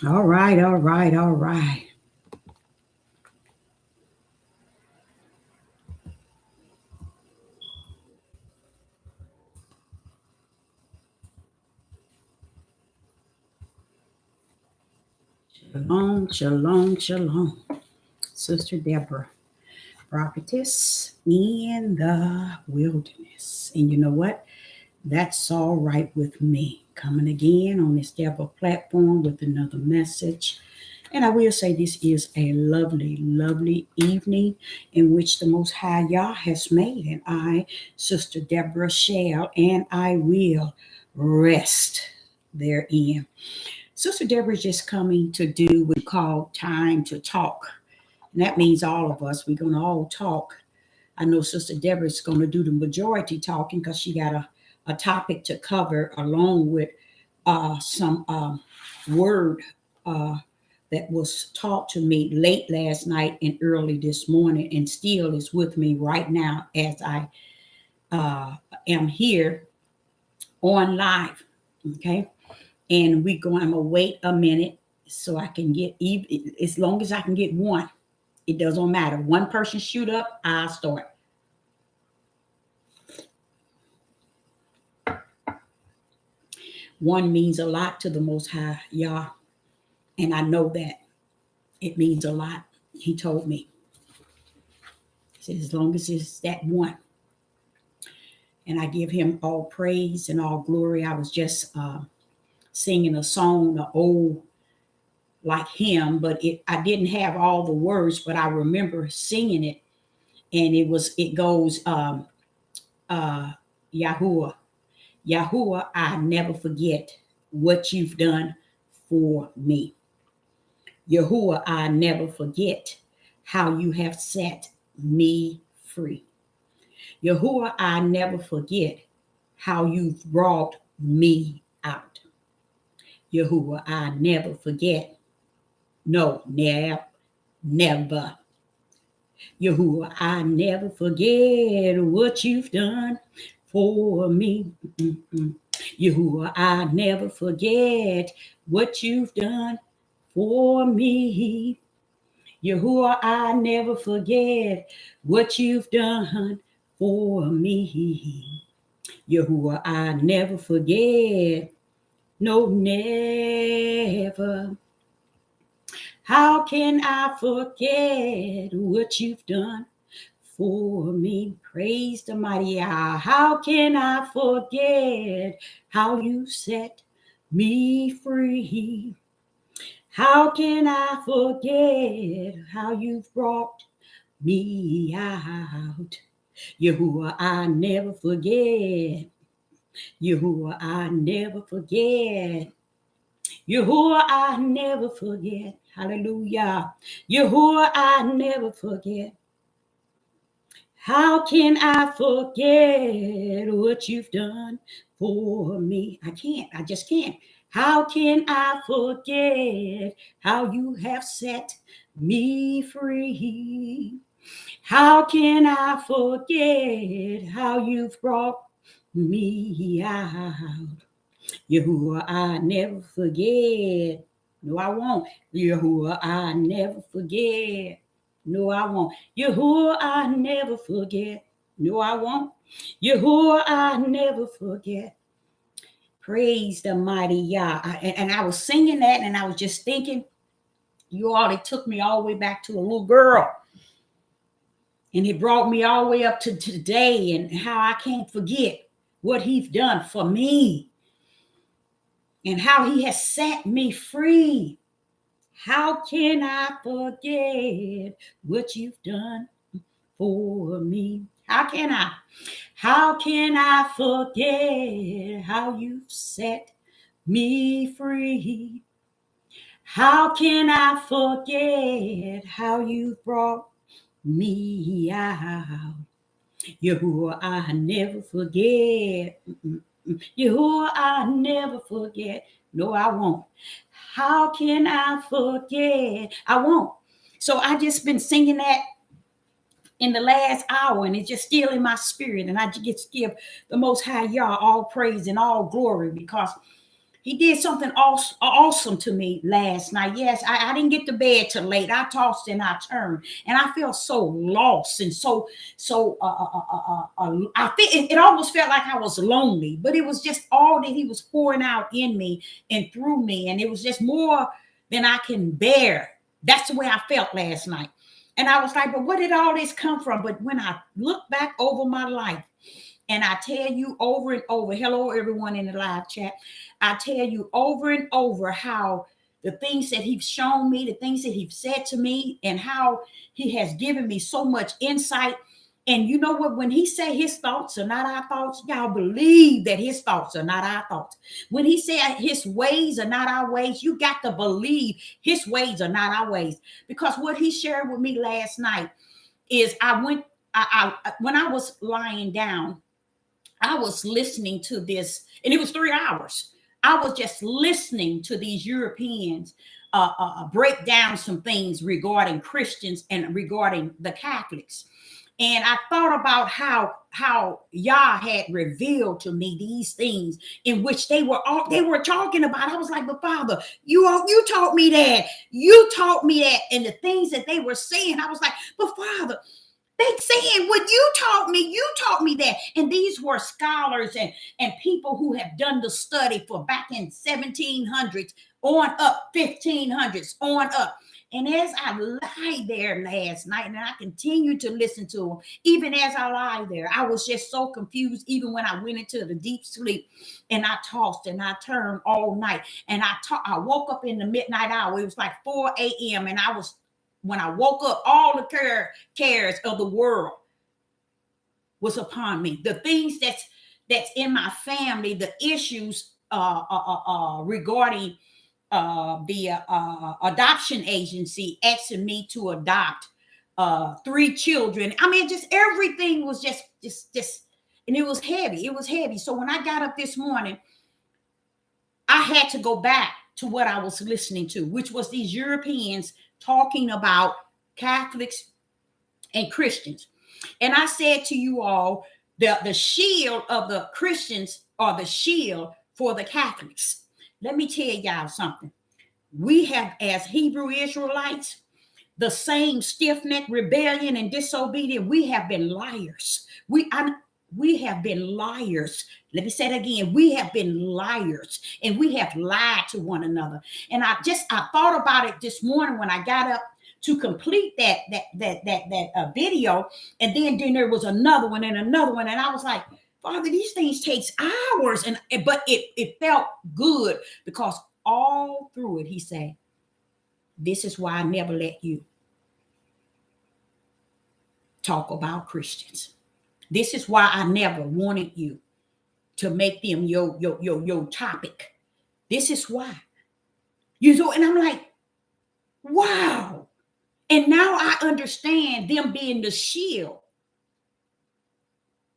All right, all right, all right. Shalom, shalom, shalom. Sister Deborah, prophetess in the wilderness. And you know what? That's all right with me. Coming again on this Deborah platform with another message. And I will say this is a lovely, lovely evening in which the Most High Yah has made. And I, Sister Deborah, shall and I will rest therein. Sister Deborah is just coming to do what we call time to talk. And that means all of us, we're going to all talk. I know Sister Deborah is going to do the majority talking because she got a topic to cover along with some word uh, that was taught to me late last night and early this morning and still is with me right now as I uh, am here on live. Okay. And I'm gonna wait a minute so I can get even as long as I can get one. It doesn't matter. One person shoot up, I'll start. One means a lot to the Most High Yah, and I know that it means a lot. He told me. He said, as long as it's that one, and I give him all praise and all glory. I was just singing a song, the old like him, but I didn't have all the words, but I remember singing it, and it goes Yahuwah. Yahuwah, I never forget what you've done for me. Yahuwah, I never forget how you have set me free. Yahuwah, I never forget how you've brought me out. Yahuwah, I never forget. No, never. Yahuwah, I never forget what you've done for me. Mm-mm. Yahuwah, I never forget what you've done for me. Yahuwah, I never forget what you've done for me. Yahuwah, I never forget. No, never. How can I forget what you've done for me? Praise the mighty Yah. How can I forget how you set me free? How can I forget how you've brought me out? Yahuwah, I never forget. Yahuwah, I never forget. Yahuwah, I never forget. Hallelujah. Yahuwah, I never forget. How can I forget what you've done for me? I can't. I just can't. How can I forget how you have set me free? How can I forget how you've brought me out? Yahuwah, I never forget. No, I won't. Yahuwah, I never forget. No, I won't. Yahuwah, I never forget. No, I won't. Yahuwah, I never forget. Praise the mighty Yah. And I was singing that and I was just thinking, you all, it took me all the way back to a little girl. And it brought me all the way up to today and how I can't forget what he's done for me and how he has set me free. How can I forget what you've done for me? How can I? How can I forget how you've set me free? How can I forget how you brought me out? Yahuwah, I never forget. Yahuwah, I never forget. No, I won't. How can I forget? I won't. So I just been singing that in the last hour, and it's just still in my spirit. And I just give the Most High Yah all praise and all glory because He did something awesome to me last night. Yes, I didn't get to bed till late. I tossed and I turned, and I felt so lost and I think it almost felt like I was lonely, but it was just all that he was pouring out in me and through me, and it was just more than I can bear. That's the way I felt last night, and I was like, "But where did all this come from?" But when I look back over my life, and I tell you over and over, hello, everyone in the live chat. I tell you over and over how the things that he's shown me, the things that he's said to me, and how he has given me so much insight. And you know what? When he said his thoughts are not our thoughts, y'all believe that his thoughts are not our thoughts. When he said his ways are not our ways, you got to believe his ways are not our ways. Because what he shared with me last night is when I was lying down, I was listening to this, and it was 3 hours. I was just listening to these Europeans break down some things regarding Christians and regarding the Catholics. And I thought about how Yah had revealed to me these things in which they were talking about. I was like, but Father, you taught me that. You taught me that. And the things that they were saying, I was like, but Father, they saying what you taught me that. And these were scholars and people who have done the study for back in 1700s on up, 1500s on up. And as I lie there last night, and I continued to listen to them, even as I lie there, I was just so confused, even when I went into the deep sleep and I tossed and I turned all night. And I woke up in the midnight hour. It was like 4 a.m. And when I woke up, all the cares of the world was upon me. The things that's in my family, the issues regarding the adoption agency asking me to adopt 3 children. I mean, just everything was just, and it was heavy. It was heavy. So when I got up this morning, I had to go back to what I was listening to, which was these Europeans talking about Catholics and Christians. And I said to you all, the shield of the Christians are the shield for the Catholics. Let me tell y'all something. We have, as Hebrew Israelites, the same stiff-necked rebellion and disobedience. We have been liars. We have been liars. Let me say it again. We have been liars, and we have lied to one another. And I thought about it this morning when I got up to complete that video, and then there was another one and another one, and I was like, Father, these things takes hours, but it felt good because all through it, he said, this is why I never let you talk about Christians. This is why I never wanted you to make them your topic. This is why. You know, and I'm like, wow. And now I understand them being the shield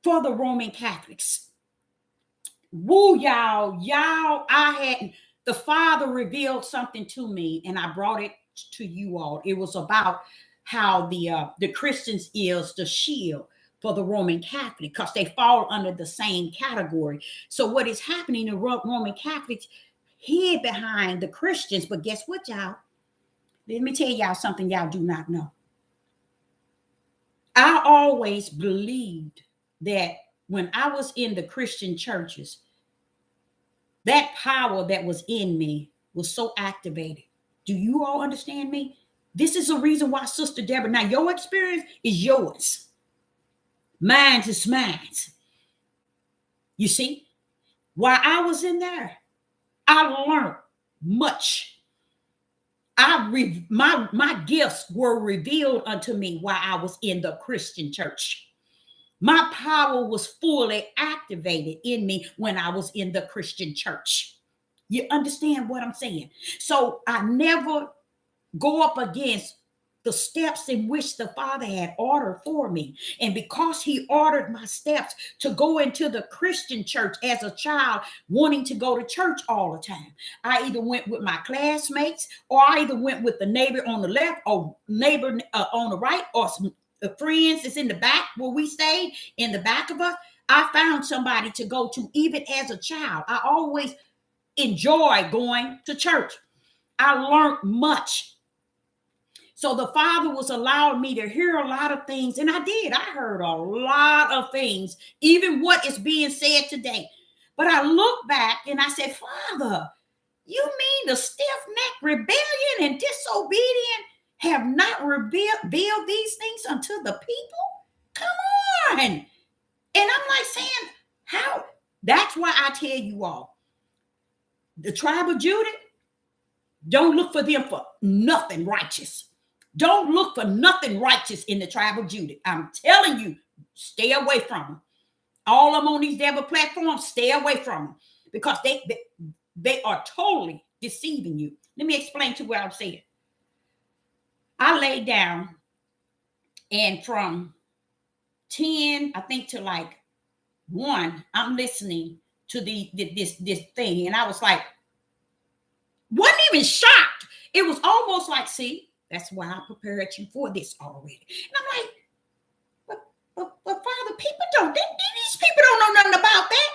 for the Roman Catholics. Woo, y'all, the Father revealed something to me, and I brought it to you all. It was about how the Christians is the shield for the Roman Catholic, because they fall under the same category. So what is happening, the Roman Catholics hid behind the Christians, but guess what, y'all? Let me tell y'all something y'all do not know. I always believed that when I was in the Christian churches, that power that was in me was so activated. Do you all understand me? This is the reason why, Sister Deborah, now your experience is yours. Mine is mine. You see, while I was in there, I learned much. My gifts were revealed unto me while I was in the Christian church. My power was fully activated in me when I was in the Christian church. You understand what I'm saying? So I never go up against the steps in which the Father had ordered for me. And because he ordered my steps to go into the Christian church as a child, wanting to go to church all the time, I either went with my classmates, or I either went with the neighbor on the left, or neighbor on the right, or some friends that's in the back where we stayed, in the back of us. I found somebody to go to even as a child. I always enjoy going to church. I learned much. So the Father was allowing me to hear a lot of things, and I did. I heard a lot of things, even what is being said today. But I look back and I said, Father, you mean the stiff-necked rebellion and disobedient have not revealed these things unto the people? Come on. And I'm like saying, how? That's why I tell you all, the tribe of Judah, don't look for them for nothing righteous. Don't look for nothing righteous in the tribe of Judah. I'm telling you, stay away from them. All of them on these devil platforms, stay away from them because they are totally deceiving you. Let me explain to you what I'm saying. I laid down, and from 10, I think, to like 1, I'm listening to this thing, and I was like, wasn't even shocked. It was almost like, see, that's why I prepared you for this already. And I'm like, but Father, these people don't know nothing about that.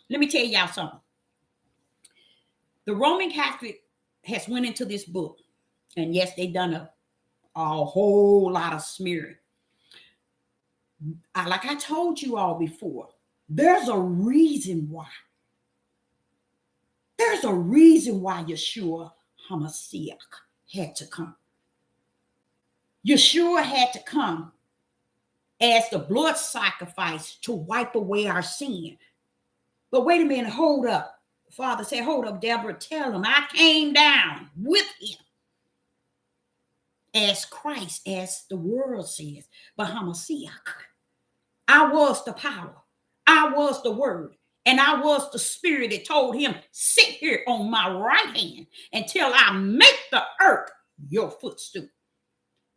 Let me tell y'all something. The Roman Catholic has went into this book, and yes, they done a whole lot of smearing. Like I told you all before, there's a reason why. There's a reason why Yeshua HaMashiach had to come. Yeshua had to come as the blood sacrifice to wipe away our sin. But wait a minute, hold up. Father said, hold up, Deborah, tell him I came down with him as Christ, as the world says, but HaMashiach. I was the power. I was the word. And I was the spirit that told him, sit here on my right hand until I make the earth your footstool.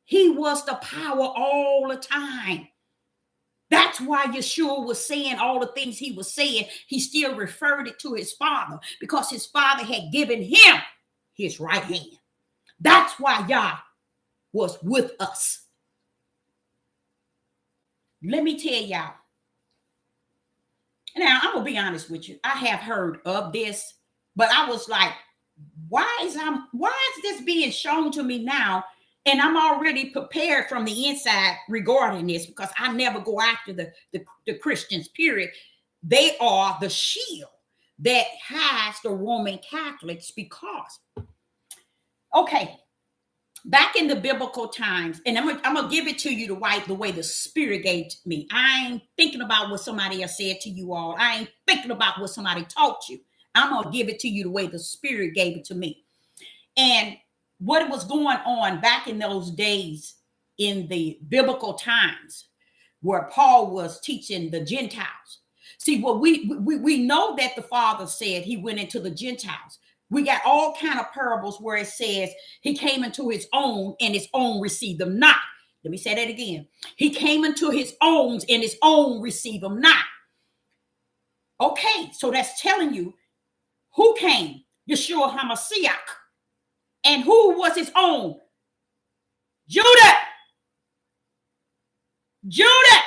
He was the power all the time. That's why Yeshua was saying all the things he was saying. He still referred it to his Father because his Father had given him his right hand. That's why Yah was with us. Let me tell y'all. Now, I'm going to be honest with you. I have heard of this, but I was like, why is this being shown to me now? And I'm already prepared from the inside regarding this because I never go after the Christians, period. They are the shield that has the Roman Catholics because, okay, back in the biblical times, and I'm gonna give it to you the way the Spirit gave to me. I ain't thinking about what somebody else said to you all. I ain't thinking about what somebody taught you. I'm gonna give it to you the way the Spirit gave it to me. And what was going on back in those days in the biblical times where Paul was teaching the Gentiles. See, what we know that the Father said he went into the Gentiles. We got all kind of parables where it says he came into his own and his own received them not. Let me say that again. He came into his own and his own received them not. Okay, so that's telling you who came? Yeshua HaMashiach. And who was his own? Judah. Judah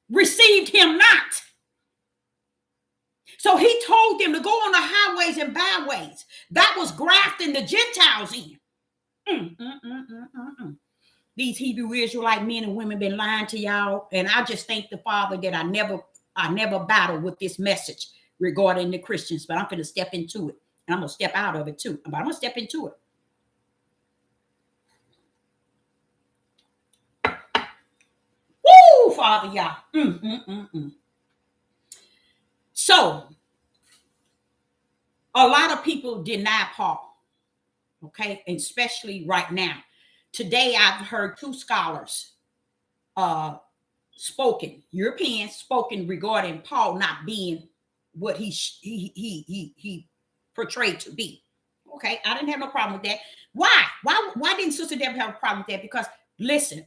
received him not. So he told them to go on the highways and byways. That was grafting the Gentiles in. These Hebrew Israelite men and women been lying to y'all. And I just thank the Father that I never battled with this message regarding the Christians, but I'm going to step into it. And I'm going to step out of it too. But I'm going to step into it. Woo, Father, y'all. So, a lot of people deny Paul, okay? And especially right now. Today, I've heard 2 scholars Europeans spoken regarding Paul not being what he portrayed to be. Okay, I didn't have no problem with that. Why didn't Sister Deborah have a problem with that? Because listen,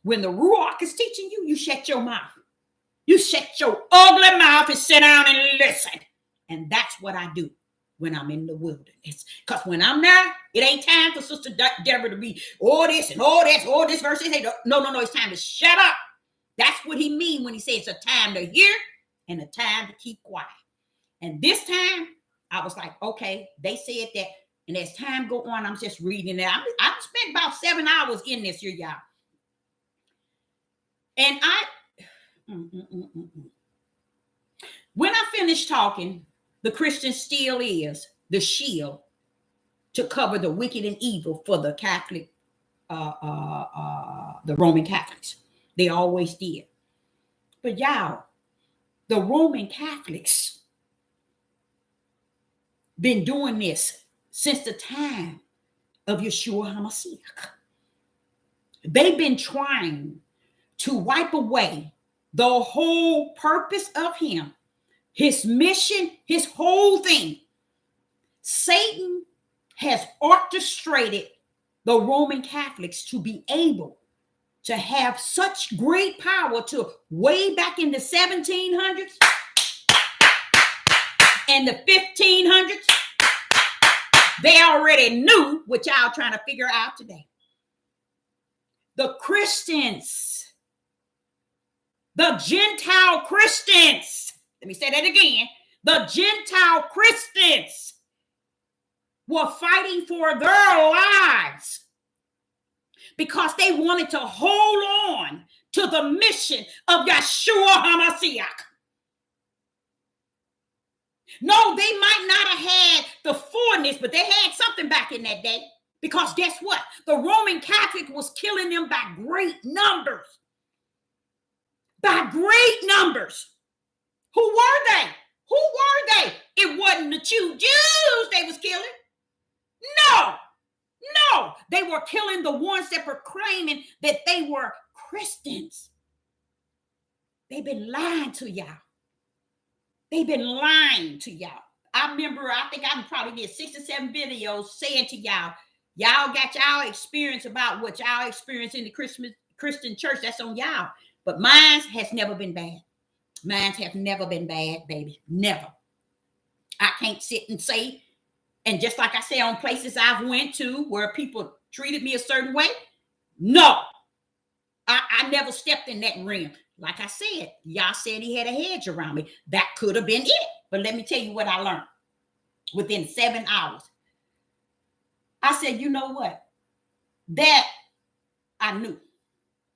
when the Ruach is teaching you, you shut your mouth. You shut your ugly mouth and sit down and listen. And that's what I do when I'm in the wilderness. Because when I'm there, it ain't time for Sister Deborah to be all this and all this, all this verse. No, it's time to shut up. That's what he means when he says it's a time to hear and a time to keep quiet. And this time, I was like, okay, they said that. And as time go on, I'm just reading it. I spent about 7 hours in this here, y'all. And when I finish talking, the Christian still is the shield to cover the wicked and evil for the Catholic, the Roman Catholics. They always did. But y'all, the Roman Catholics been doing this since the time of Yeshua HaMashiach. They've been trying to wipe away the whole purpose of him, his mission, his whole thing. Satan has orchestrated the Roman Catholics to be able to have such great power to way back in the 1700s and the 1500s. They already knew what y'all trying to figure out today. The Christians, the Gentile Christians, let me say that again. The Gentile Christians were fighting for their lives because they wanted to hold on to the mission of Yeshua HaMashiach. No, they might not have had the fullness, but they had something back in that day. Because guess what? The Roman Catholic was killing them by great numbers. By great numbers. Who were they? Who were they? It wasn't the Jews they was killing. No, they were killing the ones that were claiming that they were Christians. They've been lying to y'all. They've been lying to y'all. I remember, I think I probably did 6 or 7 videos saying to y'all, y'all got y'all experience about what y'all experience in the Christian church. That's on y'all. But mine has never been bad. Mine have never been bad, baby. Never. I can't sit and say, and just like I say on places I've went to where people treated me a certain way, no. I never stepped in that realm. Like I said, y'all said he had a hedge around me. That could have been it. But let me tell you what I learned within 7 hours. I said, you know what? That I knew.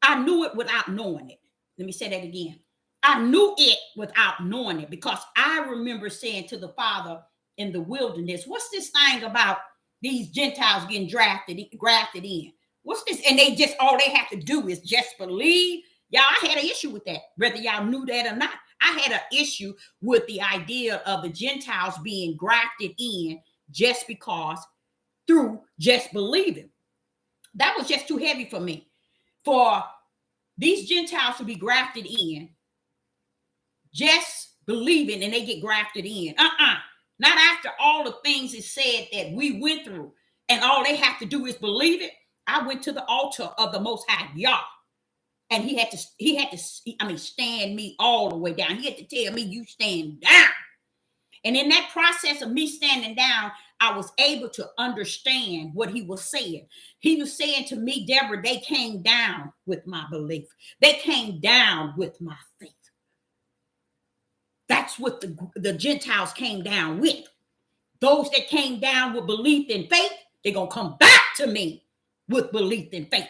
I knew it without knowing it. Let me say that again. I knew it without knowing it because I remember saying to the Father in the wilderness, what's this thing about these Gentiles getting grafted in? What's this? And they just, all they have to do is just believe. Y'all, I had an issue with that, whether y'all knew that or not. I had an issue with the idea of the Gentiles being grafted in just because through just believing. That was just too heavy for me. For these Gentiles to be grafted in, just believing and they get grafted in. Not after all the things it said that we went through and all they have to do is believe it. I went to the altar of the Most High Yah. And he had to stand me all the way down. He had to tell me, you stand down. And in that process of me standing down, I was able to understand what he was saying. He was saying to me, Deborah, they came down with my belief. They came down with my faith. That's what the Gentiles came down with. Those that came down with belief and faith, they're going to come back to me with belief and faith.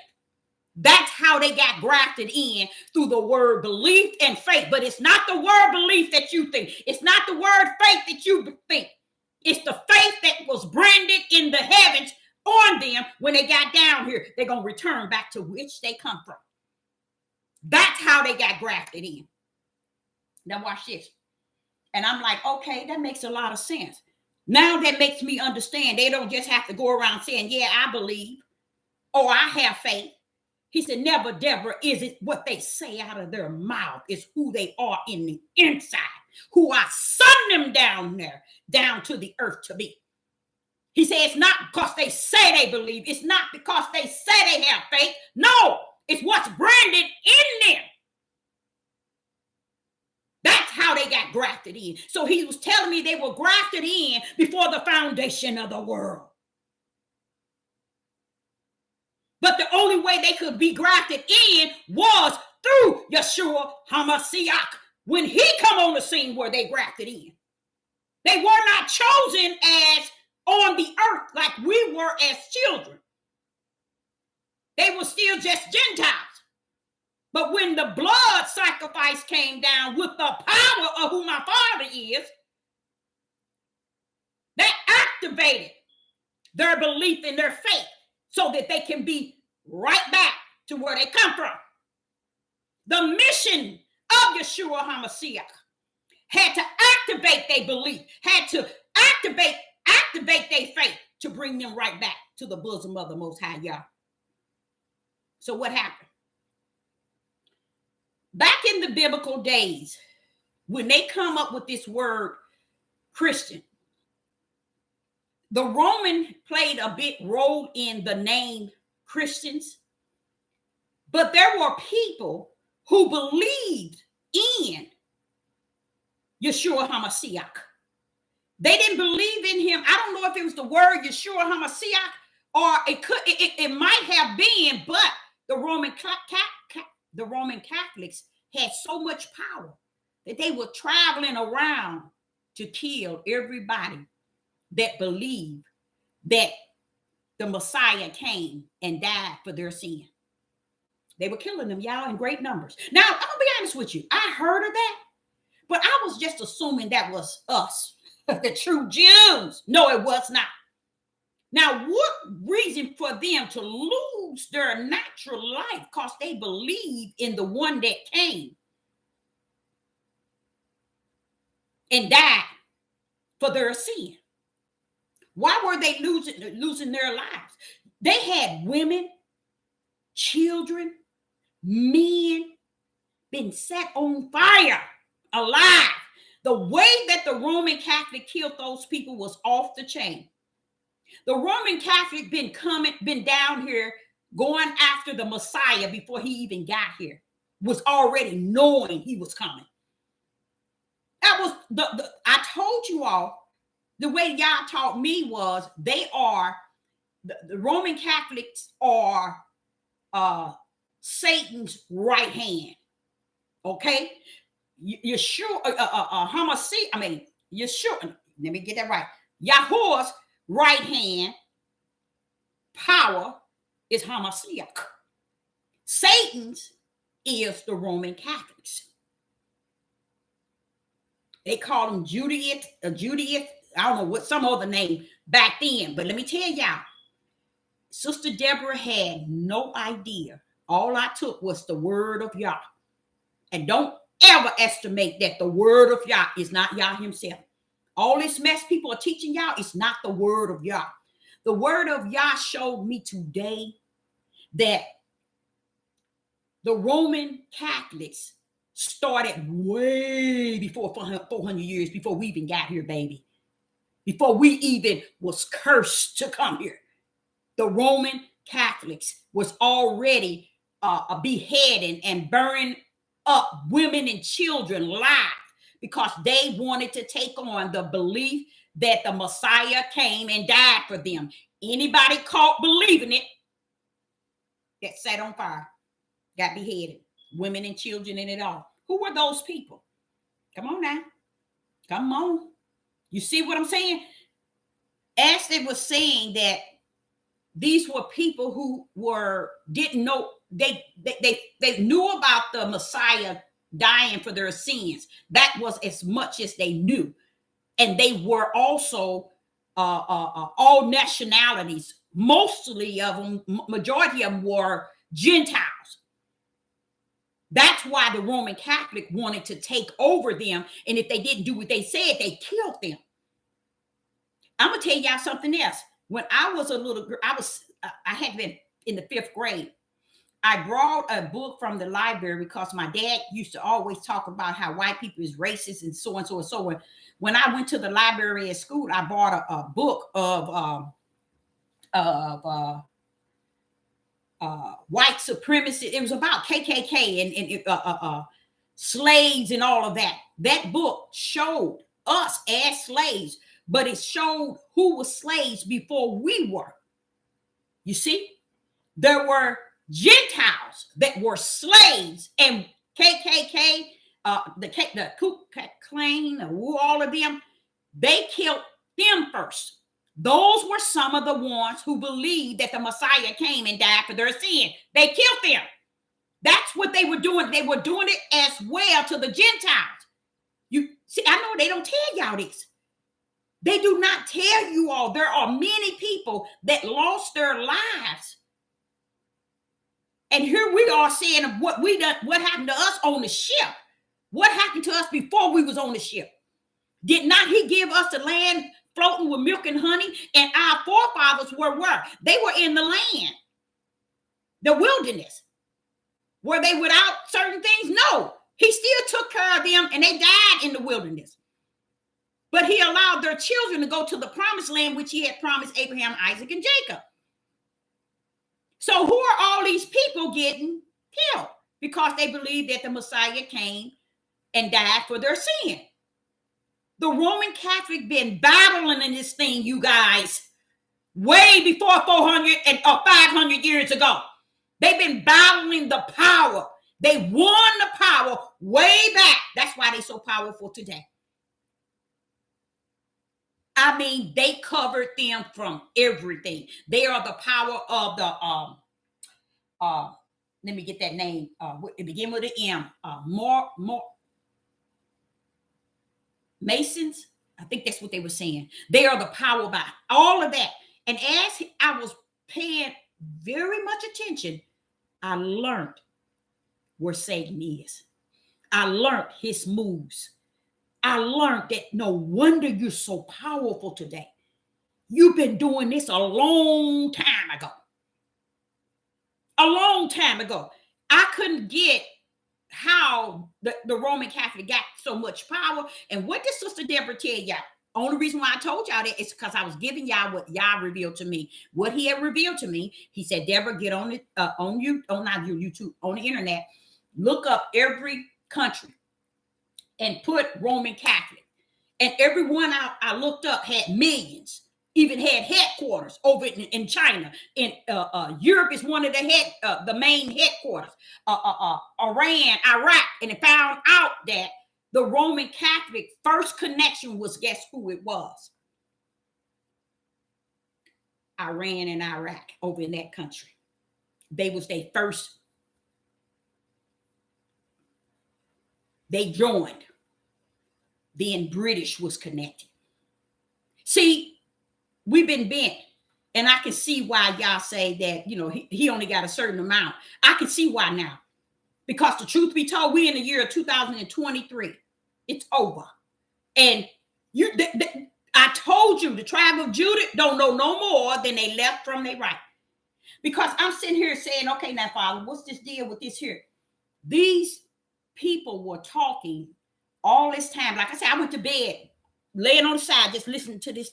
That's how they got grafted in, through the word belief and faith. But it's not the word belief that you think. It's not the word faith that you think. It's the faith that was branded in the heavens on them when they got down here. They're going to return back to which they come from. That's how they got grafted in. Now watch this. And I'm like, okay, that makes a lot of sense. Now that makes me understand. They don't just have to go around saying, yeah, I believe, or I have faith. He said, never, Deborah, is it what they say out of their mouth. It's who they are in the inside, who I send them down there, down to the earth to be. He said, it's not because they say they believe. It's not because they say they have faith. No, it's what's branded in them. That's how they got grafted in. So he was telling me they were grafted in before the foundation of the world. But the only way they could be grafted in was through Yeshua HaMashiach, when he come on the scene where they grafted in. They were not chosen as on the earth like we were as children. They were still just Gentiles. But when the blood sacrifice came down with the power of who my Father is, that activated their belief in their faith so that they can be right back to where they come from. The mission of Yeshua HaMashiach had to activate their belief, had to activate their faith to bring them right back to the bosom of the Most High Yah. So what happened? Back in the biblical days, when they come up with this word Christian, the Roman played a big role in the name Christians, but there were people who believed in Yeshua HaMashiach. They didn't believe in him. I don't know if it was the word Yeshua HaMashiach, or it might have been, but the Roman Catholics had so much power that they were traveling around to kill everybody that believed that the Messiah came and died for their sin. They were killing them, y'all, in great numbers. Now, I'm gonna be honest with you. I heard of that, but I was just assuming that was us, the true Jews. No, it was not. Now, what reason for them to lose their natural life? Because they believe in the one that came and died for their sin. Why were they losing their lives? They had women, children, men been set on fire alive. The way that the Roman Catholic killed those people was off the chain. The Roman Catholic been down here going after the Messiah before he even got here, was already knowing he was coming. That was I told you all, the way y'all taught me was they are, the Roman Catholics are Satan's right hand. Okay? Yeshua, Yeshua, let me get that right. Yahuwah's right hand power is HaMashiach. Satan's is the Roman Catholics. They call them Judaist. I don't know what some other name back then, but let me tell y'all, Sister Deborah had no idea. All I took was the word of Yah. And don't ever estimate that the word of Yah is not Yah himself. All this mess people are teaching y'all is not the word of Yah. The word of Yah showed me today that the Roman Catholics started way before 400 years before we even got here, baby. Before we even was cursed to come here. The Roman Catholics was already beheading and burning up women and children alive because they wanted to take on the belief that the Messiah came and died for them. Anybody caught believing it got set on fire, got beheaded, women and children in it all. Who were those people? Come on now. Come on. You see what I'm saying? Ashley was saying that these were people who didn't know, they knew about the Messiah dying for their sins. That was as much as they knew. And they were also all nationalities. Mostly of them, majority of them were Gentiles. That's why the Roman Catholic wanted to take over them. And if they didn't do what they said, they killed them. I'm going to tell y'all something else. When I was a little girl, I had been in the 5th grade. I brought a book from the library because my dad used to always talk about how white people is racist and so and so and so on. When I went to the library at school, I bought a book of white supremacy. It was about KKK and slaves and all of that. That book showed us as slaves, but it showed who was slaves before we were. You see, there were Gentiles that were slaves, and KKK the Ku Klux Klan, all of them, they killed them first. Those were some of the ones who believed that the Messiah came and died for their sin. They killed them. That's what they were doing. They were doing it as well to the Gentiles. You see, I know they don't tell y'all this. They do not tell you all. There are many people that lost their lives. And here we are saying what we done, what happened to us on the ship. What happened to us before we was on the ship? Did not he give us the land floating with milk and honey? And our forefathers were where? They were in the land, the wilderness. Were they without certain things? No. He still took care of them and they died in the wilderness. But he allowed their children to go to the promised land, which he had promised Abraham, Isaac, and Jacob. So who are all these people getting killed? Because they believed that the Messiah came and died for their sin. The Roman Catholic been battling in this thing, you guys, way before 400 and 500 years ago. They've been battling the power. They won the power way back. That's why they're so powerful today. I mean, they covered them from everything. They are the power of the let me get that name. It begin with an M. More Masons. I think that's what they were saying. They are the power by all of that. And as I was paying very much attention, I learned where Satan is. I learned his moves. I learned that no wonder you're so powerful today. You've been doing this a long time ago. A long time ago. I couldn't get how the Roman Catholic got so much power. And what did Sister Deborah tell y'all? Only reason why I told y'all that is because I was giving y'all what y'all revealed to me. What he had revealed to me, he said, Deborah, get on it not YouTube, on the internet, look up every country and put Roman Catholic. And every one I looked up had millions, even had headquarters over in China. In Europe is one of the main headquarters. Iran, Iraq, and they found out that the Roman Catholic first connection was, guess who it was? Iran and Iraq over in that country. They was their first. They joined. Then British was connected. See, we've been bent. And I can see why y'all say that, you know, he only got a certain amount. I can see why now. Because the truth be told, we in the year of 2023. It's over. And I told you, the tribe of Judah don't know no more than they left from their right. Because I'm sitting here saying, okay, now, Father, what's this deal with this here? These people were talking all this time. Like I said, I went to bed, laying on the side, just listening to this.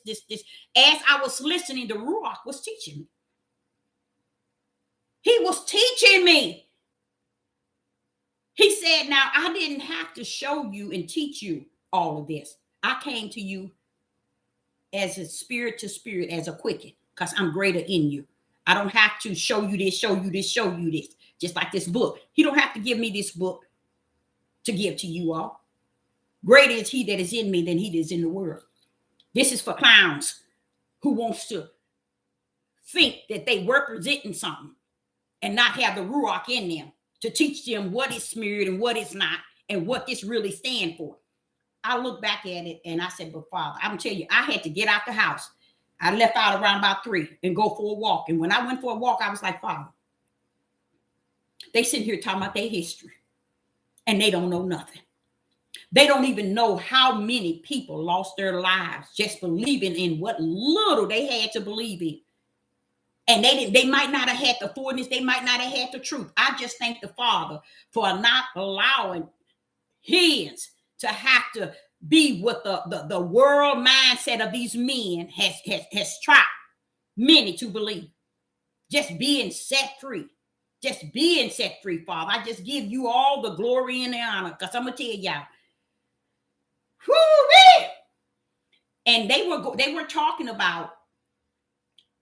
As I was listening, the Ruach was teaching me. He was teaching me. He said, now, I didn't have to show you and teach you all of this. I came to you as a spirit to spirit, as a quicken, because I'm greater in you. I don't have to show you this, show you this, show you this. Just like this book. He don't have to give me this book to give to you all. Greater is he that is in me than he that is in the world. This is for clowns who wants to think that they representing something and not have the Ruach in them to teach them what is spirit and what is not and what this really stands for. I look back at it and I said, but Father, I'm going to tell you, I had to get out the house. I left out around about 3 and go for a walk. And when I went for a walk, I was like, Father, they sitting here talking about their history and they don't know nothing. They don't even know how many people lost their lives just believing in what little they had to believe in. And they might not have had the fullness. They might not have had the truth. I just thank the Father for not allowing his to have to be what the world mindset of these men has trapped many to believe. Just being set free. Just being set free, Father. I just give you all the glory and the honor. Because I'm going to tell y'all. Whoo-wee! And they were talking about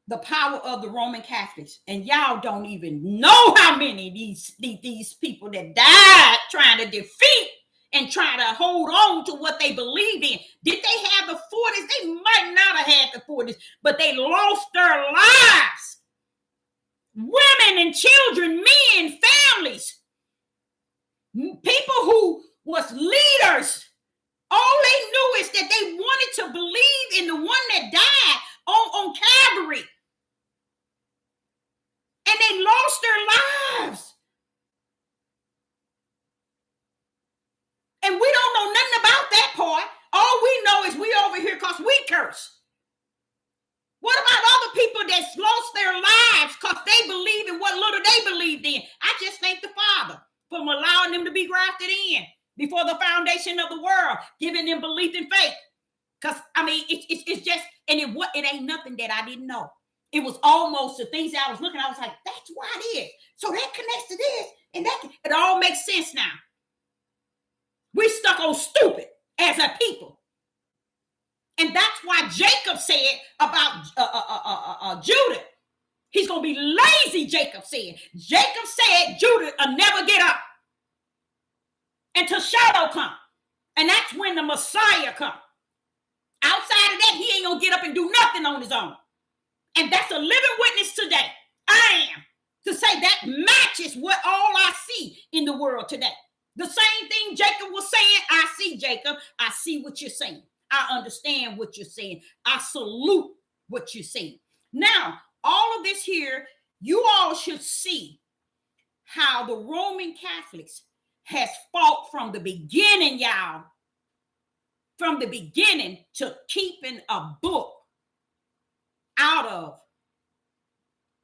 the power of the Roman Catholics. And y'all don't even know how many these people that died trying to defeat and try to hold on to what they believe in. Did they have the 40s? They might not have had the 40s, but they lost their lives. Women and children, men, families, people who was leaders. All they knew is that they wanted to believe in the one that died on Calvary. And they lost their lives. And we don't know nothing about that part. All we know is we over here because we curse. What about other people that's lost their lives because they believe in what little they believed in? I just thank the Father for allowing them to be grafted in before the foundation of the world, giving them belief and faith. Because, I mean, it's just, and it ain't nothing that I didn't know. It was almost the things that I was looking at. I was like, that's why it is. So that connects to this. And that, it all makes sense now. We stuck on stupid as a people. And that's why Jacob said about Judah, he's going to be lazy, Jacob said. Jacob said Judah will never get up until Shiloh come. And that's when the Messiah come. Outside of that, he ain't going to get up and do nothing on his own. And that's a living witness today. I am. To say that matches what all I see in the world today. The same thing Jacob was saying. I see, Jacob. I see what you're saying. I understand what you're saying. I salute what you're saying. Now, all of this here, you all should see how the Roman Catholics has fought from the beginning, y'all. From the beginning to keeping a book out of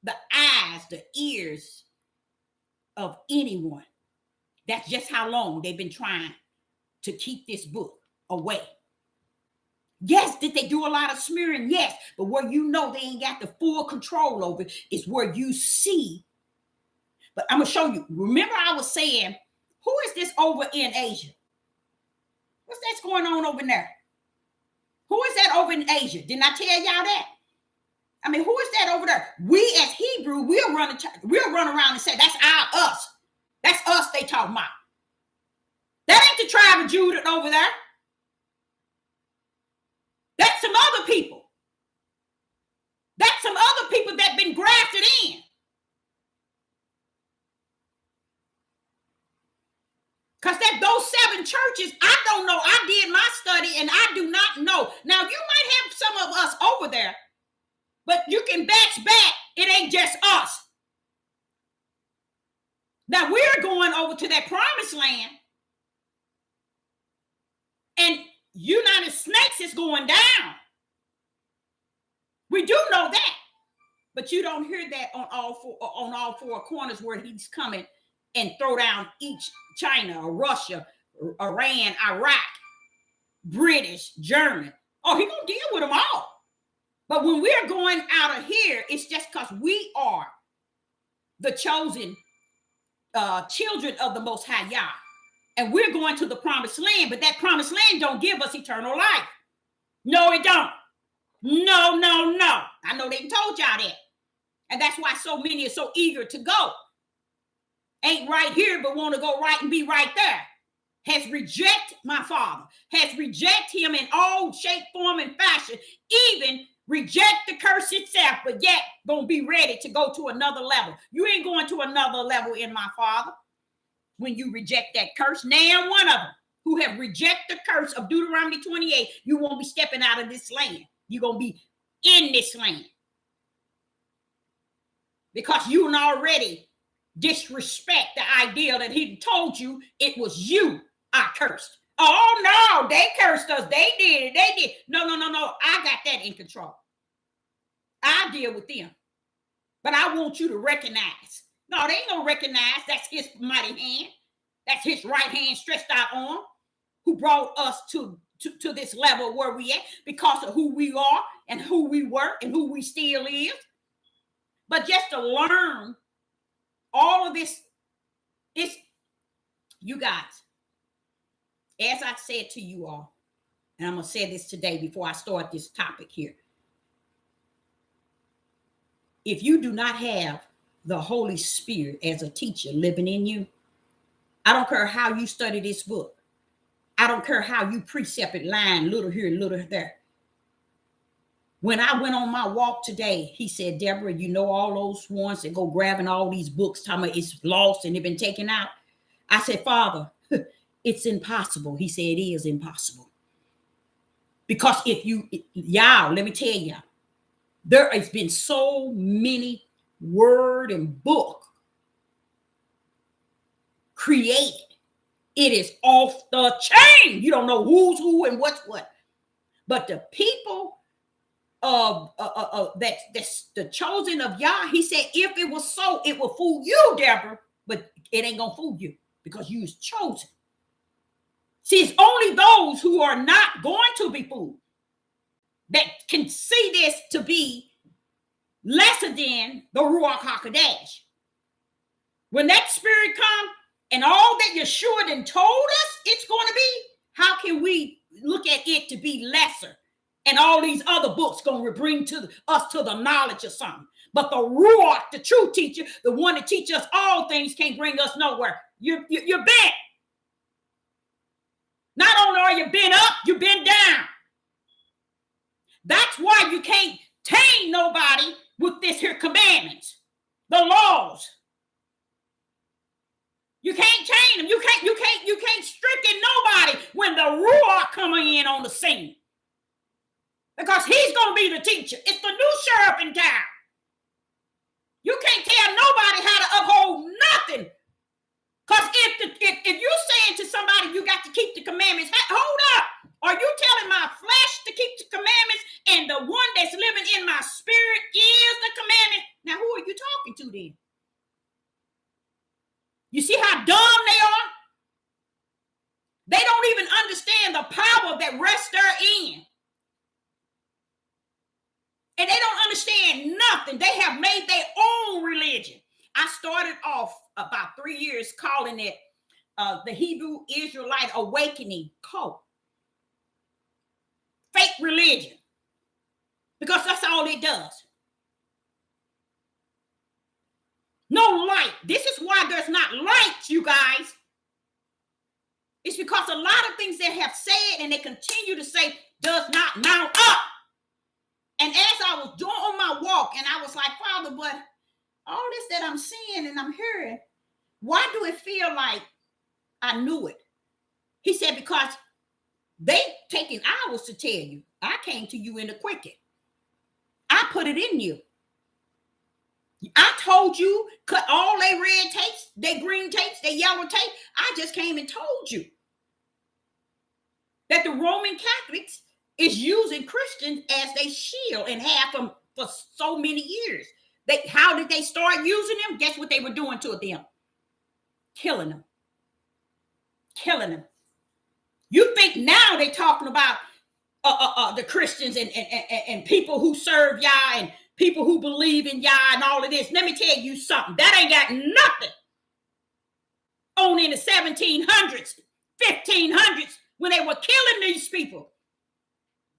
the eyes, the ears of anyone. That's just how long they've been trying to keep this book away. Yes, did they do a lot of smearing? Yes, but where you know they ain't got the full control over it is where you see. But I'm going to show you. Remember I was saying, who is this over in Asia? What's that's going on over there? Who is that over in Asia? Didn't I tell y'all that? I mean, who is that over there? We as Hebrew, we'll run around and say, that's us. That's us they talking about. That ain't the tribe of Judah over there. That's some other people. That's some other people that been grafted in. Because those 7 churches, I don't know. I did my study and I do not know. Now, you might have some of us over there, but you can batch back. It ain't just us. Now, we're going over to that promised land. And United Snakes is going down. We do know that. But you don't hear that on all four corners where he's coming and throw down each China or Russia, or Iran, Iraq, British, German. Oh, he's going to deal with them all. But when we're going out of here, it's just because we are the chosen children of the Most High Yah. And we're going to the promised land, but that promised land don't give us eternal life. No, it don't. No. I know they told y'all that. And that's why so many are so eager to go. Ain't right here, but want to go right and be right there. Has rejected my Father. Has rejected him in all shape, form, and fashion. Even reject the curse itself, but yet gonna be ready to go to another level. You ain't going to another level in my Father. When you reject that curse, now one of them who have rejected the curse of Deuteronomy 28, you won't be stepping out of this land. You're going to be in this land. Because you already disrespect the idea that he told you it was you I cursed. Oh, no, they cursed us. They did. No. I got that in control. I deal with them. But I want you to recognize. No, they ain't gonna recognize that's his mighty hand. That's his right hand stretched out arm who brought us to this level where we at because of who we are and who we were and who we still is. But just to learn all of this, you guys, as I said to you all, and I'm going to say this today before I start this topic here. If you do not have the Holy Spirit as a teacher living in you, I don't care how you study this book. I don't care how you precept it, line, little here, little there. When I went on my walk today, he said, Deborah, you know all those ones that go grabbing all these books, talking about it's lost and they've been taken out. I said, Father, it's impossible. He said, it is impossible. Because if you, y'all, let me tell you, there has been so many word and book created. It is off the chain. You don't know who's who and what's what. But the people of that's the chosen of Yah, he said, if it was so, it will fool you, Deborah, but it ain't gonna fool you because you is chosen. See, it's only those who are not going to be fooled that can see this to be lesser than the Ruach HaKodesh. When that spirit comes and all that Yeshua then told us it's going to be, how can we look at it to be lesser? And all these other books going to bring to us to the knowledge of something. But the Ruach, the true teacher, the one that teaches us all things, can't bring us nowhere. You're bent. Not only are you bent up, you've been down. That's why you can't tame nobody with this here commandments, the laws. You can't tame them. You can't stricken nobody when the Ruach coming in on the scene. Because he's going to be the teacher. It's the new sheriff in town. You can't tell nobody how to uphold nothing. Because if you're saying to somebody you got to keep the commandments, hold up. Are you telling my flesh to keep the commandments and the one that's living in my spirit is the commandment? Now, who are you talking to then? You see how dumb they are? They don't even understand the power that rests therein. And they don't understand nothing. They have made their own religion. I started off about 3 years calling it the Hebrew Israelite Awakening cult. Fake religion. Because that's all it does. No light. This is why there's not light, you guys. It's because a lot of things they have said and they continue to say does not mount up. And as I was doing on my walk, and I was like, Father, but all this that I'm seeing and I'm hearing, why do it feel like I knew it? He said, because they taking hours to tell you. I came to you in the quicket. I put it in you. I told you, cut all their red tapes, their green tapes, their yellow tape. I just came and told you that the Roman Catholics is using Christians as they shield and have them for so many years. How did they start using them? Guess what they were doing to them? Killing them. Killing them. You think now they're talking about the Christians and people who serve Yah and people who believe in Yah and all of this. Let me tell you something. That ain't got nothing on in the 1700s, 1500s when they were killing these people.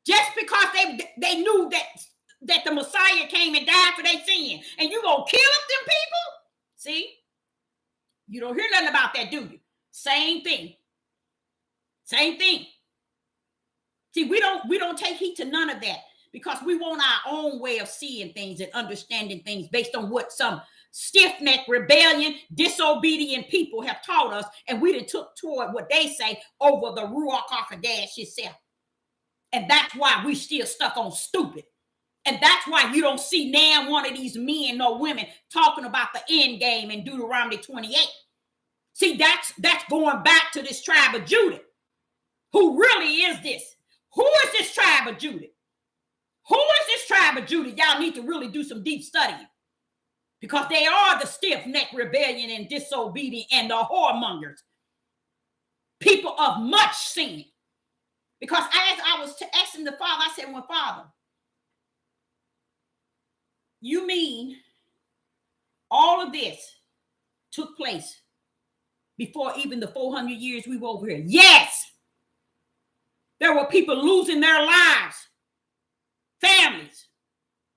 Just because they knew that the Messiah came and died for their sin. And you gonna kill them people? See? You don't hear nothing about that, do you? Same thing. Same thing. See, we don't take heed to none of that because we want our own way of seeing things and understanding things based on what some stiff-necked, rebellion, disobedient people have taught us, and we done took toward what they say over the Ruach HaKodesh itself. And that's why we still stuck on stupid. And that's why you don't see now one of these men nor women talking about the end game in Deuteronomy 28. See, that's going back to this tribe of Judah. Who really is this? Who is this tribe of Judah? Who is this tribe of Judah? Y'all need to really do some deep studying. Because they are the stiff-necked rebellion and disobedient and the whoremongers. People of much sin. Because as I was asking the Father, I said, well, Father, you mean all of this took place before even the 400 years we were over here? Yes. There were people losing their lives, families,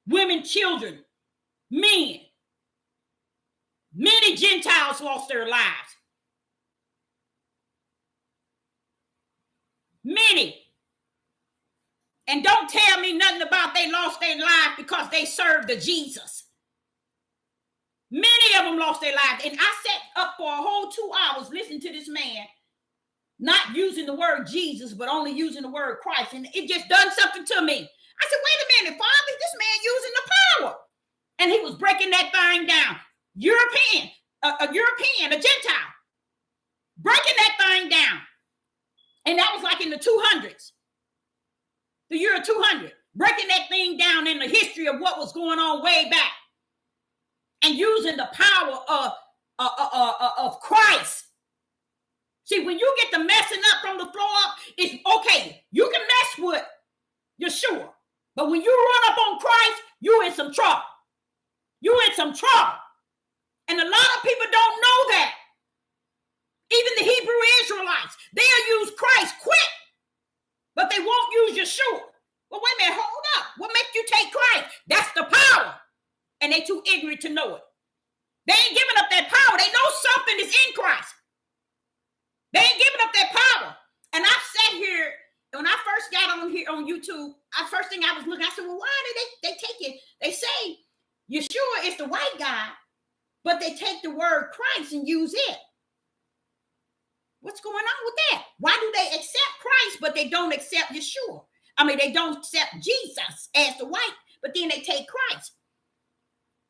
women, children, men. Many Gentiles lost their lives. Many. And don't tell me nothing about they lost their life because they served the Jesus. Many of them lost their lives. And I sat up for a whole 2 hours listening to this man, not using the word Jesus, but only using the word Christ. And it just done something to me. I said, wait a minute, Father, this man using the power. And he was breaking that thing down. A Gentile, breaking that thing down. And that was like in the 200s, the year 200, breaking that thing down in the history of what was going on way back and using the power of Christ. See, when you get the messing up from the floor up, it's okay. You can mess with Yeshua. But when you run up on Christ, you in some trouble. You in some trouble. And a lot of people don't know that. Even the Hebrew Israelites, they'll use Christ quick, but they won't use Yeshua. Well, wait a minute, hold up. What makes you take Christ? That's the power. And they too ignorant to know it. They ain't giving up that power. They know something is in Christ. They ain't giving up that power. And I sat here, when I first got on here on YouTube, first thing I was looking, I said, well, why did they take it? They say Yeshua is the white guy, but they take the word Christ and use it. What's going on with that? Why do they accept Christ, but they don't accept Yeshua? I mean, they don't accept Jesus as the white, but then they take Christ.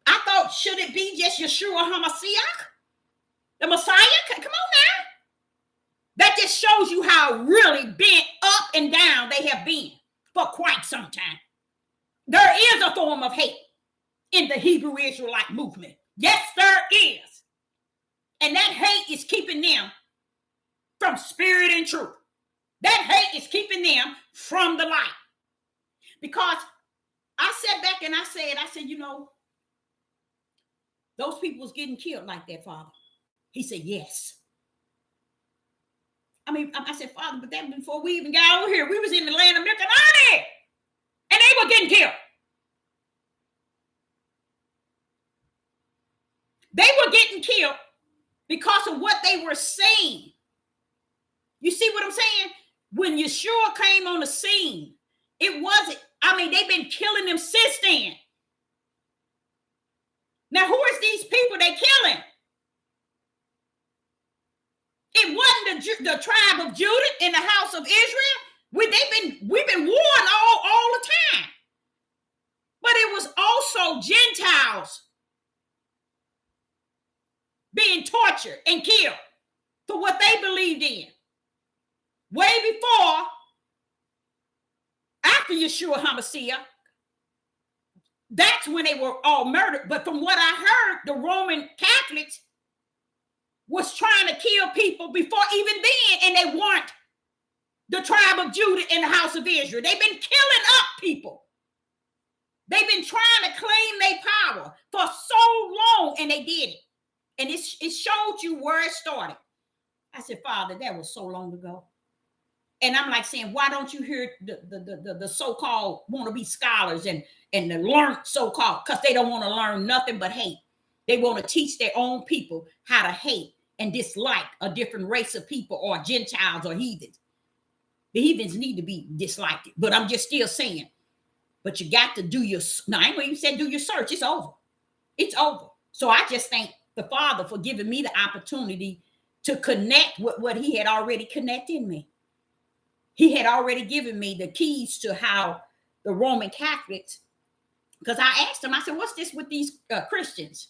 I thought, should it be just Yeshua HaMashiach, the Messiah? Come on now. That just shows you how really bent up and down they have been for quite some time. There is a form of hate in the Hebrew Israelite movement. Yes, there is. And that hate is keeping them from spirit and truth. That hate is keeping them from the light. Because I sat back and I said, you know, those people was getting killed like that, Father. He said, yes. I said, Father, but that before we even got over here, we was in the land of milk and honey, and they were getting killed. They were getting killed because of what they were saying. You see what I'm saying? When Yeshua came on the scene, it wasn't, they've been killing them since then. Now, who is these people they killing? It wasn't the tribe of Judah in the house of Israel. We've been warned all the time. But it was also Gentiles being tortured and killed for what they believed in. Way before, after Yeshua HaMashiach, that's when they were all murdered. But from what I heard, the Roman Catholics was trying to kill people before even then, and they weren't the tribe of Judah in the house of Israel. They've been killing up people. They've been trying to claim their power for so long, and they did it. And it showed you where it started. I said, Father, that was so long ago. And I'm like saying, why don't you hear the so-called wannabe scholars and the learned so-called, because they don't want to learn nothing but hate. They want to teach their own people how to hate and dislike a different race of people or Gentiles or heathens. The heathens need to be disliked. But I'm just still saying, but you got to do your, no, I ain't even said do your search. It's over. It's over. So I just thank the Father for giving me the opportunity to connect with what he had already connected in me. He had already given me the keys to how the Roman Catholics, because I asked him, I said, what's this with these Christians?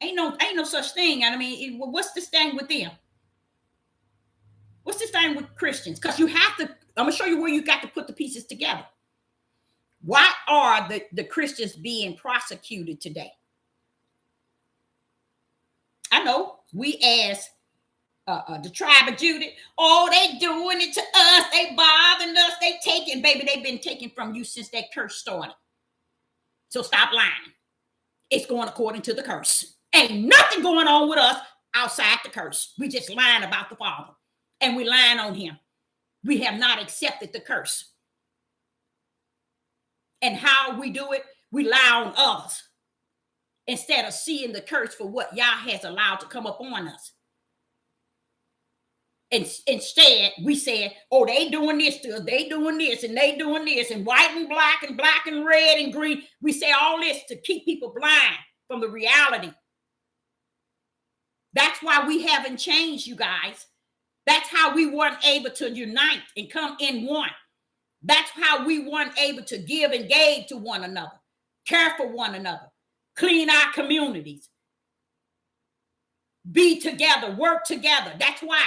Ain't no such thing. What's this thing with them? What's this thing with Christians? Because you have to, I'm going to show you where you got to put the pieces together. Why are the Christians being prosecuted today? I know we as the tribe of Judah, oh, they doing it to us. They bothering us. They taking, baby, they've been taking from you since that curse started. So stop lying. It's going according to the curse. Ain't nothing going on with us outside the curse. We just lying about the Father. And we lying on him. We have not accepted the curse. And how we do it, we lie on others instead of seeing the curse for what Yah has allowed to come up on us. Instead, we said, oh, they doing this to us, they doing this, and they doing this, and white and black and red and green. We say all this to keep people blind from the reality. That's why we haven't changed, you guys. That's how we weren't able to unite and come in one. That's how we weren't able to give and gave to one another, care for one another, clean our communities, be together, work together. That's why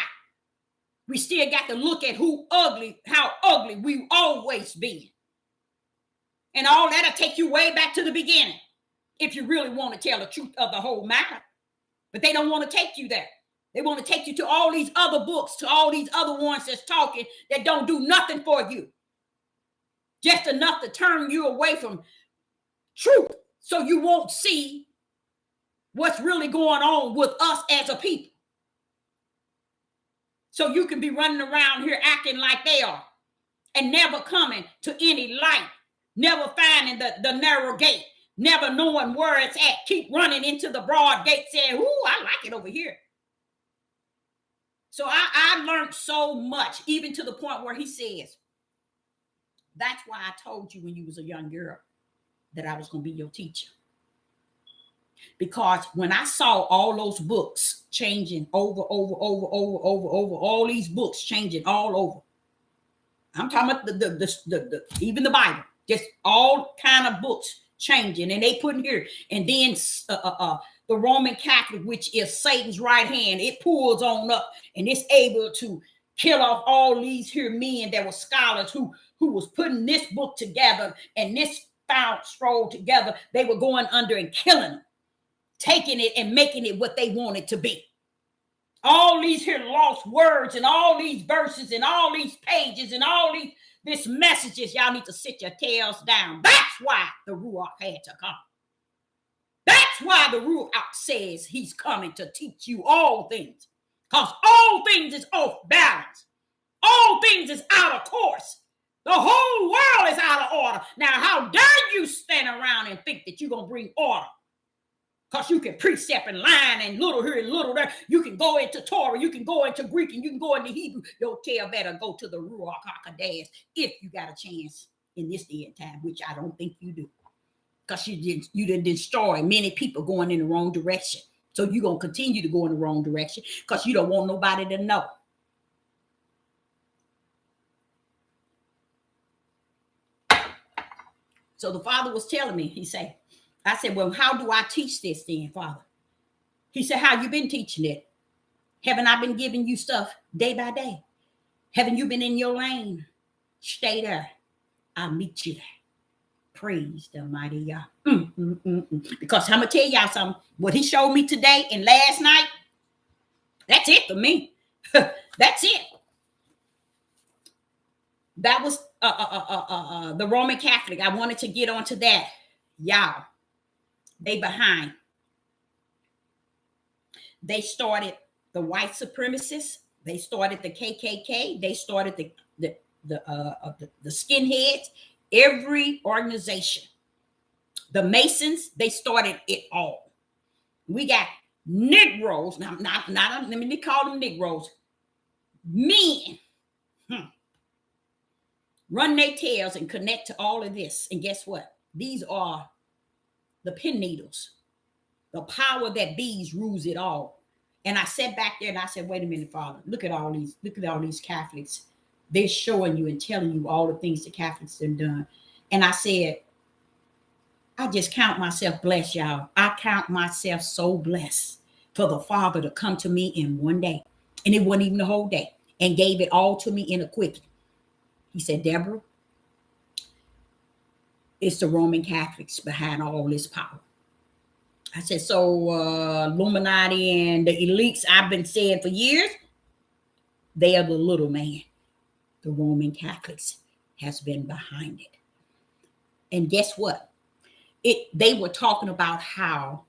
we still got to look at how ugly we've always been. And all that'll take you way back to the beginning if you really want to tell the truth of the whole matter. But they don't want to take you there. They want to take you to all these other books, to all these other ones that's talking that don't do nothing for you. Just enough to turn you away from truth so you won't see what's really going on with us as a people. So you can be running around here acting like they are and never coming to any light, never finding the narrow gate, never knowing where it's at. Keep running into the broad gate saying, ooh, I like it over here. So I learned so much, even to the point where he says, that's why I told you when you was a young girl that I was going to be your teacher. Because when I saw all those books changing over, all these books changing all over. I'm talking about the even the Bible, just all kind of books changing, and they put in here, and then the Roman Catholic, which is Satan's right hand, it pulls on up, and it's able to kill off all these here men that were scholars who was putting this book together and this found scroll together. They were going under and killing them, taking it and making it what they wanted to be. All these here lost words and all these verses and all these pages and all these messages, y'all need to sit your tails down. That's why the Ruach had to come. That's why the Ruach says he's coming to teach you all things. Because all things is off balance. All things is out of course. The whole world is out of order. Now, how dare you stand around and think that you're going to bring order? Because you can precept and line and little here and little there. You can go into Torah, you can go into Greek, and you can go into Hebrew. Your tail better go to the Ruach HaKodesh if you got a chance in this day and time, which I don't think you do. Because you didn't destroy many people going in the wrong direction. So you're going to continue to go in the wrong direction because you don't want nobody to know. So the Father was telling me, I said, well, how do I teach this then, Father? He said, how you been teaching it? Haven't I been giving you stuff day by day? Haven't you been in your lane? Stay there. I'll meet you there. Praise the mighty Yah. Because I'm going to tell y'all something. What he showed me today and last night, that's it for me. That's it. That was the Roman Catholic. I wanted to get onto that. Y'all, they behind. They started the white supremacists. They started the KKK. They started the skinheads. Every organization. The Masons, they started it all. We got Negroes. Now, not let me call them Negroes. Men. Run their tails and connect to all of this. And guess what? These are the pin needles. The power that bees rules it all. And I sat back there and I said, wait a minute, Father, look at all these Catholics. They're showing you and telling you all the things the Catholics have done. And I said, I just count myself blessed, y'all. I count myself so blessed for the Father to come to me in one day. And it wasn't even the whole day. And gave it all to me in a quickie. He said, Deborah, it's the Roman Catholics behind all this power. I said, so Illuminati and the elites I've been saying for years, they are the little man. The Roman Catholics has been behind it. And guess what? They were talking about how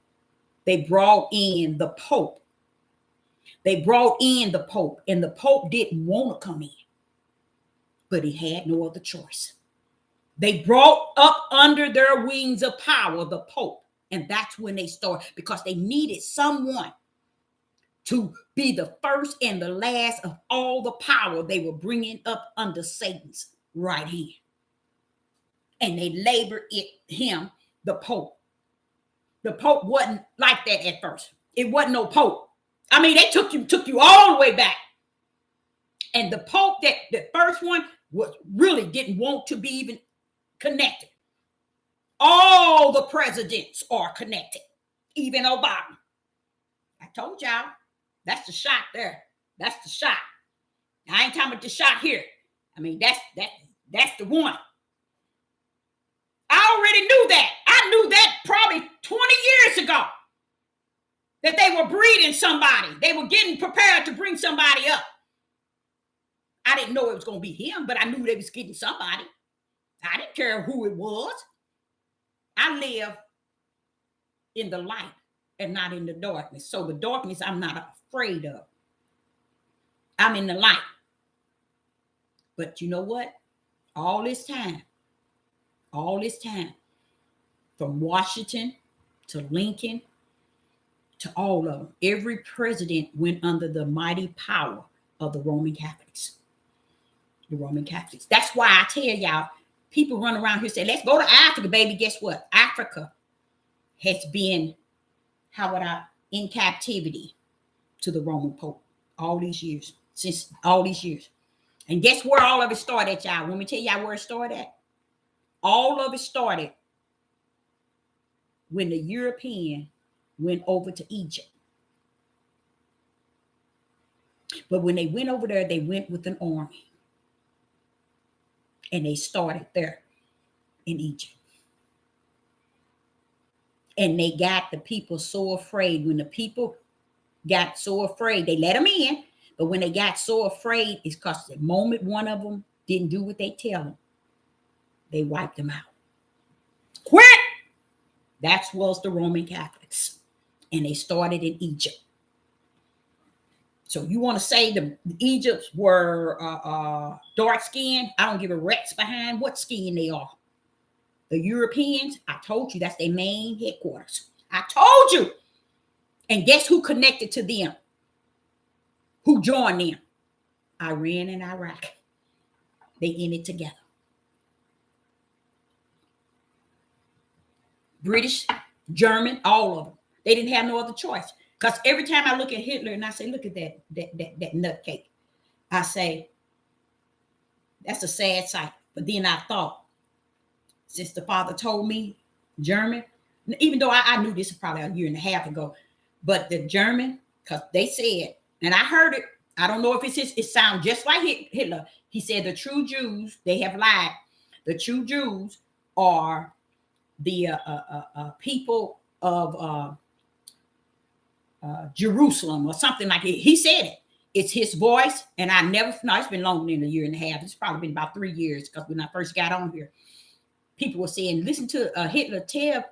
they brought in the Pope. They brought in the Pope, and the Pope didn't want to come in, but he had no other choice. They brought up under their wings of power the Pope, and that's when they started, because they needed someone to be the first and the last of all the power. They were bringing up under Satan's right hand. And they labored him, the Pope. The Pope wasn't like that at first. It wasn't no Pope. I mean, they took you all the way back. And the Pope, that the first one, was really didn't want to be even connected. All the presidents are connected, even Obama. I told y'all, that's the shot there. That's the shot. I ain't talking about the shot here. I mean, that's the one. I already knew that. I knew that probably 20 years ago, that they were breeding somebody. They were getting prepared to bring somebody up. I didn't know it was going to be him, but I knew they was getting somebody. I didn't care who it was. I live in the light and not in the darkness. So the darkness I'm not afraid of. I'm in the light. But you know what? All this time, from Washington to Lincoln to all of them, every president went under the mighty power of the Roman Catholics. The Roman Catholics. That's why I tell y'all, people run around here and say, let's go to Africa, baby. Guess what? Africa has been, in captivity to the Roman Pope since all these years. And guess where all of it started, y'all? Let me tell y'all where it started at. All of it started when the European went over to Egypt. But when they went over there, they went with an army. And they started there in Egypt. And they got the people so afraid. When the people got so afraid, they let them in. But when they got so afraid, it's because the moment one of them didn't do what they tell them, they wiped them out. Quick! That was the Roman Catholics. And they started in Egypt. So you want to say the Egypts were dark skinned? I don't give a rat's behind what skin they are. The Europeans, I told you, that's their main headquarters. I told you. And guess who connected to them? Who joined them? Iran and Iraq. They in it together. British, German, all of them. They didn't have no other choice. Because every time I look at Hitler and I say, look at that nutcake, I say, that's a sad sight. But then I thought, since the father told me German, even though I knew this was probably a year and a half ago, but the German, because they said, and I heard it, I don't know if it sounds just like Hitler. He said the true Jews, they have lied. The true Jews are the people of Jerusalem or something like it. He said it. It's his voice. And it's been longer than a year and a half. It's probably been about 3 years, because when I first got on here, people were saying, listen to Hitler tell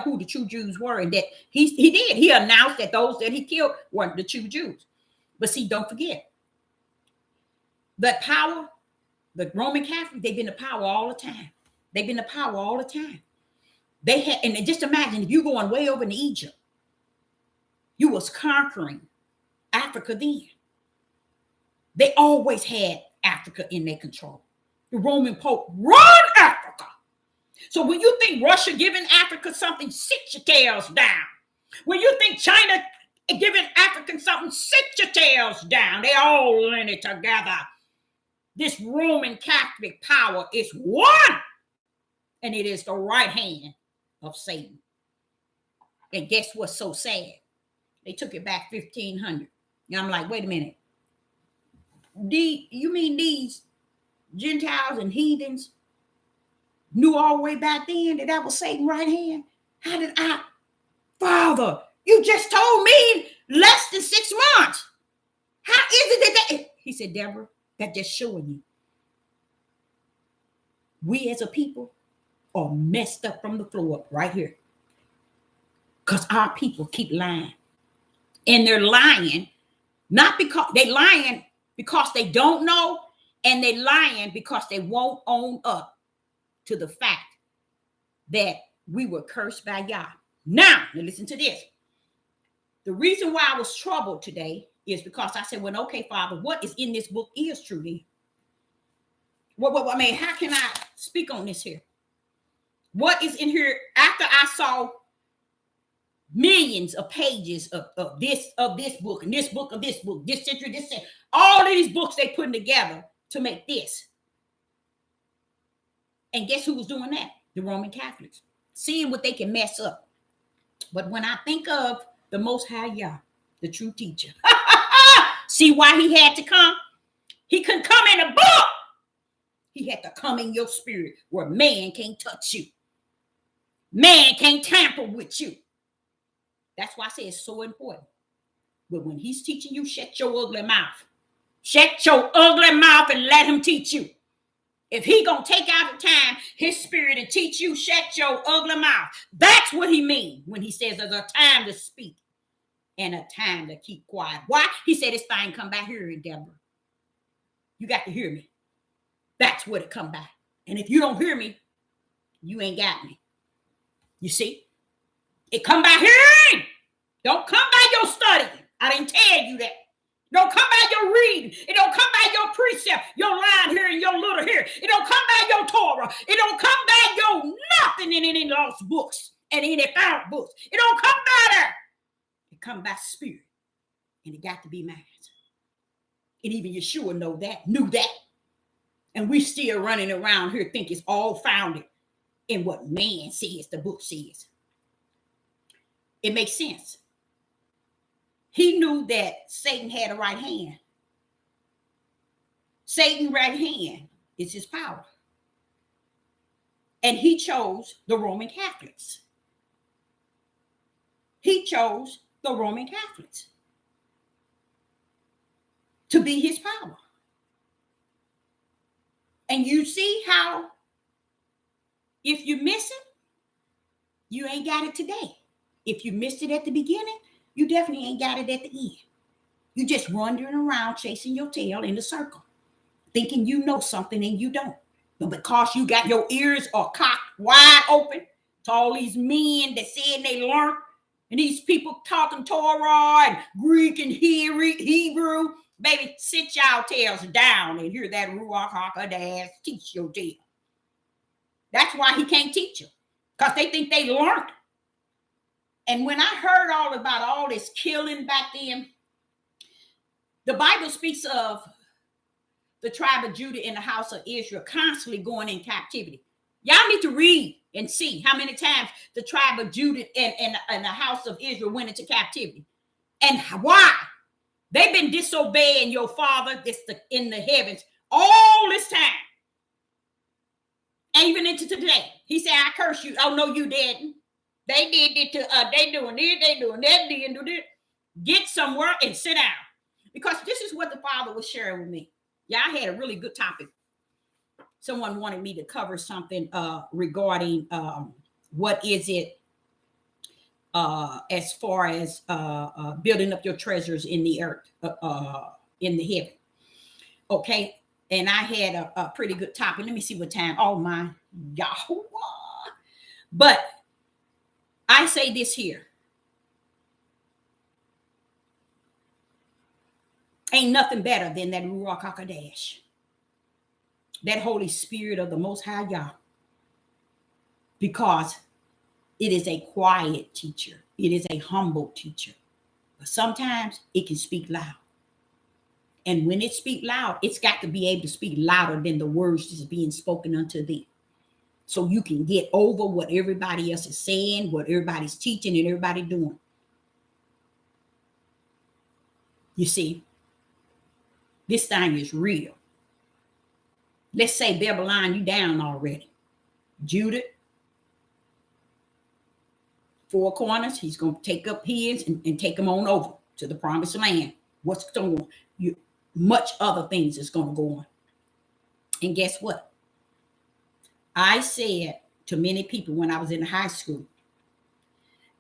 who the true Jews were. And that he did. He announced that those that he killed weren't the true Jews. But see, don't forget, that power, the Roman Catholic, they've been the power all the time. They've been the power all the time. They had, and just imagine if you going way over in Egypt, you was conquering Africa then. They always had Africa in their control. The Roman Pope run Africa. So when you think Russia giving Africa something, sit your tails down. When you think China giving Africans something, sit your tails down. They all in it together. This Roman Catholic power is one, and it is the right hand of Satan. And guess what's so sad? They took it back 1500. And I'm like, wait a minute. You mean these Gentiles and heathens knew all the way back then that was Satan's right hand? How did Father, you just told me less than 6 months. How is it that he said, Deborah, that's just showing you. We as a people are messed up from the floor up right here. Because our people keep lying. And they're lying, not because they lying because they don't know, and they lying because they won't own up to the fact that we were cursed by God. Now listen to this. The reason why I was troubled today is because I said, well, okay, Father, what is in this book is true then. I mean, how can I speak on this here? What is in here after I saw millions of pages of this book and this book of this book, this century, this century, all of these books they putting together to make this. And guess who was doing that? The Roman Catholics, seeing what they can mess up. But when I think of the Most High Yah, the true teacher, see why he had to come? He couldn't come in a book. He had to come in your spirit where man can't touch you. Man can't tamper with you. That's why I say it's so important. But when he's teaching you, shut your ugly mouth. Shut your ugly mouth and let him teach you. If he gonna take out the time, his spirit, and teach you, shut your ugly mouth. That's what he means when he says there's a time to speak and a time to keep quiet. Why? He said it's fine. Come back here, Deborah. You got to hear me. That's what it come back. And if you don't hear me, you ain't got me. You see? It come by hearing. Don't come by your studying. I didn't tell you that. Don't come by your reading. It don't come by your precept, your line here and your little here. It don't come by your Torah. It don't come by your nothing in any lost books and any found books. It don't come by there. It come by spirit. And it got to be mine. And even Yeshua knew that. And we still running around here thinking it's all founded in what man says, the book says. It makes sense. He knew that Satan had a right hand. Satan's right hand is his power. And he chose the Roman Catholics. He chose the Roman Catholics to be his power. And you see how if you miss it, you ain't got it today. If you missed it at the beginning, you definitely ain't got it at the end. You just wandering around chasing your tail in a circle, thinking you know something and you don't. But because you got your ears are cocked wide open to all these men that said they learned, and these people talking Torah and Greek and Hebrew, baby, sit y'all tails down and hear that Ruach HaKodesh teach your tail. That's why he can't teach you, because they think they learned. And when I heard all about all this killing back then, the Bible speaks of the tribe of Judah and the house of Israel constantly going in captivity. Y'all need to read and see how many times the tribe of Judah and the house of Israel went into captivity. And why? They've been disobeying your Father in the heavens all this time. And even into today. He said, I curse you. Oh, no, you didn't. They did it to they doing this, they doing that, they didn't do this. Get somewhere and sit down. Because this is what the Father was sharing with me. Yeah, I had a really good topic. Someone wanted me to cover something regarding what is it as far as building up your treasures in the earth, in the heaven. Okay. And I had a pretty good topic. Let me see what time. Oh my Yahuwah. But I say this here. Ain't nothing better than that Ruach HaKodesh. That Holy Spirit of the Most High Yah. Because it is a quiet teacher. It is a humble teacher. But sometimes it can speak loud. And when it speaks loud, it's got to be able to speak louder than the words that's being spoken unto thee. So you can get over what everybody else is saying, what everybody's teaching and everybody doing. You see, this thing is real. Let's say Babylon, you down already. Judah, four corners, he's going to take up his and take them on over to the promised land. What's going on? Much other things is going to go on. And guess what? I said to many people when I was in high school,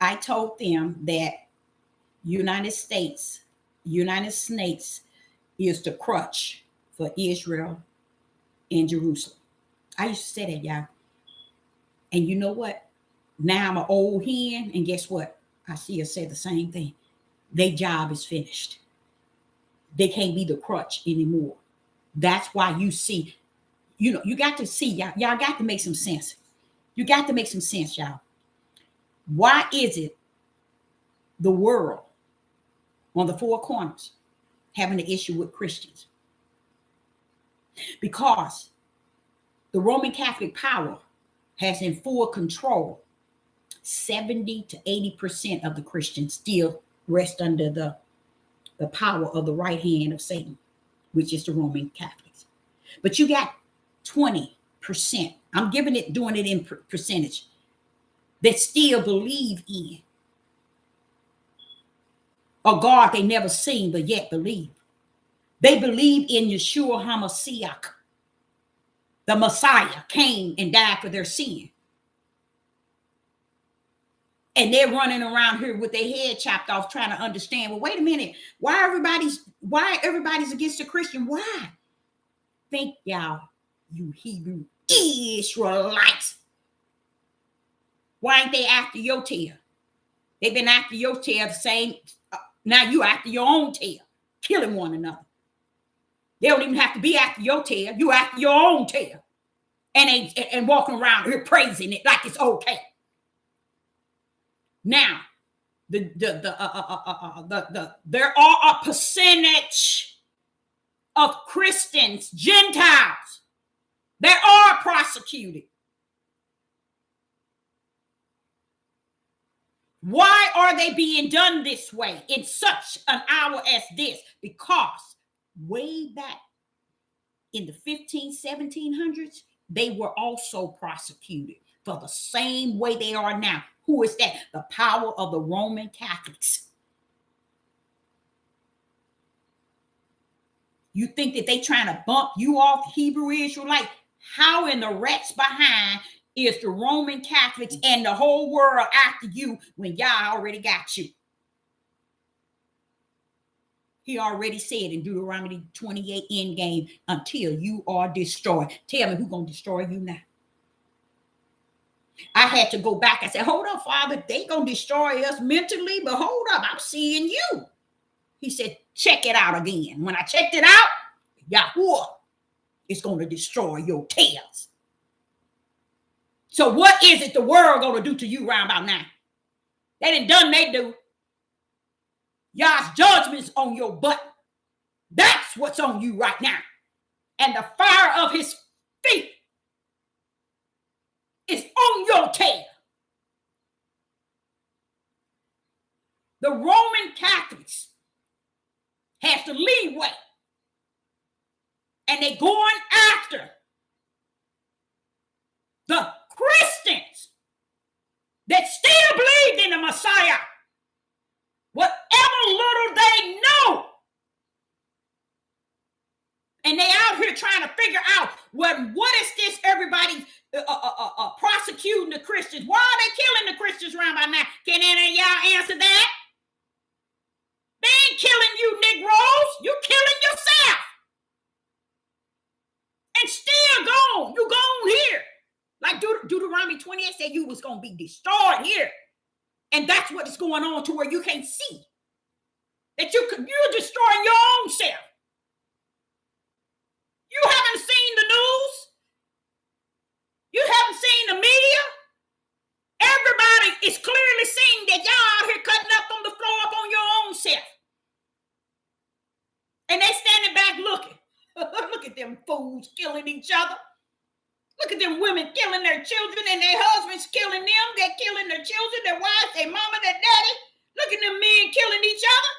I told them that United States is the crutch for Israel and Jerusalem. I used to say that, y'all. And you know what? Now I'm an old hen, and guess what? I see her say the same thing. their job is finished. They can't be the crutch anymore. That's why you see, you got to see, y'all got to make some sense. You got to make some sense, y'all. Why is it the world on the four corners having an issue with Christians? Because the Roman Catholic power has in full control 70 to 80% of the Christians still rest under the power of the right hand of Satan, which is the Roman Catholics. But you got 20%. I'm doing it in percentage, that still believe in a God they never seen but yet believe. They believe in Yeshua HaMashiach. The Messiah came and died for their sin. And they're running around here with their head chopped off trying to understand, well, wait a minute, why everybody's against the Christian? Why? Think y'all, you Hebrew Israelites. Why ain't they after your tail? They've been after your tail the same. Now you after your own tail, killing one another. They don't even have to be after your tail. You after your own tail. And walking around here praising it like it's okay. Now, there are a percentage of Christians, Gentiles, that are prosecuted. Why are they being done this way in such an hour as this? Because way back in the 1700s, they were also prosecuted for the same way they are now. Who is that? The power of the Roman Catholics. You think that they trying to bump you off, Hebrew Israelite? How in the rat's behind is the Roman Catholics and the whole world after you when y'all already got you? He already said in Deuteronomy 28 end game, until you are destroyed. Tell me who's going to destroy you now? I had to go back and say, hold up, Father, they going to destroy us mentally, but hold up, I'm seeing you. He said, check it out again. When I checked it out, Yahuwah is going to destroy your tails. So what is it the world going to do to you round about now? They do. Y'all's judgment's on your butt. That's what's on you right now. And the fire of his feet is on your tail. The Roman Catholics have the leeway. And they going after the Christians that still believe in the Messiah. Whatever little they know. And they out here trying to figure out what is this everybody prosecuting the Christians? Why are they killing the Christians around by now? Can any of y'all answer that? They ain't killing you Negroes. You killing yourself. And still gone. You gone here. Like Deuteronomy 28 said you was going to be destroyed here. And that's what is going on to where you can't see. That you're destroying your own self. You haven't seen the news. You haven't seen the media. Everybody is clearly seeing that y'all out here cutting up on the floor up on your own self. And they standing back looking. Look at them fools killing each other. Look at them women killing their children and their husbands killing them. They're killing their children, their wives, their mama, their daddy. Look at them men killing each other.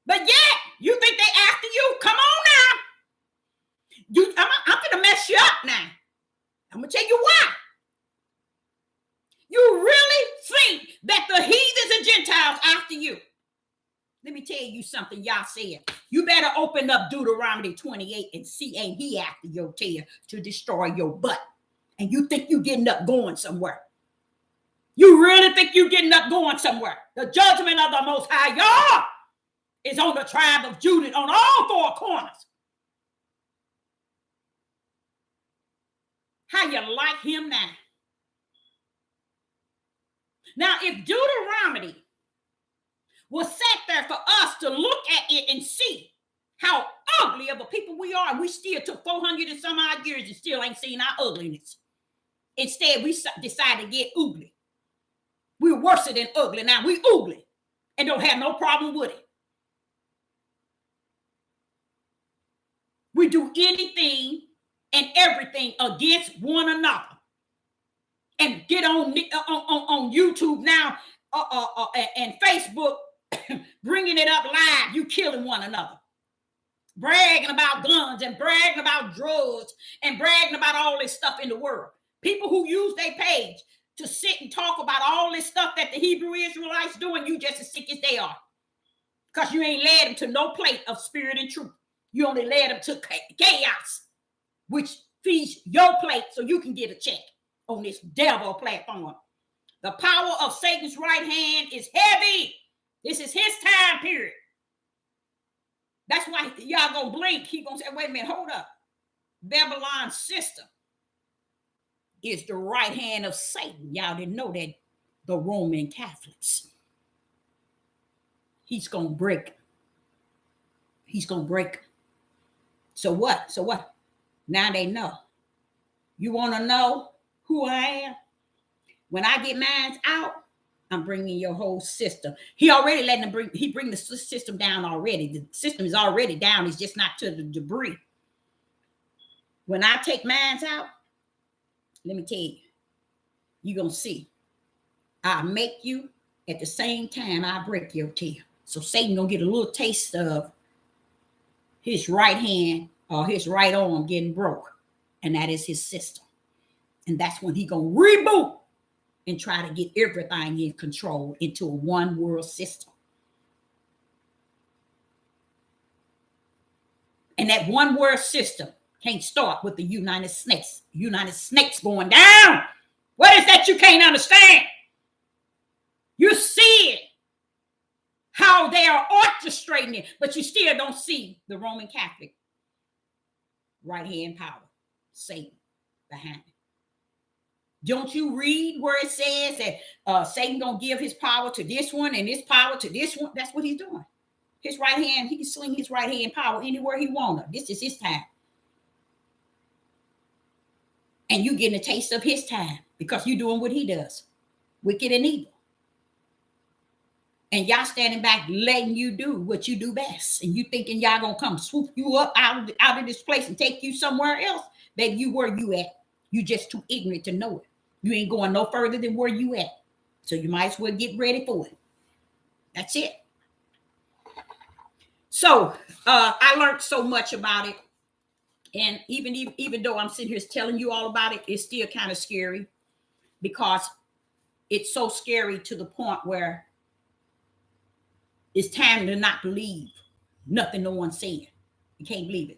But yet, you think they after you? Come on now. I'm going to mess you up now. I'm going to tell you why. You really think that the heathens and Gentiles after you? Let me tell you something y'all said. You better open up Deuteronomy 28 and see, ain't he after your tail to destroy your butt? And you think you getting up going somewhere? You really think you getting up going somewhere? The judgment of the Most High Yah is on the tribe of Judah on all four corners. How you like him now? Now, if Deuteronomy was set there for us to look at it and see how ugly of a people we are. We still took 400 and some odd years and still ain't seen our ugliness. Instead, we decided to get ugly. We're worse than ugly. Now we ugly and don't have no problem with it. We do anything and everything against one another. And get on YouTube now and Facebook, bringing it up live. You killing one another. Bragging about guns and bragging about drugs and bragging about all this stuff in the world. People who use their page to sit and talk about all this stuff that the Hebrew Israelites doing, you just as sick as they are. Because you ain't led them to no plate of spirit and truth. You only led them to chaos, which feeds your plate so you can get a check on this devil platform. The power of Satan's right hand is heavy. This is his time period. That's why y'all gonna blink. He gonna say, wait a minute, hold up. Babylon's sister is the right hand of Satan. Y'all didn't know that. The Roman Catholics. He's gonna break. He's gonna break. So what? So what? Now they know. You want to know who I am? When I get mine out, I'm bringing your whole system. He already letting them bring the system down already. The system is already down. It's just not to the debris. When I take mine out, let me tell you, you're going to see. I make you at the same time I break your tail. So Satan going to get a little taste of his right hand or his right arm getting broke. And that is his system. And that's when he going to reboot and try to get everything in control into a one world system. And that one world system can't start with the United Snakes. United Snakes going down. What is that you can't understand? You see it, how they are orchestrating it, but you still don't see the Roman Catholic right hand power, Satan behind it. Don't you read where it says that Satan gonna give his power to this one and his power to this one? That's what he's doing. His right hand, he can sling his right hand power anywhere he wants. This is his time. And you getting a taste of his time because you're doing what he does, wicked and evil. And y'all standing back letting you do what you do best. And you thinking y'all gonna come swoop you up out of this place and take you somewhere else. Baby, you where you at. You just too ignorant to know it. You ain't going no further than where you at. So you might as well get ready for it. That's it. So I learned so much about it. And even though I'm sitting here telling you all about it, it's still kind of scary because it's so scary to the point where it's time to not believe nothing no one said. You can't believe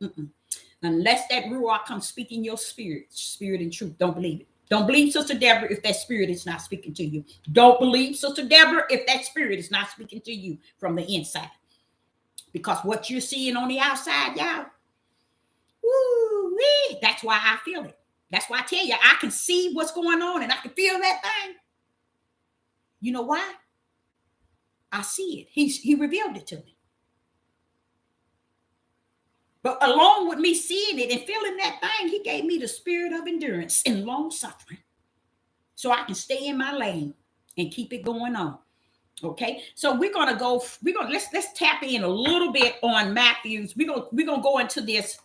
it. Unless that ruach comes speaking your spirit and truth, don't believe it. Don't believe, Sister Deborah, if that spirit is not speaking to you. Don't believe, Sister Deborah, if that spirit is not speaking to you from the inside. Because what you're seeing on the outside, y'all, woo-wee, that's why I feel it. That's why I tell you, I can see what's going on and I can feel that thing. You know why? I see it. He revealed it to me. But along with me seeing it and feeling that thing, he gave me the spirit of endurance and long suffering. So I can stay in my lane and keep it going on. Okay. So let's tap in a little bit on Matthew's. We're gonna go into this.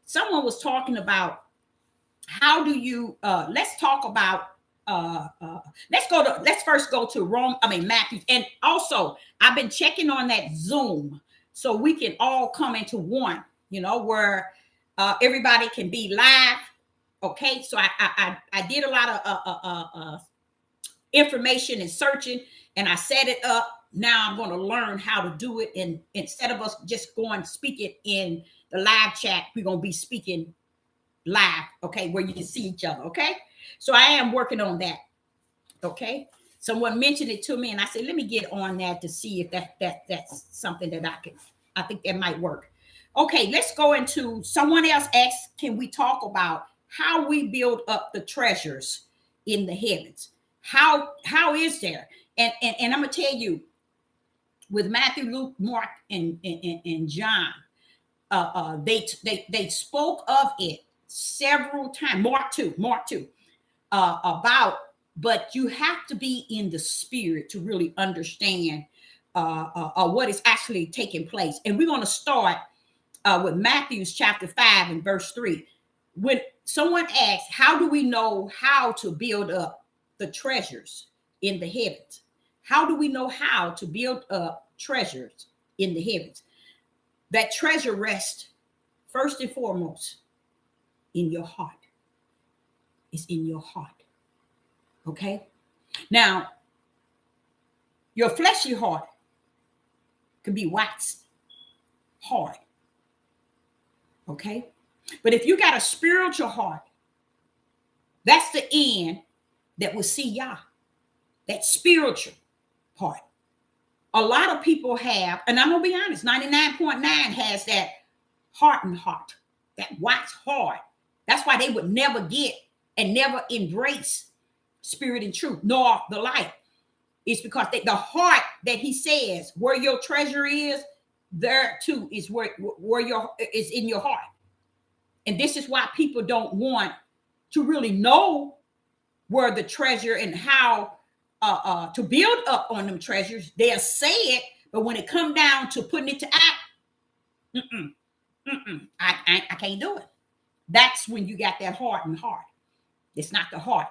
Someone was talking about how do you let's talk about let's first go to Matthew. And also I've been checking on that Zoom so we can all come into one, where everybody can be live. Okay, so I did a lot of information and searching, and I set it up. Now I'm going to learn how to do it, and instead of us just going speaking in the live chat, we're going to be speaking live, okay, where you can see each other. Okay, so I am working on that. Okay, someone mentioned it to me, and I said, let me get on that to see if that's something that I think that might work. Okay, let's go into, someone else asked, can we talk about how we build up the treasures in the heavens? How is there? And I'm gonna tell you, with Matthew, Luke, Mark, and John. They spoke of it several times. Mark 2, about, but you have to be in the spirit to really understand what is actually taking place. And we're going to start with Matthew's chapter 5 and verse 3. When someone asks, how do we know how to build up the treasures in the heavens? How do we know how to build up treasures in the heavens? That treasure rests first and foremost in your heart. It's in your heart. Okay? Now, your fleshy heart can be waxed hard. Okay? But if you got a spiritual heart, that's the end that will see Yah. That spiritual part. A lot of people have, and I'm going to be honest, 99.9 has that hardened heart, that wax hard. That's why they would never get and never embrace spirit and truth, nor the light. It's because the heart that he says, where your treasure is, there too is where your is in your heart. And this is why people don't want to really know where the treasure and how to build up on them treasures. They'll say it, but when it come down to putting it to act, I can't do it. That's when you got that hardened heart. It's not the heart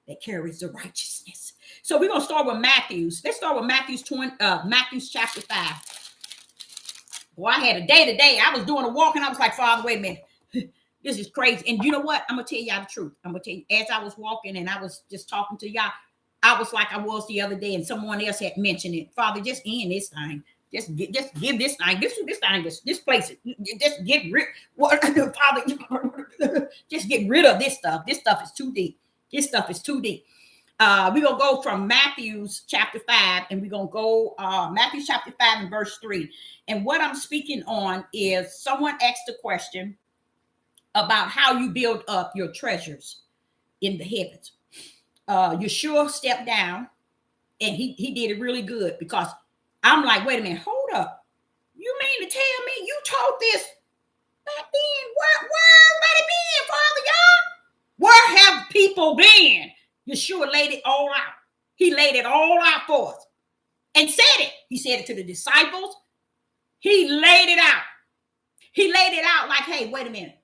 that carries the righteousness. So we're gonna start with Matthew's. Let's start with Matthew's chapter 5. Well, I had a day today. I was doing a walk and I was like, Father, wait a minute. This is crazy. And you know what? I'm gonna tell y'all the truth. I'm gonna tell you, as I was walking and I was just talking to y'all, I was like I was the other day, and someone else had mentioned it. Father, just end this thing. Just give this thing. This place. Just get rid. Father, just get rid of this stuff. This stuff is too deep. This stuff is too deep. We're gonna go from Matthew's chapter 5, and we're gonna go Matthew's chapter 5 and verse 3. And what I'm speaking on is someone asked a question about how you build up your treasures in the heavens. Yeshua stepped down, and he did it really good, because I'm like, wait a minute, hold up. You mean to tell me you taught this back then? Where everybody been, Father, y'all? Where have people been? Yeshua laid it all out. He laid it all out for us and said it. He said it to the disciples. He laid it out. He laid it out like, hey, wait a minute.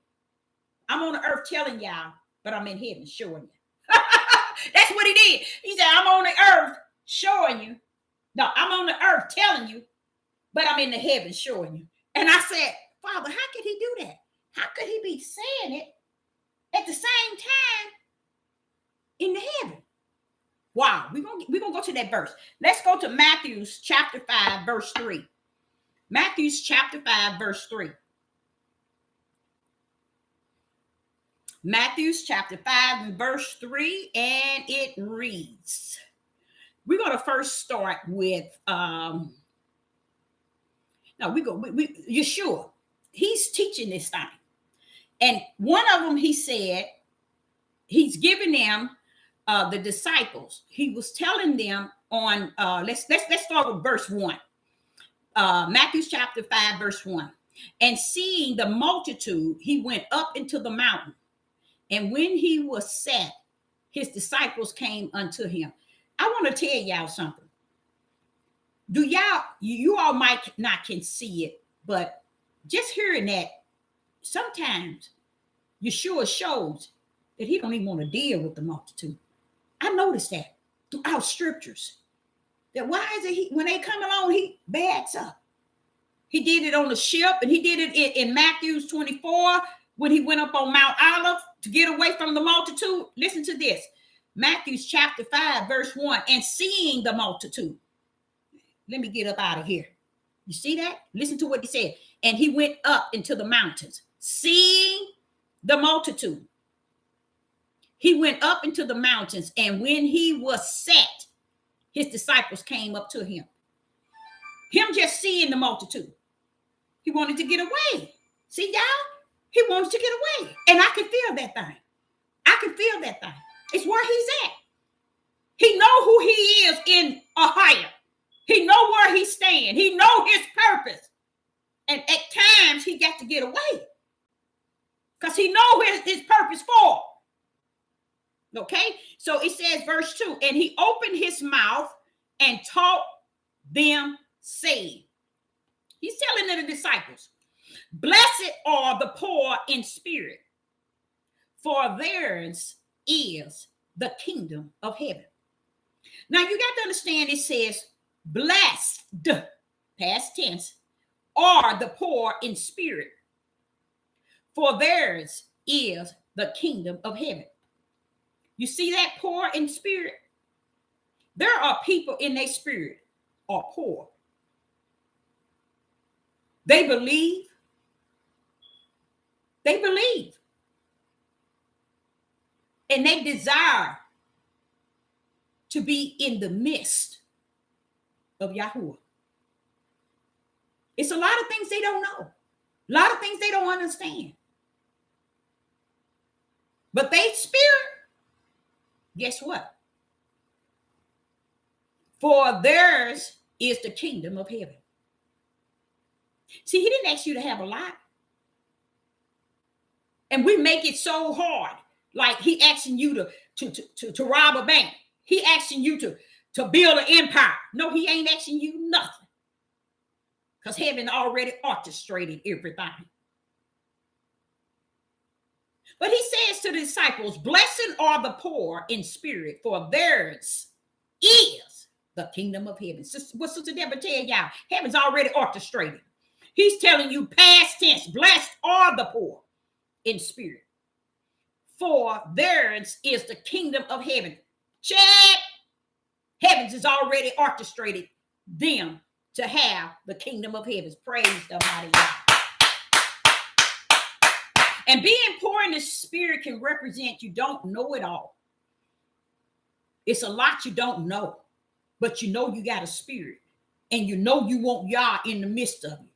I'm on the earth telling y'all, but I'm in heaven showing you. That's what he did. He said, I'm on the earth showing you. No, I'm on the earth telling you, but I'm in the heaven showing you. And I said, Father, how could he do that? How could he be saying it at the same time in the heaven? Wow, we're gonna go to that verse. Let's go to Matthew's chapter 5, verse 3. Matthew's chapter 5, verse 3. Matthew's chapter 5 and verse 3, and it reads. We're going to first start with Yeshua. He's teaching this thing. And one of them, he said, he's giving them the disciples. He was telling them on let's start with verse 1. Matthew's chapter 5, verse 1. And seeing the multitude, he went up into the mountain. And when he was set, his disciples came unto him. I want to tell y'all something. You all might not can see it, but just hearing that, sometimes Yeshua shows that he don't even want to deal with the multitude. I noticed that throughout scriptures. That why is it when they come along, he backs up. He did it on the ship, and he did it in Matthew 24 when he went up on Mount Olive to get away from the multitude. Listen to this. Matthew chapter 5, verse 1. And seeing the multitude. Let me get up out of here. You see that? Listen to what he said. And he went up into the mountains, seeing the multitude. He went up into the mountains, and when he was set, his disciples came up to him. Him just seeing the multitude. He wanted to get away. See, y'all? He wants to get away. And I can feel that thing. I can feel that thing. It's where he's at. He know who he is in Ohio. He know where he's staying. He know his purpose. And at times he got to get away because he know his purpose for. Okay, so it says verse 2, and he opened his mouth and taught them, saying, he's telling the disciples, blessed are the poor in spirit, for theirs is the kingdom of heaven. Now you got to understand, it says blessed, past tense, are the poor in spirit, for theirs is the kingdom of heaven. You see that, poor in spirit? There are people in their spirit are poor. They believe. They believe. And they desire to be in the midst of Yahuwah. It's a lot of things they don't know. A lot of things they don't understand. But they spirit, guess what? For theirs is the kingdom of heaven. See, he didn't ask you to have a lot. And we make it so hard. Like he asking you to rob a bank. He asking you to build an empire. No, he ain't asking you nothing. Because heaven already orchestrated everything. But he says to the disciples, blessed are the poor in spirit, for theirs is the kingdom of heaven. What Sister Deborah tell y'all? Heaven's already orchestrated. He's telling you past tense, blessed are the poor in spirit, for theirs is the kingdom of heaven. Check. Heavens is already orchestrated them to have the kingdom of heavens. Praise the mighty God. And being poor in the spirit can represent you don't know it all. It's a lot you don't know, but you know you got a spirit, and you know you want Yah in the midst of you.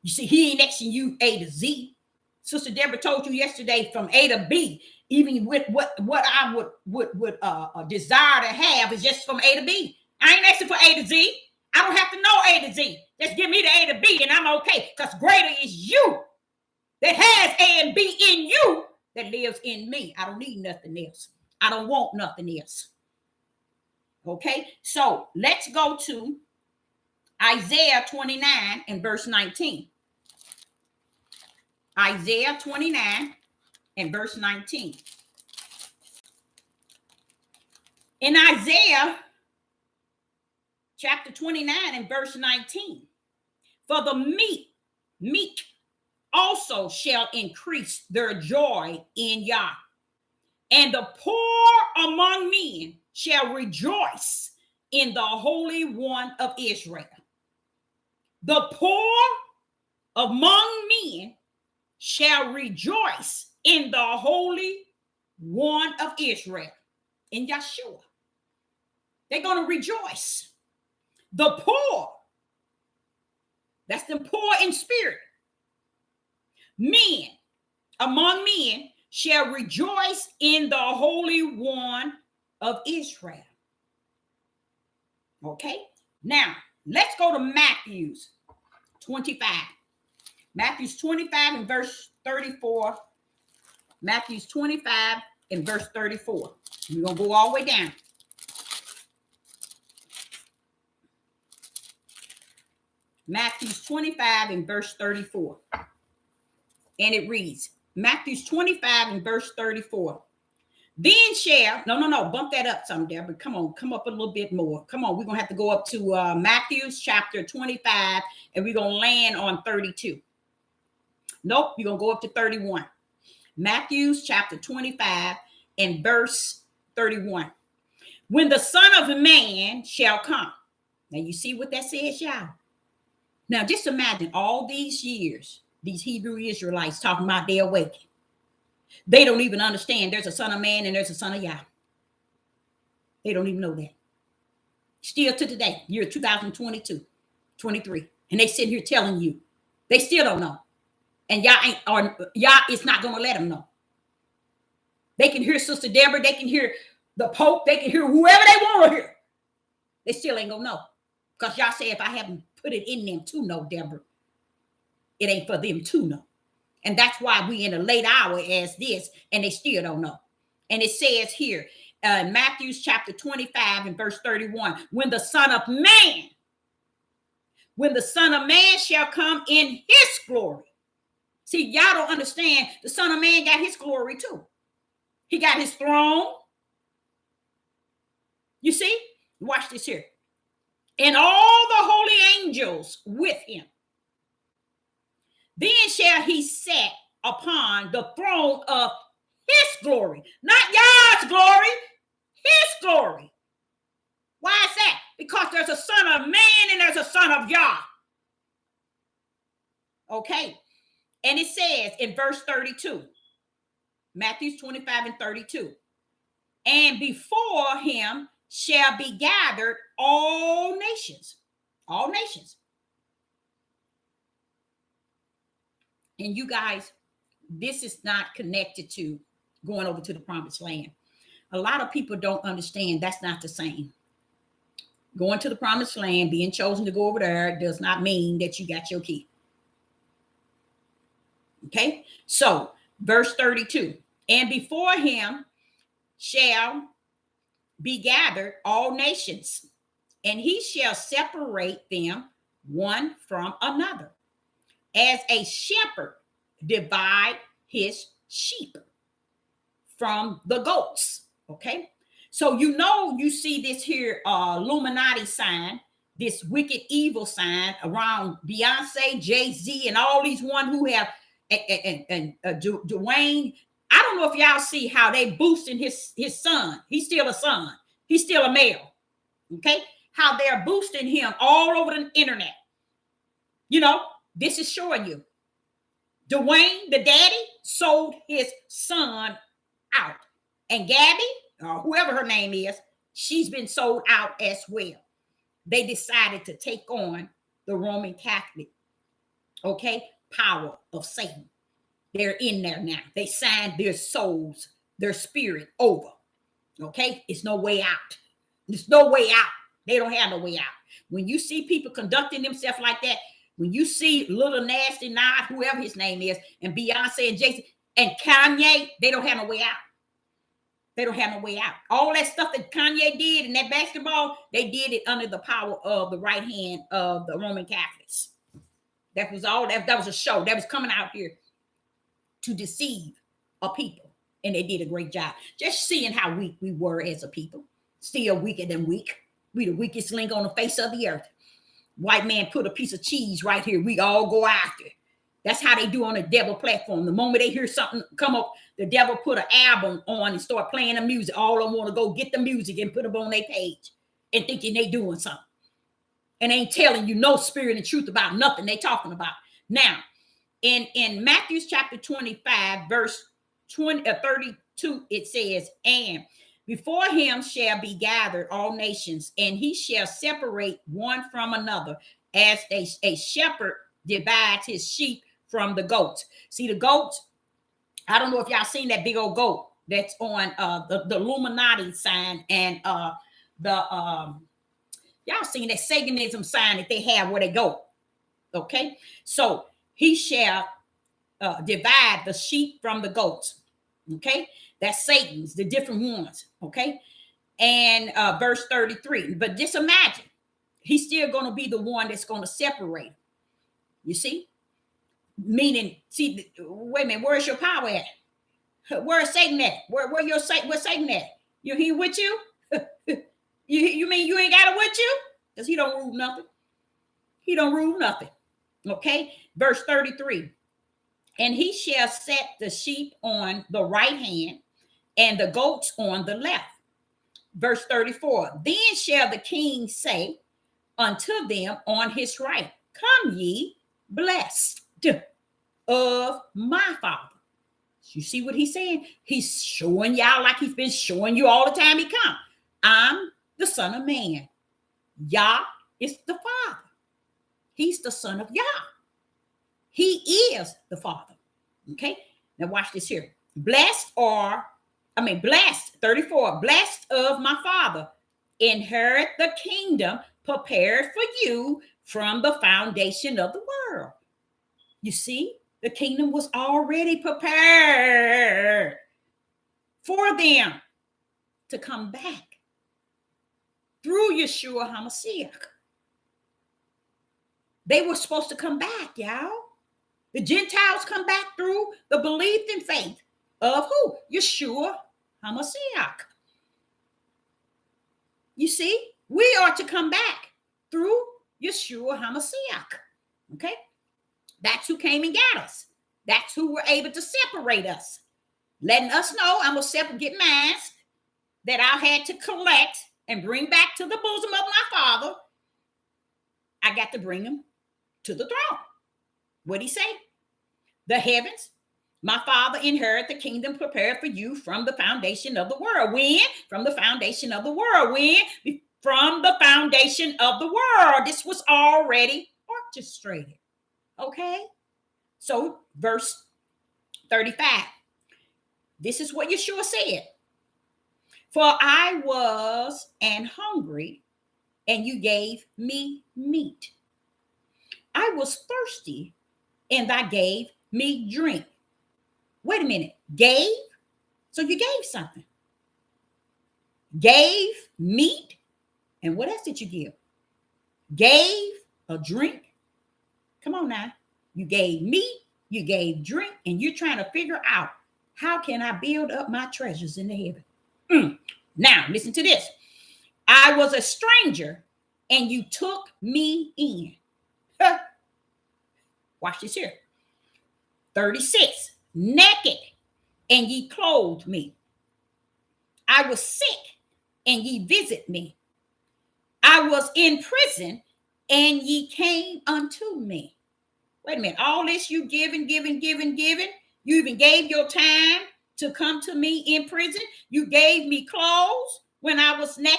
You see, he ain't asking you A to Z. Sister Deborah told you yesterday from A to B. Even with what I would desire to have is just from A to B. I ain't asking for A to Z. I don't have to know A to Z. Just give me the A to B and I'm okay. Because greater is you that has A and B in you that lives in me. I don't need nothing else. I don't want nothing else. Okay, so let's go to Isaiah 29 and verse 19. Isaiah 29 and verse 19. In Isaiah chapter 29 and verse 19, for the meek also shall increase their joy in Yah, and the poor among men shall rejoice in the Holy One of Israel. The poor among men shall rejoice in the Holy One of Israel, in Yeshua. They're going to rejoice. The poor, that's the poor in spirit, men among men shall rejoice in the Holy One of Israel. Okay, now let's go to Matthew's 25. Matthew's 25 and verse 34. Matthew's 25 and verse 34. We're going to go all the way down. Matthew's 25 and verse 34. And it reads, Matthew's 25 and verse 34. Then shall, no, bump that up some, Deborah. Come on, come up a little bit more. Come on, we're going to have to go up to Matthew's chapter 25, and we're going to land on 32. Nope, you're going to go up to 31. Matthew's chapter 25 and verse 31. When the Son of Man shall come. Now you see what that says, y'all? Now just imagine all these years, these Hebrew Israelites talking about their awakening. They don't even understand there's a Son of Man and there's a Son of Yah. They don't even know that. Still to today, year 2022, 23. And they sitting here telling you, they still don't know. And Yah is not going to let them know. They can hear Sister Deborah. They can hear the Pope. They can hear whoever they want to hear. They still ain't going to know Because y'all say if I haven't put it in them to know, Deborah, it ain't for them to know. And that's why we in a late hour as this, and they still don't know. And it says here, Matthew chapter 25 and verse 31, when the Son of Man shall come in his glory. See, y'all don't understand. The Son of Man got his glory too. He got his throne. You see? Watch this here. And all the holy angels with him. Then shall he set upon the throne of his glory. Not God's glory, his glory. Why is that? Because there's a Son of Man and there's a Son of Yah. Okay. And it says in verse 32, Matthew 25 and 32, and before him shall be gathered all nations. All nations. And you guys, this is not connected to going over to the promised land. A lot of people don't understand that's not the same. Going to the promised land, being chosen to go over there does not mean that you got your key. Okay, so verse 32, and before him shall be gathered all nations, and he shall separate them one from another, as a shepherd divide his sheep from the goats. Okay, so you see this here Illuminati sign, this wicked evil sign around Beyonce, Jay-Z, and all these one who have and Dwayne. I don't know if y'all see how they boosting his son. He's still a son. He's still a male. Okay, how they're boosting him all over the internet. You know, this is showing you. Dwayne, the daddy, sold his son out, and Gabby, or whoever her name is, she's been sold out as well. They decided to take on the Roman Catholic, okay, power of Satan. They're in there now. They signed their souls, their spirit over. Okay, it's no way out. There's no way out. They don't have no way out. When you see people conducting themselves like that, when you see Little Nasty Nod, whoever his name is, and Beyonce and Jay-Z and Kanye, they don't have no way out. They don't have no way out. All that stuff that Kanye did in that basketball, they did it under the power of the right hand of the Roman Catholics. That was all. That was a show that was coming out here to deceive a people. And they did a great job. Just seeing how weak we were as a people. Still weaker than weak. We the weakest link on the face of the earth. White man put a piece of cheese right here. We all go after. That's how they do on the devil platform. The moment they hear something come up, the devil put an album on and start playing the music. All of them want to go get the music and put them on their page and thinking they doing something. And ain't telling you no spirit and truth about nothing they talking about. Now, in Matthew chapter 25, verse 32, it says, and before him shall be gathered all nations, and he shall separate one from another, as a shepherd divides his sheep from the goats. See, the goats, I don't know if y'all seen that big old goat that's on the Illuminati sign and y'all seen that Satanism sign that they have where they go. Okay, so he shall divide the sheep from the goats. Okay, that's Satan's, the different ones. Okay, and verse 33. But just imagine, he's still going to be the one that's going to separate. You see, meaning, see, wait a minute, where's your power at? Where's Satan at? Where's Satan at? He with you? You mean you ain't got it with you? Because he don't rule nothing. He don't rule nothing. Okay, verse 33. And he shall set the sheep on the right hand and the goats on the left. Verse 34. Then shall the king say unto them on his right, come ye blessed of my Father. You see what he's saying? He's showing y'all like he's been showing you all the time he come. I'm the Son of Man. Yah is the Father. He's the Son of Yah. He is the Father. Okay, now watch this here. Blessed, 34. Blessed of my Father, inherit the kingdom prepared for you from the foundation of the world. You see, the kingdom was already prepared for them to come back through Yeshua HaMashiach. They were supposed to come back, y'all. The Gentiles come back through the belief and faith of who? Yeshua HaMashiach. You see, we are to come back through Yeshua HaMashiach. Okay? That's who came and got us. That's who were able to separate us. Letting us know I'm going to get mine that I had to collect and bring back to the bosom of my Father. I got to bring them to the throne. What'd he say? The heavens, my Father inherit the kingdom prepared for you from the foundation of the world. When? From the foundation of the world. When? From the foundation of the world. This was already orchestrated. Okay? So, verse 35. This is what Yeshua said. For I was hungry, and you gave me meat. I was thirsty, and thou gave me drink. Wait a minute. Gave? So you gave something. Gave meat. And what else did you give? Gave a drink. Come on now. You gave meat, you gave drink, and you're trying to figure out, how can I build up my treasures in the heaven? Now, listen to this. I was a stranger, and you took me in. Watch this here. 36. Naked, and ye clothed me. I was sick, and ye visit me. I was in prison, and ye came unto me. Wait a minute. All this you giving. You even gave your time to come to me in prison. You gave me clothes when I was naked.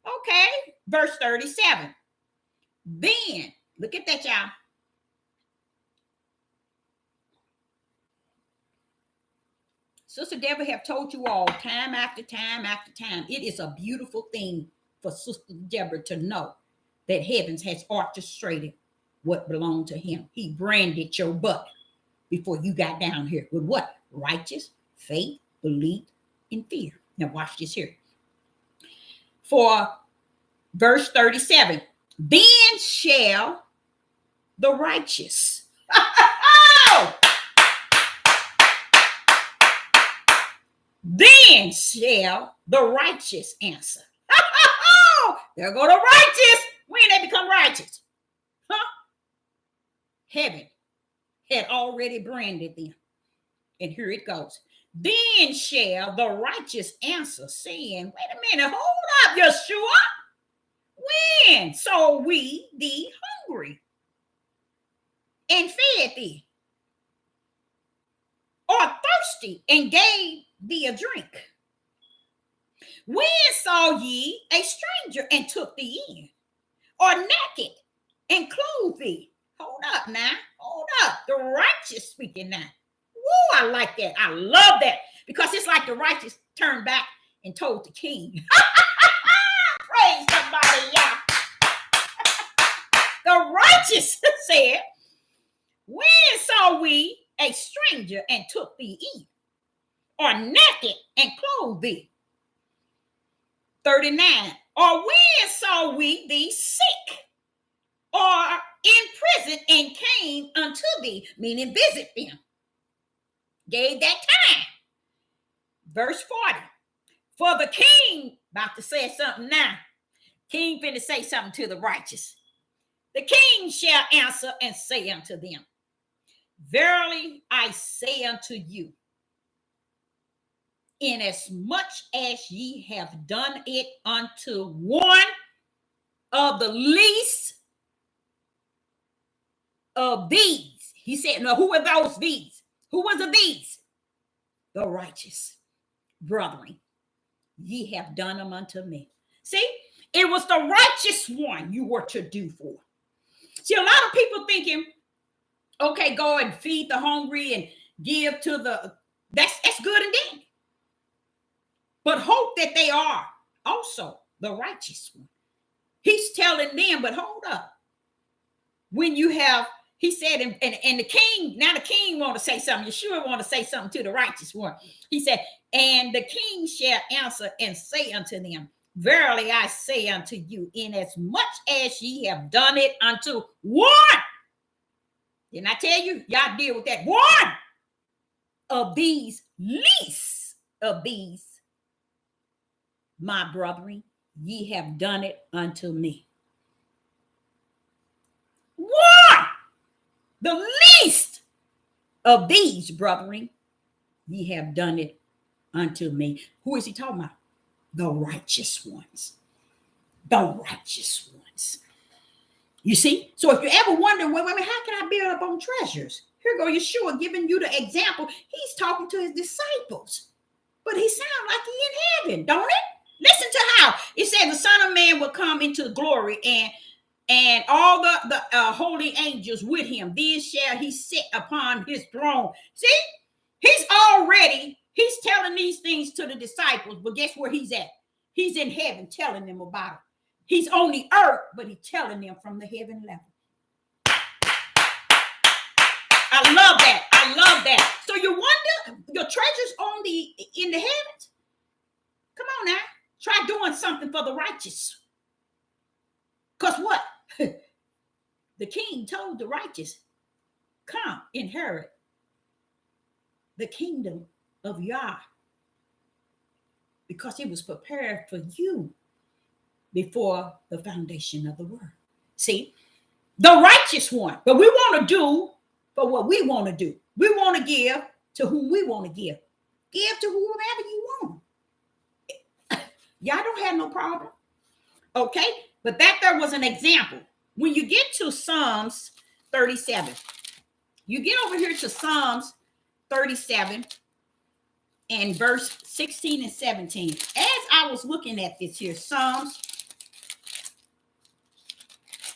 Okay. Verse 37. Then, look at that, y'all. Sister Deborah have told you all time after time after time. It is a beautiful thing for Sister Deborah to know that heavens has orchestrated what belonged to him. He branded your butt before you got down here with what? Righteous, faith, belief, and fear. Now watch this here. For verse 37, then shall the righteous. Then shall the righteous answer. There go the righteous. When they become righteous? Heaven had already branded them. And here it goes. Then shall the righteous answer, saying, wait a minute, hold up, Yeshua. When saw we thee hungry and fed thee, or thirsty and gave thee a drink? When saw ye a stranger and took thee in, or naked and clothed thee? Hold up now. Hold up. The righteous speaking now. Woo, I like that. I love that. Because it's like the righteous turned back and told the king. Praise somebody, y'all. The righteous said, when saw we a stranger and took thee in, or naked and clothed thee? 39. Or when saw we thee sick, or in prison, and came unto thee, meaning visit them? Gave that time. Verse 40. For the king, about to say something now. King finna say something to the righteous. The king shall answer and say unto them, verily I say unto you, inasmuch as ye have done it unto one of the least of these. He said, no, who are those these? Who was the these? The righteous brethren. Ye have done them unto me. See, it was the righteous one you were to do for. See, a lot of people thinking, okay, go and feed the hungry and give to the, that's good and dandy. But hope that they are also the righteous one. He's telling them, but hold up. When you have, he said, and the king, now the king want to say something. Yeshua want to say something to the righteous one. He said, and the king shall answer and say unto them, verily I say unto you, inasmuch as ye have done it unto one. Didn't I tell you? Y'all deal with that. One of these, least of these, my brethren, ye have done it unto me. One, the least of these, brethren, ye have done it unto me. Who is he talking about? The righteous ones. The righteous ones. You see? So if you ever wonder, well, how can I build up on treasures? Here go Yeshua giving you the example. He's talking to his disciples, but he sounds like he in heaven, don't it? Listen to how it says the Son of Man will come into glory and all the holy angels with him. Then shall he sit upon his throne. See, he's telling these things to the disciples, but guess where he's at? He's in heaven telling them about it. He's on the earth, but he's telling them from the heaven level. I love that. I love that. So you wonder, your treasures in the heavens? Come on now. Try doing something for the righteous. Because what? The king told the righteous, come inherit the kingdom of Yah. Because it was prepared for you before the foundation of the world. See, the righteous one. But we want to do for what we want to do. We want to give to whom we want to give. Give to whomever you want. Y'all don't have no problem. Okay? But that there was an example. When you get to Psalms 37, you get over here to Psalms 37 and verse 16 and 17. As I was looking at this here, Psalms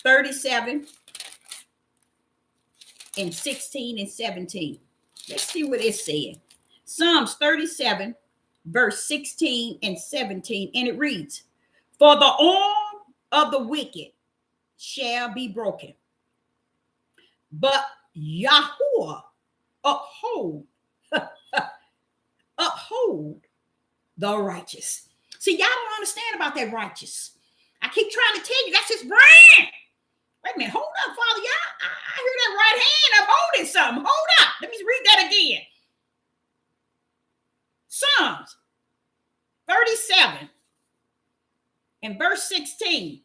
37 and 16 and 17. Let's see what it said. Psalms 37, verse 16 and 17, and it reads, for the arm of the wicked shall be broken, but Yahuwah uphold the righteous. See, y'all don't understand about that righteous. I keep trying to tell you, that's his brand. Wait a minute, hold up, Father. Y'all, I hear that right hand. I'm holding something. Hold up. Let me read that again. Psalms 37 and verse 16.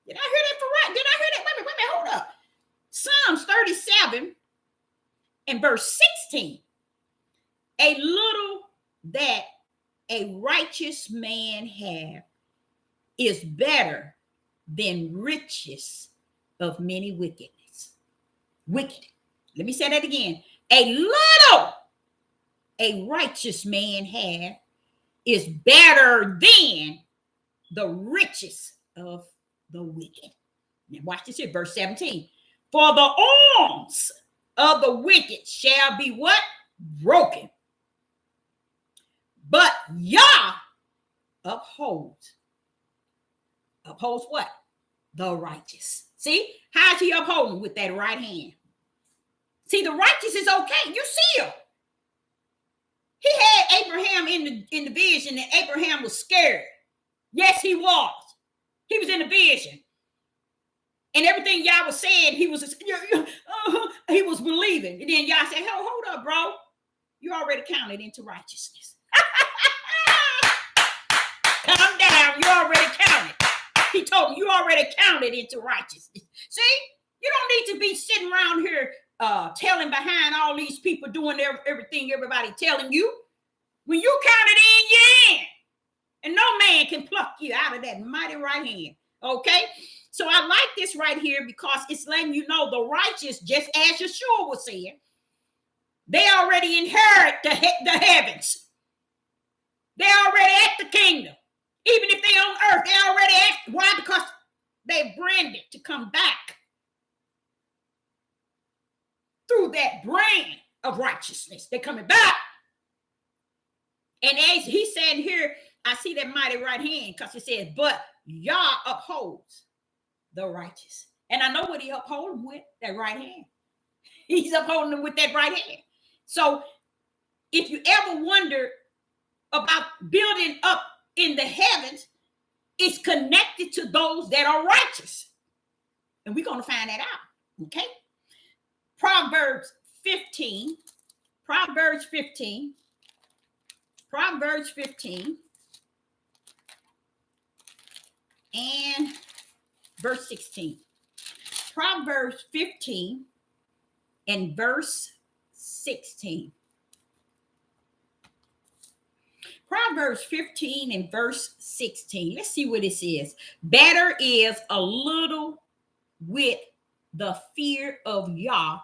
Did I hear that for right? Did I hear that? Wait a minute, hold up. Psalms 37 and verse 16. A little that a righteous man have is better than riches of many wickedness. Wicked. Let me say that again. A little a righteous man have is better than the riches of the wicked. Now watch this here, verse 17. For the arms of the wicked shall be what? Broken. But Yah upholds what? The righteous. See, how's he upholding? With that right hand. See, the righteous is okay. You see him. He had Abraham in the vision, and Abraham was scared. Yes, he was. He was in the vision. And everything Yah was saying, he was believing. And then Yah said, hey, hold up, bro. You already counted into righteousness. Calm down. You already counted. He told me you already counted into righteousness. See, you don't need to be sitting around here telling behind all these people doing everything everybody telling you. When you counted in, you're in. And no man can pluck you out of that mighty right hand. Okay? So I like this right here because it's letting you know the righteous, just as Yeshua was saying, they already inherit the heavens. They're already at the kingdom. Even if they're on earth, they're already at. Why? Because they're branded to come back through that brand of righteousness. They're coming back. And as he's saying here, I see that mighty right hand because it says, but Yah upholds the righteous. And I know what he upholds with, that right hand. He's upholding them with that right hand. So if you ever wonder about building up in the heavens, it's connected to those that are righteous. And we're going to find that out. Okay. Proverbs 15 and verse 16. Proverbs 15 and verse 16. Proverbs 15 and verse 16. Let's see what it says. Better is a little with the fear of Yah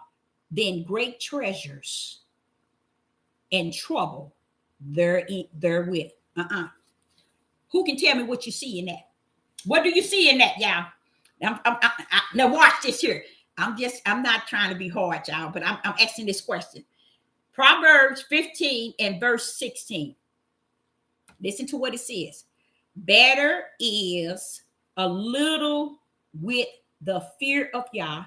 than great treasures and trouble therewith. Who can tell me what you see in that? What do you see in that, y'all? Now watch this here. I'm not trying to be hard, y'all, but I'm asking this question. Proverbs 15 and verse 16. Listen to what it says. Better is a little with the fear of Yah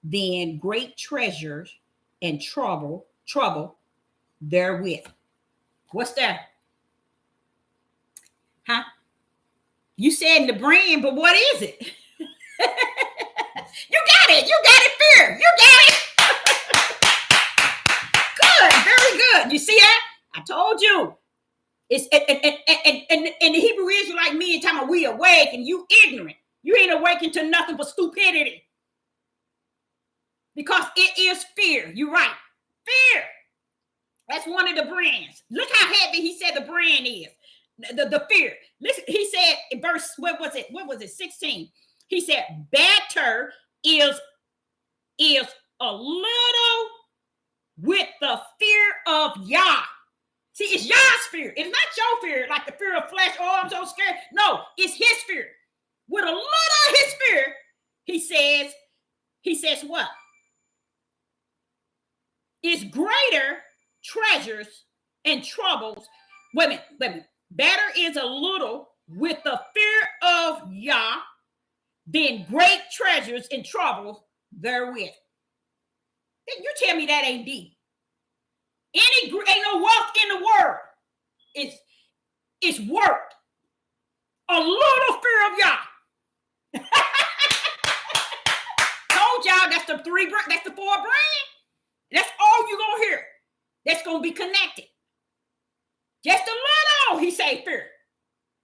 than great treasures and trouble therewith. What's that? Huh? You said in the brand, but what is it? You got it. You got it, fear. You got it. Good. Very good. You see that? I told you. It's and the Hebrew Israelite me and talking about we awake and you ignorant. You ain't awakened to nothing but stupidity. Because it is fear. You're right. Fear. That's one of the brands. Look how heavy he said the brand is. The fear. Listen, he said in verse, what was it? 16. He said, better is a little with the fear of Yah. See, it's Yah's fear. It's not your fear, like the fear of flesh. Oh, I'm so scared. No, it's his fear. With a little of his fear, he says what? It's greater treasures and troubles. Wait a minute. Better is a little with the fear of Yah than great treasures and troubles therewith. You tell me that ain't deep. Ain't no wealth in the world. It's worth a little fear of Yah. Told y'all that's the four brand. That's all you're gonna hear. That's gonna be connected. Just a little, he say fear.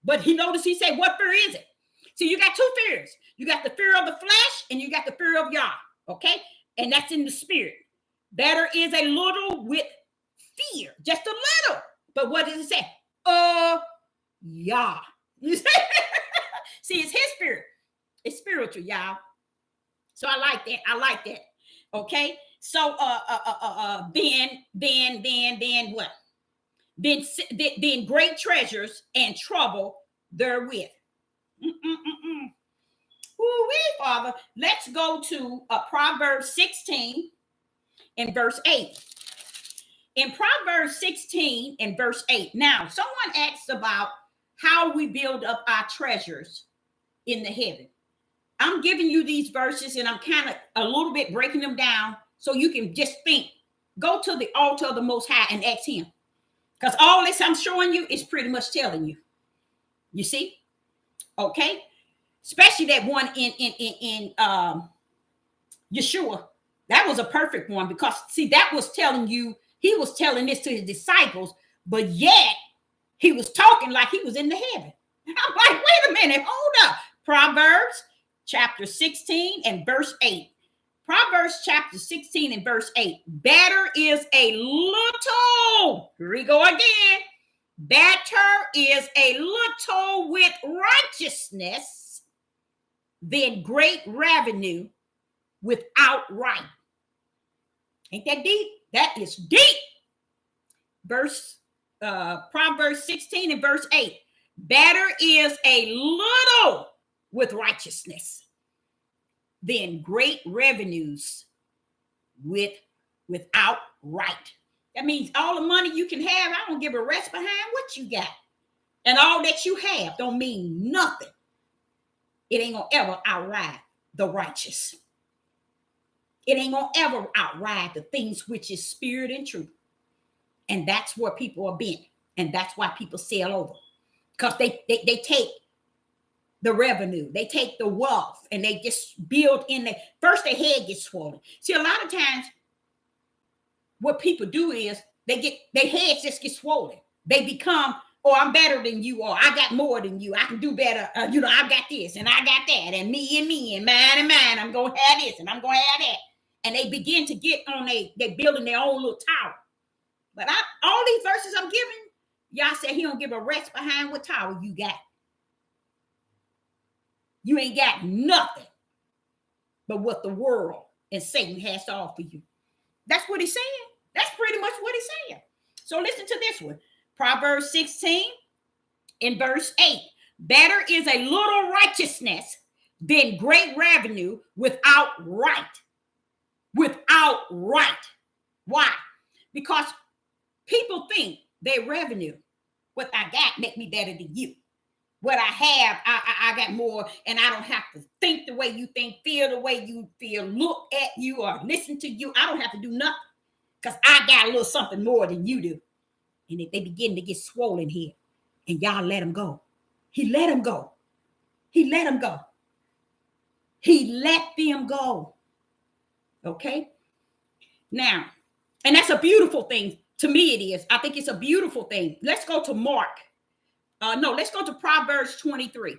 But he say, what fear is it? So you got two fears. You got the fear of the flesh and you got the fear of Yah. Okay? And that's in the spirit. Better is a little with fear. Just a little. But what does it say? Yah. You see, it's his spirit. It's spiritual, y'all. So I like that. Okay? So then what? Then great treasures and trouble therewith. Woo-wee, Father. Let's go to Proverbs 16 and verse 8. In Proverbs 16 and verse 8. Now, someone asked about how we build up our treasures in the heaven. I'm giving you these verses and I'm kind of a little bit breaking them down so you can just think. Go to the altar of the Most High and ask him. Because all this I'm showing you is pretty much telling you. You see? Okay? Especially that one in Yeshua. That was a perfect one because, see, that was telling you, he was telling this to his disciples, but yet he was talking like he was in the heaven. I'm like, wait a minute, hold up. Proverbs chapter 16 and verse 8. Proverbs chapter 16 and verse 8. Better is a little, here we go again. Better is a little with righteousness than great revenue without right. Ain't that deep? That is deep. Proverbs 16 and verse 8. Better is a little with righteousness than great revenues without right. That means all the money you can have, I don't give a rest behind what you got. And all that you have don't mean nothing it ain't gonna ever outride the righteous. It ain't gonna ever outride the things which is spirit and truth. And that's where people are bent. And that's why people sail over. Because they take the revenue, they take the wealth, and they just build in the first their head gets swollen. See, a lot of times what people do is their heads just get swollen. They become, oh, I'm better than you, or I got more than you. I can do better. I got this and I got that, and me and mine. I'm gonna have this and I'm gonna have that. And they begin to get on they're building their own little tower. But all these verses I'm giving, y'all said he don't give a rest behind what tower you got. You ain't got nothing but what the world and Satan has to offer you. That's what he's saying. That's pretty much what he's saying. So listen to this one. Proverbs 16 in verse 8. Better is a little righteousness than great revenue without right. Without right. Why? Because people think their revenue, what I got, make me better than you. What I have, I got more, and I don't have to think the way you think, feel the way you feel, look at you or listen to you. I don't have to do nothing because I got a little something more than you do. And if they begin to get swollen here, and y'all let them go. He let them go. He let them go. He let them go. Okay? Now, and that's a beautiful thing. To me, it is. I think it's a beautiful thing. Let's go to Mark. Let's go to Proverbs 23.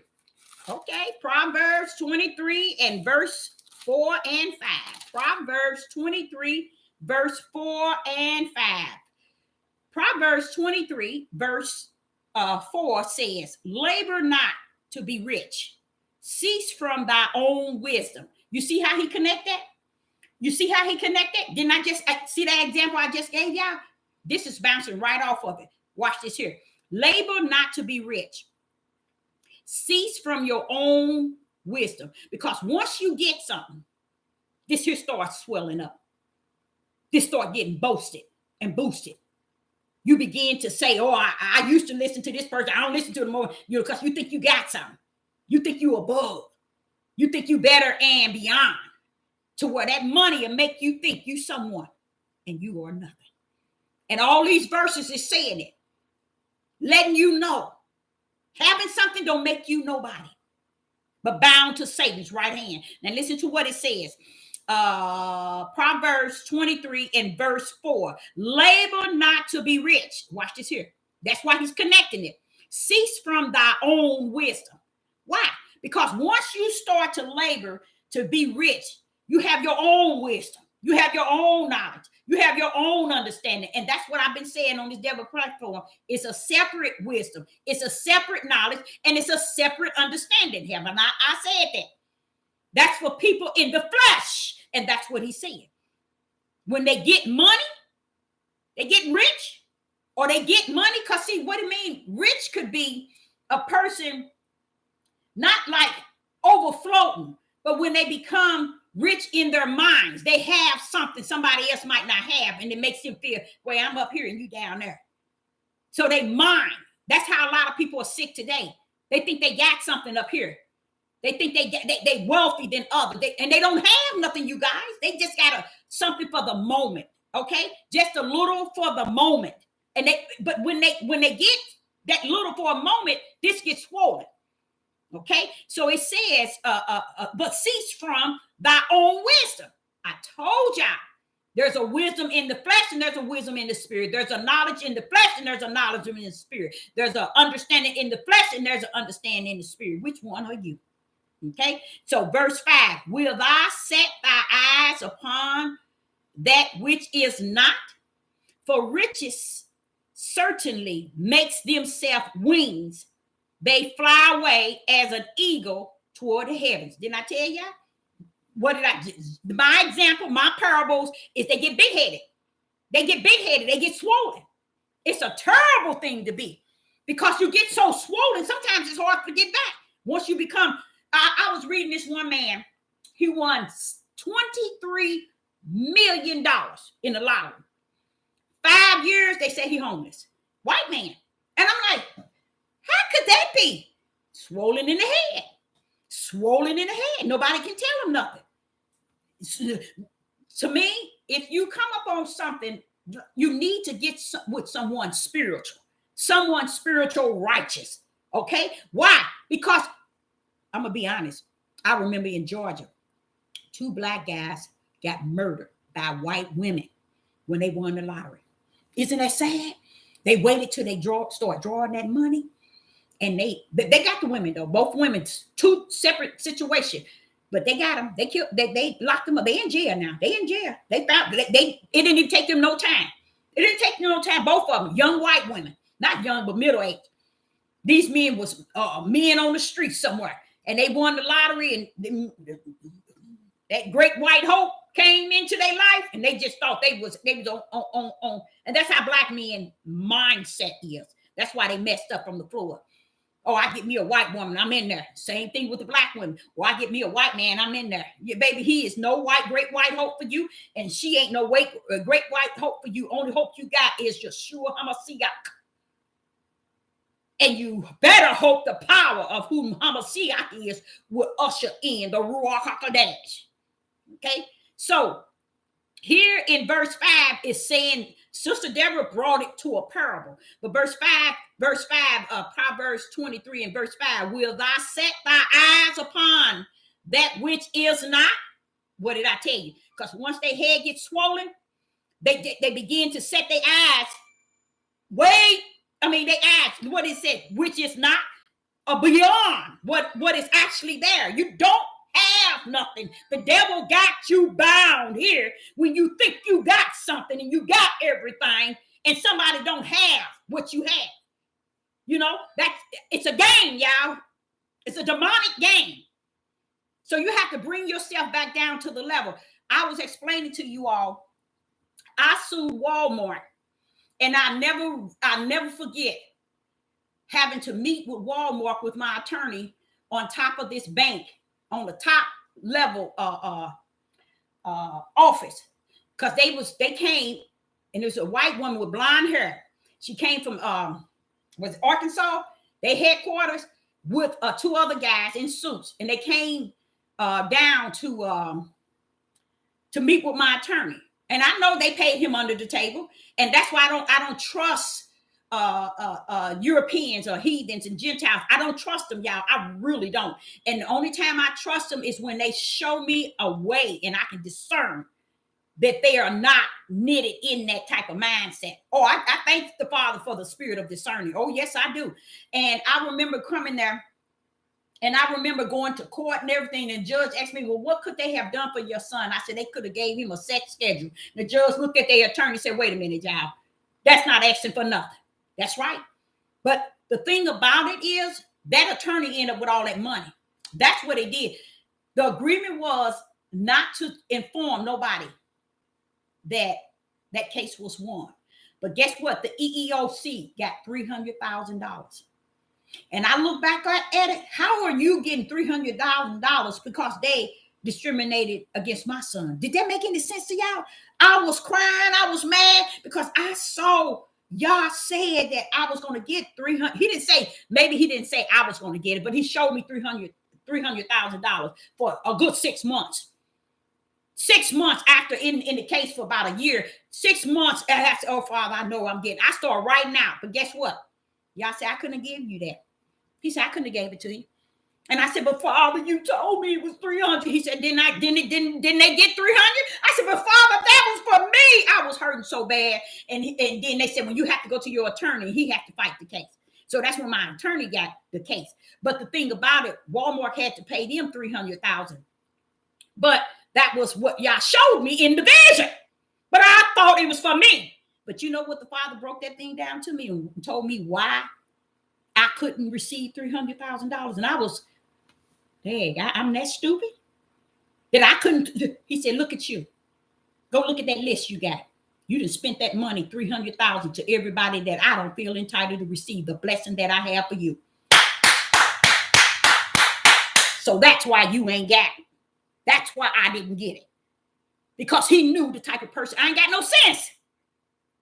Okay, Proverbs 23 and verse 4 and 5. Proverbs 23, verse 4 and 5. Proverbs 23, verse 4 says, labor not to be rich. Cease from thy own wisdom. You see how he connected? You see how he connected? Didn't I just see that example I just gave y'all? This is bouncing right off of it. Watch this here. Labor not to be rich. Cease from your own wisdom. Because once you get something, this here starts swelling up. This start getting boasted and boosted. You begin to say, oh, I used to listen to this person. I don't listen to them more, because you think you got something. You think you above. You think you better and beyond. To where that money will make you think you someone. And you are nothing. And all these verses is saying it. Letting you know, having something don't make you nobody, but bound to Satan's right hand. Now listen to what it says. Proverbs 23 and verse 4. Labor not to be rich. Watch this here. That's why he's connecting it. Cease from thy own wisdom. Why? Because once you start to labor to be rich, you have your own wisdom. You have your own knowledge. You have your own understanding. And that's what I've been saying on this devil platform. It's a separate wisdom. It's a separate knowledge. And it's a separate understanding. Haven't I said that? That's for people in the flesh. And that's what he's saying. When they get money, they get rich, or they get money. Because see, what it means, rich could be a person not like overflowing, but when they become rich in their minds, they have something somebody else might not have, and it makes them feel, well, I'm up here and you down there. So they mind. That's how a lot of people are sick today. They think they got something up here. They think they wealthy than others, and they don't have nothing, you guys. They just got something for the moment, okay? Just a little for the moment. But when they get that little for a moment, this gets swollen. Okay, so it says, but cease from thy own wisdom. I told y'all, there's a wisdom in the flesh and there's a wisdom in the spirit. There's a knowledge in the flesh and there's a knowledge in the spirit. There's an understanding in the flesh and there's an understanding in the spirit. Which one are you? Okay, so verse 5, will thou set thy eyes upon that which is not? For riches certainly makes themselves wings. They fly away as an eagle toward the heavens. Didn't I tell you? My example, my parables is they get big-headed. They get big-headed. They get swollen. It's a terrible thing to be, because you get so swollen. Sometimes it's hard to get back. Once you become, I was reading this one man. He won $23 million in the lottery. 5 years, they say he homeless. White man. And I'm like, how could that be? Swollen in the head. swollen in the head. Nobody can tell them nothing. To me, if you come up on something, you need to get with someone spiritual righteous. Okay? Why? Because I'm going to be honest. I remember in Georgia, 2 black guys got murdered by white women when they won the lottery. Isn't that sad? They waited till they start drawing that money. And they got the women, though. Both women, 2 separate situations. But they got them. They killed. They locked them up. They in jail now. They in jail. They found. It didn't even take them no time. It didn't take them no time. Both of them, young white women, not young but middle age. These men was men on the street somewhere, and they won the lottery, and that great white hope came into their life, and they just thought they was on. And that's how black men mindset is. That's why they messed up from the floor. Oh, I get me a white woman, I'm in there. Same thing with the black women. Or I get me a white man, I'm in there. Yeah, baby, he is no great white hope for you, and she ain't no great white hope for you. Only hope you got is Yeshua HaMashiach. And you better hope the power of who HaMashiach is will usher in the Ruach HaKodesh. Okay? So, here in verse 5 is saying, Sister Deborah brought it to a parable. But verse 5, Proverbs 23 and verse 5, will thou set thy eyes upon that which is not? What did I tell you? Because once their head gets swollen, they begin to set their eyes. They ask what it said, which is not beyond what is actually there. You don't have nothing. The devil got you bound here when you think you got something and you got everything, and somebody don't have what you have. You know, it's a game, y'all. It's a demonic game. So you have to bring yourself back down to the level. I was explaining to you all, I sued Walmart, and I never forget having to meet with Walmart with my attorney on top of this bank, on the top level office, because they came, and there's a white woman with blonde hair. She came from was Arkansas. They headquarters with 2 other guys in suits, and they came down to meet with my attorney. And I know they paid him under the table, and that's why I don't trust Europeans or heathens and Gentiles. I don't trust them, y'all. I really don't. And the only time I trust them is when they show me a way and I can discern that they are not knitted in that type of mindset. Oh, I thank the Father for the spirit of discerning. Oh, yes, I do. And I remember coming there, and I remember going to court and everything. And the judge asked me, well, what could they have done for your son? I said, they could have gave him a set schedule. The judge looked at their attorney and said, wait a minute, y'all. That's not asking for nothing. That's right. But the thing about it is that attorney ended up with all that money. That's what they did. The agreement was not to inform nobody that that case was won. But guess what? The EEOC got $300,000. And I look back at it. How are you getting $300,000 because they discriminated against my son? Did that make any sense to y'all? I was crying. I was mad because I saw y'all said that I was going to get 300. He didn't say, maybe he didn't say I was going to get it, but he showed me $300,000 for a good 6 months. 6 months after in the case for about a year. 6 months. And I said, oh, Father, I know I'm getting. I start right now. But guess what? Y'all said I couldn't give you that. He said I couldn't have gave it to you. And I said, but Father, you told me it was 300. He said, didn't they get 300? I said, but Father, that was for me. I was hurting so bad. And then they said, well, you have to go to your attorney. He had to fight the case. So that's when my attorney got the case. But the thing about it, Walmart had to pay them $300,000. But that was what y'all showed me in the vision. But I thought it was for me. But you know what? The Father broke that thing down to me and told me why I couldn't receive $300,000. And I was, dang, I'm that stupid that I couldn't. He said, look at you. Go look at that list you got. You done spent that money, $300,000, to everybody that I don't feel entitled to receive the blessing that I have for you. So that's why you ain't got it. That's why I didn't get it. Because he knew the type of person. I ain't got no sense.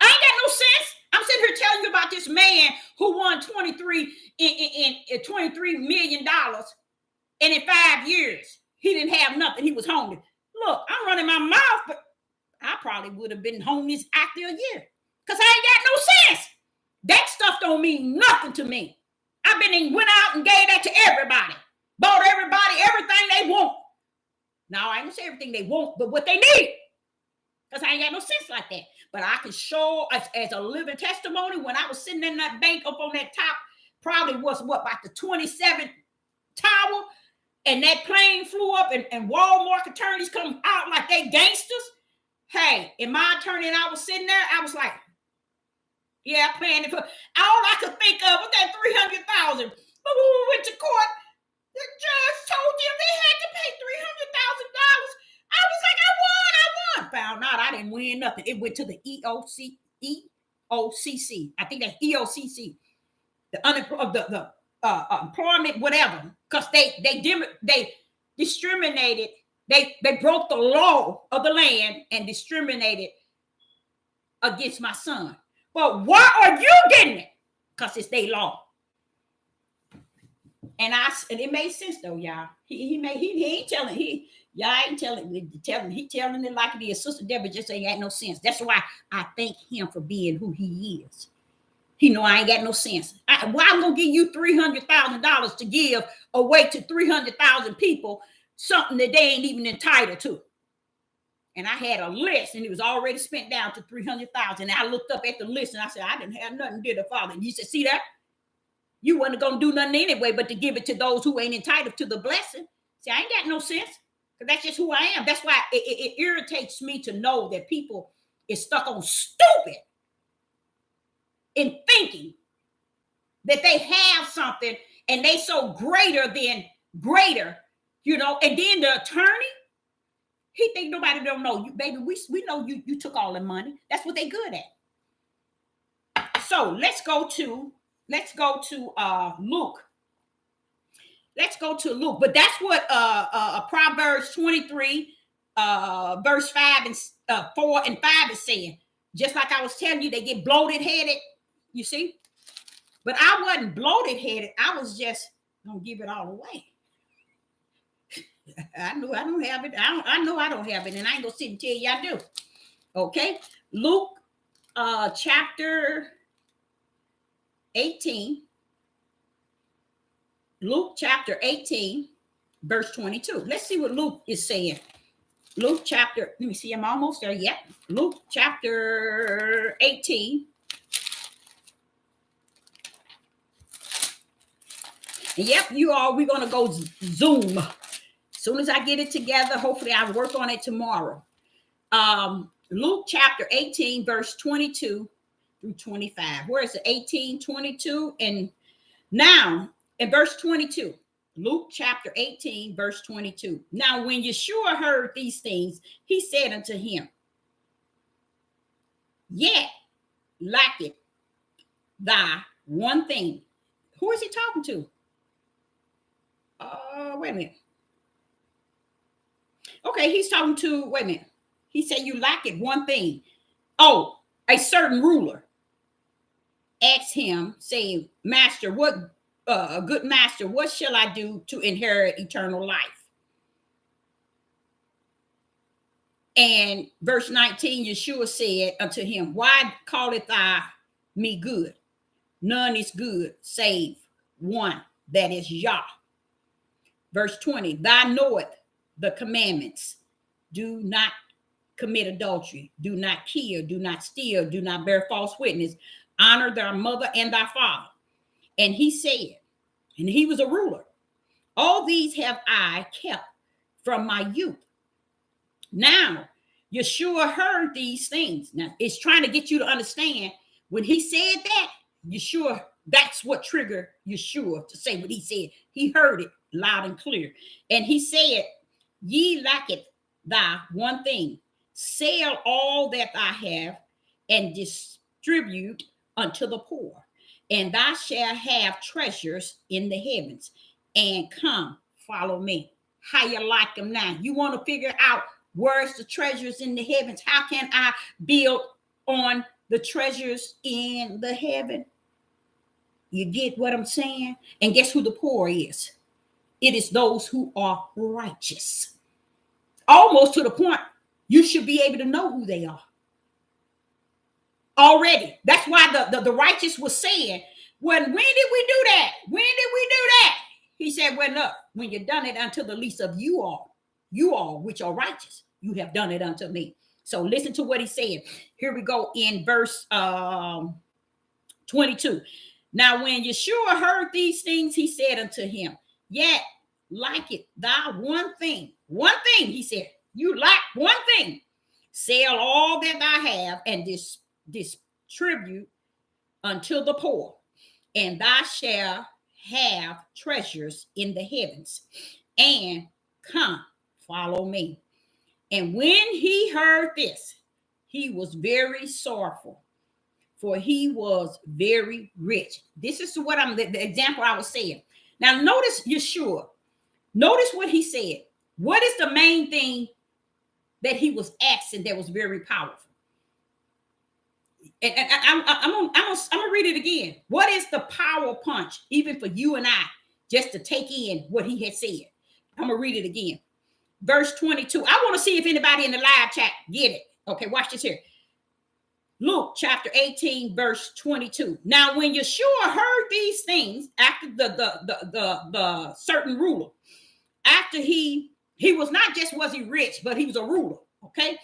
I ain't got no sense. I'm sitting here telling you about this man who won $23 million. And in 5 years, he didn't have nothing. He was homeless. Look, I'm running my mouth, but I probably would have been homeless after a year because I ain't got no sense. That stuff don't mean nothing to me. I've been and went out and gave that to everybody. Bought everybody everything they want. Now, I ain't gonna say everything they want, but what they need. Because I ain't got no sense like that. But I can show as a living testimony when I was sitting in that bank up on that top, probably was about the 27th tower, and that plane flew up and Walmart attorneys come out like they gangsters. Hey, and my attorney and I was sitting there, I was like, yeah, playing it for all I could think of was that 300,000. But when we went to court, the judge told them they had to pay $300,000. I was like, I won. Found out I didn't win nothing. It went to the EOCC. I think that's EOCC, the employment, whatever, because they discriminated. They broke the law of the land and discriminated against my son. But why are you getting it? Because it's their law. And it made sense though, y'all. He ain't telling he telling it like it is. Sister Deborah just ain't got no sense. That's why I thank him for being who he is. He know I ain't got no sense. Why I'm gonna give you $300,000 to give away to 300,000 people something that they ain't even entitled to? And I had a list, and it was already spent down to 300,000. I looked up at the list, and I said, I didn't have nothing, did the Father? And he said, see that? You wasn't going to do nothing anyway but to give it to those who ain't entitled to the blessing. See, I ain't got no sense, because that's just who I am. That's why it irritates me to know that people is stuck on stupid in thinking that they have something and they so greater than greater, and then the attorney, he think nobody don't know you, baby. We know you took all the money. That's what they good at. So let's go to Luke. Let's go to Luke. But that's what Proverbs 23, verse 5 and 4 and 5 is saying. Just like I was telling you, they get bloated headed. You see? But I wasn't bloated headed. I was just gonna give it all away. I know I don't have it. I know I don't have it, and I ain't gonna sit and tell you I do. Okay, Luke chapter 18. Luke chapter 18, verse 22. Let's see what Luke is saying. Luke chapter, let me see, I'm almost there. Yep. Luke chapter 18. Yep, we're going to go Zoom. As soon as I get it together, hopefully I'll work on it tomorrow. Luke chapter 18, verse 22 through 25. Where is it? 18, 22. And now in verse 22, Luke chapter 18, verse 22. Now, when Yeshua heard these things, he said unto him, yet lacketh thy one thing. Who is he talking to? Wait a minute. Okay, he's talking to, wait a minute. He said, you lack it one thing. Oh, a certain ruler asked him, saying, Master, a good master, what shall I do to inherit eternal life? And verse 19, Yeshua said unto him, why calleth thou me good? None is good, save one, that is Yah. Verse 20, thou knowest the commandments. Do not commit adultery. Do not kill. Do not steal. Do not bear false witness. Honor thy mother and thy father. And he said, and he was a ruler, all these have I kept from my youth. Now, Yeshua heard these things. Now, it's trying to get you to understand when he said that, Yeshua, that's what triggered Yeshua to say what he said. He heard it loud and clear. And he said, ye lacketh thy one thing. Sell all that I have and distribute unto the poor, and thou shalt have treasures in the heavens. And come, follow me. How you like them now? You want to figure out where's the treasures in the heavens? How can I build on the treasures in the heaven? You get what I'm saying? And guess who the poor is? It is those who are righteous. Almost to the point you should be able to know who they are already. That's why the righteous was saying, when did we do that? When did we do that? He said, well, look, when you've done it unto the least of you all which are righteous, you have done it unto me. So listen to what he said. Here we go in verse 22. Now, when Yeshua heard these things, he said unto him, yet like it thou one thing, he said, you lack one thing. Sell all that thou have and distribute unto the poor, and thou shalt have treasures in the heavens, and come, follow me. And when he heard this, he was very sorrowful, for he was very rich. This is what the example I was saying. Now notice Yeshua. Notice what he said. What is the main thing that he was asking that was very powerful? And I'm gonna read it again. What is the power punch, even for you and I, just to take in what he had said? I'm gonna read it again. Verse 22. I want to see if anybody in the live chat get it. Okay, watch this here. Luke chapter 18, verse 22. Now, when Yeshua heard these things, after the certain ruler, after he was not just was he rich, but he was a ruler. Okay.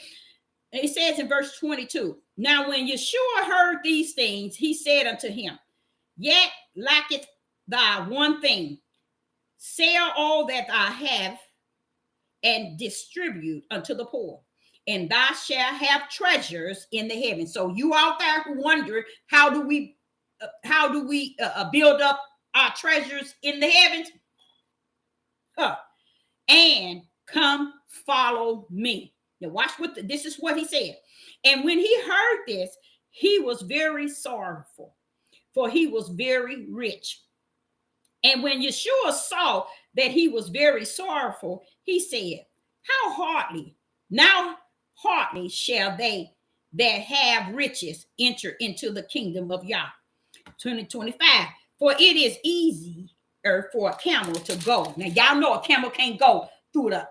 And it says in verse 22, now when Yeshua heard these things, he said unto him, yet lacketh thou one thing. Sell all that thou have and distribute unto the poor, and thou shalt have treasures in the heavens. So you out there who wonder, how do we build up our treasures in the heavens? And come follow me. Now watch this is what he said. And when he heard this, he was very sorrowful, for he was very rich. And when Yeshua saw that he was very sorrowful, he said, how hardly shall they that have riches enter into the kingdom of Yah. 2025. For it is easier for a camel to go. Now y'all know a camel can't go through the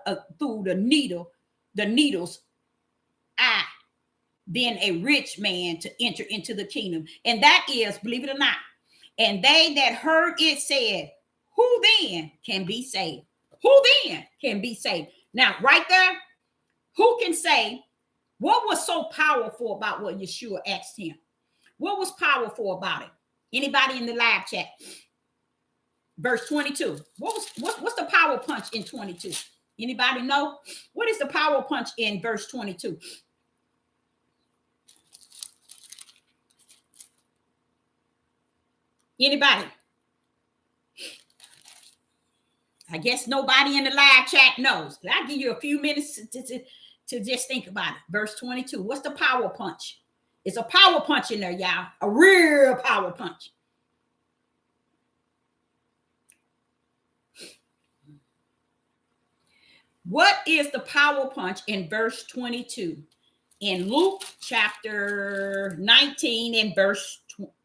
needle's eye than a rich man to enter into the kingdom. And that is, believe it or not, and they that heard it said, who then can be saved? Who then can be saved? Now, right there, who can say what was so powerful about what Yeshua asked him? What was powerful about it? Anybody in the live chat? Verse 22. What's the power punch in 22? Anybody know? What is the power punch in verse 22? Anybody? I guess nobody in the live chat knows. I'll give you a few minutes to just think about it. Verse 22. What's the power punch? It's a power punch in there, y'all. A real power punch. What is the power punch in verse 22? In Luke chapter 19 and verse...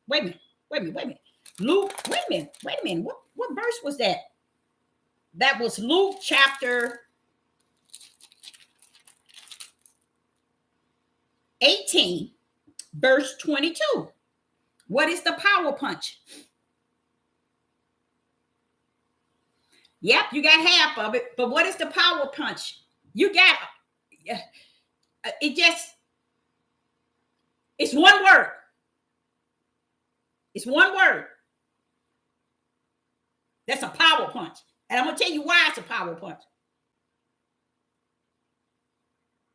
Wait a minute. Luke, wait a minute. What verse was that? That was Luke chapter 18, verse 22. What is the power punch? Yep, you got half of it, but what is the power punch? You got it's one word. It's one word. That's a power punch. And I'm going to tell you why it's a power punch.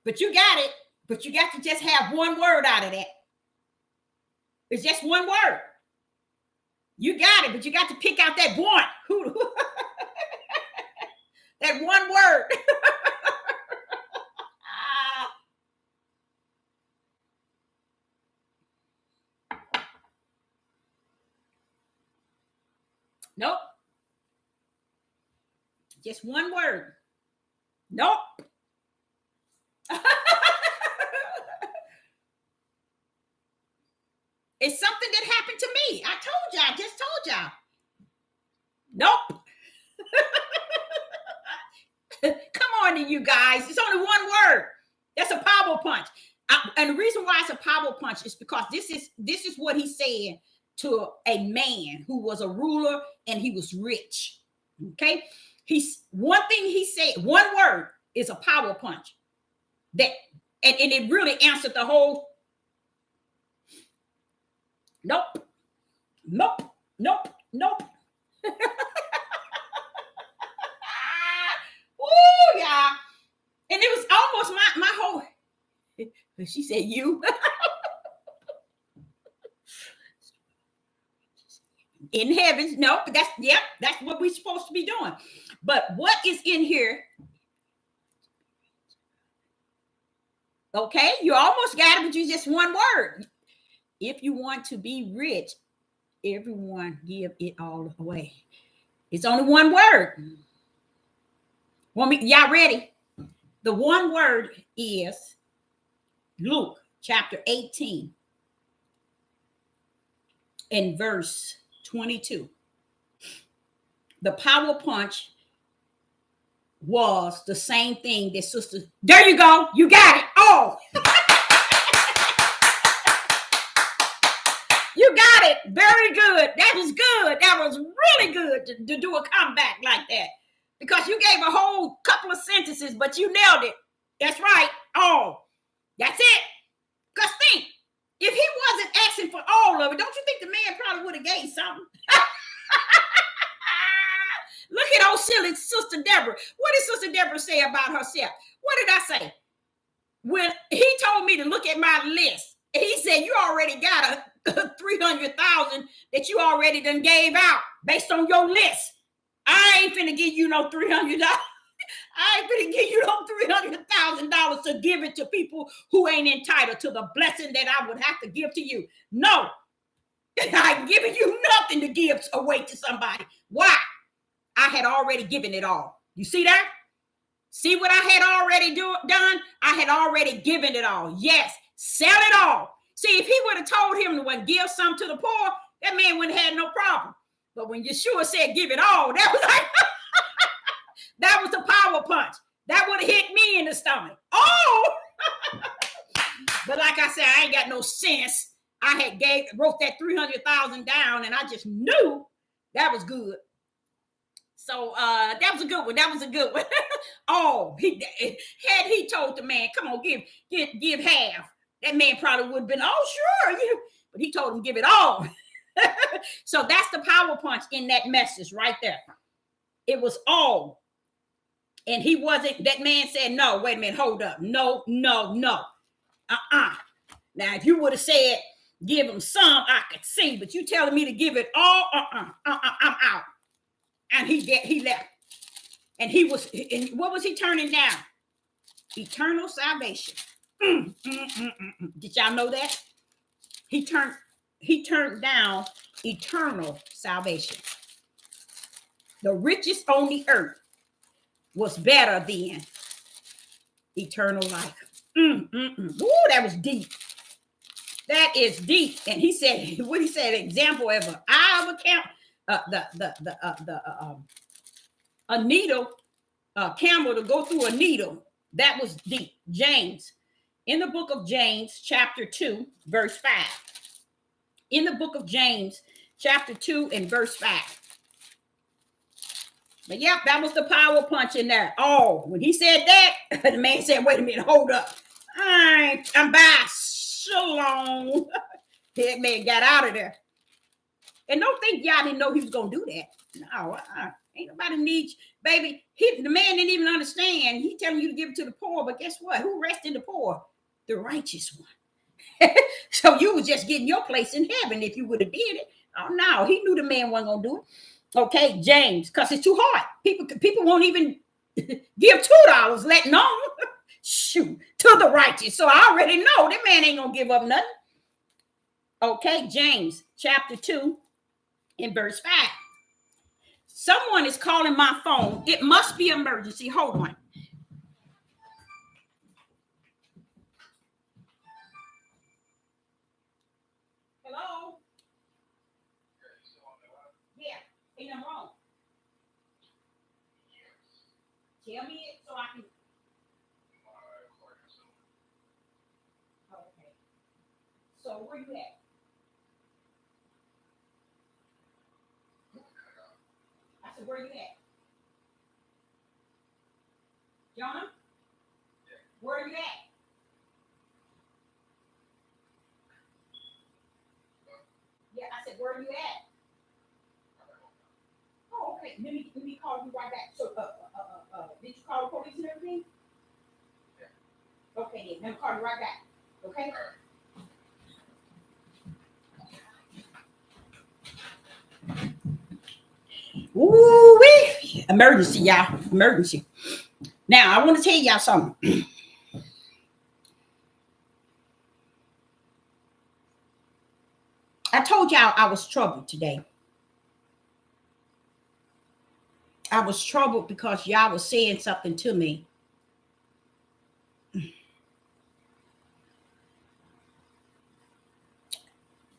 But you got it. But you got to just have one word out of that. It's just one word. You got it, but you got to pick out that one. That one word. Nope. Just one word. Nope. It's something that happened to me. I just told y'all. Nope. to you guys. It's only one word. That's a power punch. And the reason why it's a power punch is because this is what he said to a man who was a ruler and he was rich. Okay, he's one thing he said, one word is a power punch. That and it really answered the whole. Nope, nope, nope, nope. Oh yeah, and it was almost my whole. She said, "You." In heaven, no, but that's what we're supposed to be doing. But what is in here? Okay, you almost got it, but you just one word. If you want to be rich, everyone give it all away. It's only one word. Y'all ready? The one word is Luke chapter 18 and verse 22. The power punch was the same thing that sister. There you go. You got it. Oh, you got it. Very good. That was good. That was really good to do a comeback like that, because you gave a whole couple of sentences, but you nailed it. That's right. Oh, that's it. Because think, if he wasn't asking for all of it, don't you think the man probably would have gave something? Look at old silly Sister Deborah. What did Sister Deborah say about herself? What did I say? When he told me to look at my list, he said, you already got a 300,000 that you already done gave out based on your list. I ain't finna give you no $300. I ain't finna give you no $300,000 to give it to people who ain't entitled to the blessing that I would have to give to you. No, I'm giving you nothing to give away to somebody. Why? I had already given it all. You see that? See what I had already done? I had already given it all. Yes, sell it all. See, if he would have told him to give some to the poor, that man wouldn't have had no problem. But when Yeshua said give it all, that was like, that was the power punch. That would have hit me in the stomach. Oh! But like I said, I ain't got no sense. I had wrote that 300,000 down, and I just knew that was good. So that was a good one. That was a good one. Oh, had he told the man, come on, give half, that man probably would have been, oh, sure. But he told him, give it all. So that's the power punch in that message right there. It was all. And he wasn't, that man said, no, wait a minute, hold up. No. Now, if you would have said, give him some, I could see, but you telling me to give it all, I'm out. And he left. And what was he turning down? Eternal salvation. Did y'all know that? He turned down eternal salvation. The richest on the earth was better than eternal life. Ooh, that was deep. That is deep. And he said, what he said, example of an eye of a camel, a needle, a camel to go through a needle. That was deep. James, in the book of James, chapter 2, verse 5. In the book of James, chapter 2 and verse 5. But yep, that was the power punch in there. Oh, when he said that, the man said, wait a minute, hold up. I'm by so long. That man got out of there. And don't think y'all didn't know he was going to do that. No, ain't nobody needs, baby. The man didn't even understand. He telling you to give it to the poor, but guess what? Who rests in the poor? The righteous one. So you was just getting your place in heaven if you would have did it. Oh, no, he knew the man wasn't going to do it. Okay, James, because it's too hard. People won't even give $2, let alone shoot to the righteous. So I already know that man ain't going to give up nothing. Okay, James chapter 2 and verse 5. Someone is calling my phone. It must be emergency. Hold on. Hello? Yeah, ain't nothing wrong. Tell me it so I can So where you at? I said, where you at? Jonah? Where are you at? Yeah, I said, where are you at? Oh, okay. Let me call you right back. So, did you call the police and everything? Yeah. Okay, then. Let me call you right back. Okay? Ooh-wee. Emergency, y'all. Emergency. Now, I want to tell y'all something. I told y'all I was troubled today. I was troubled because y'all was saying something to me.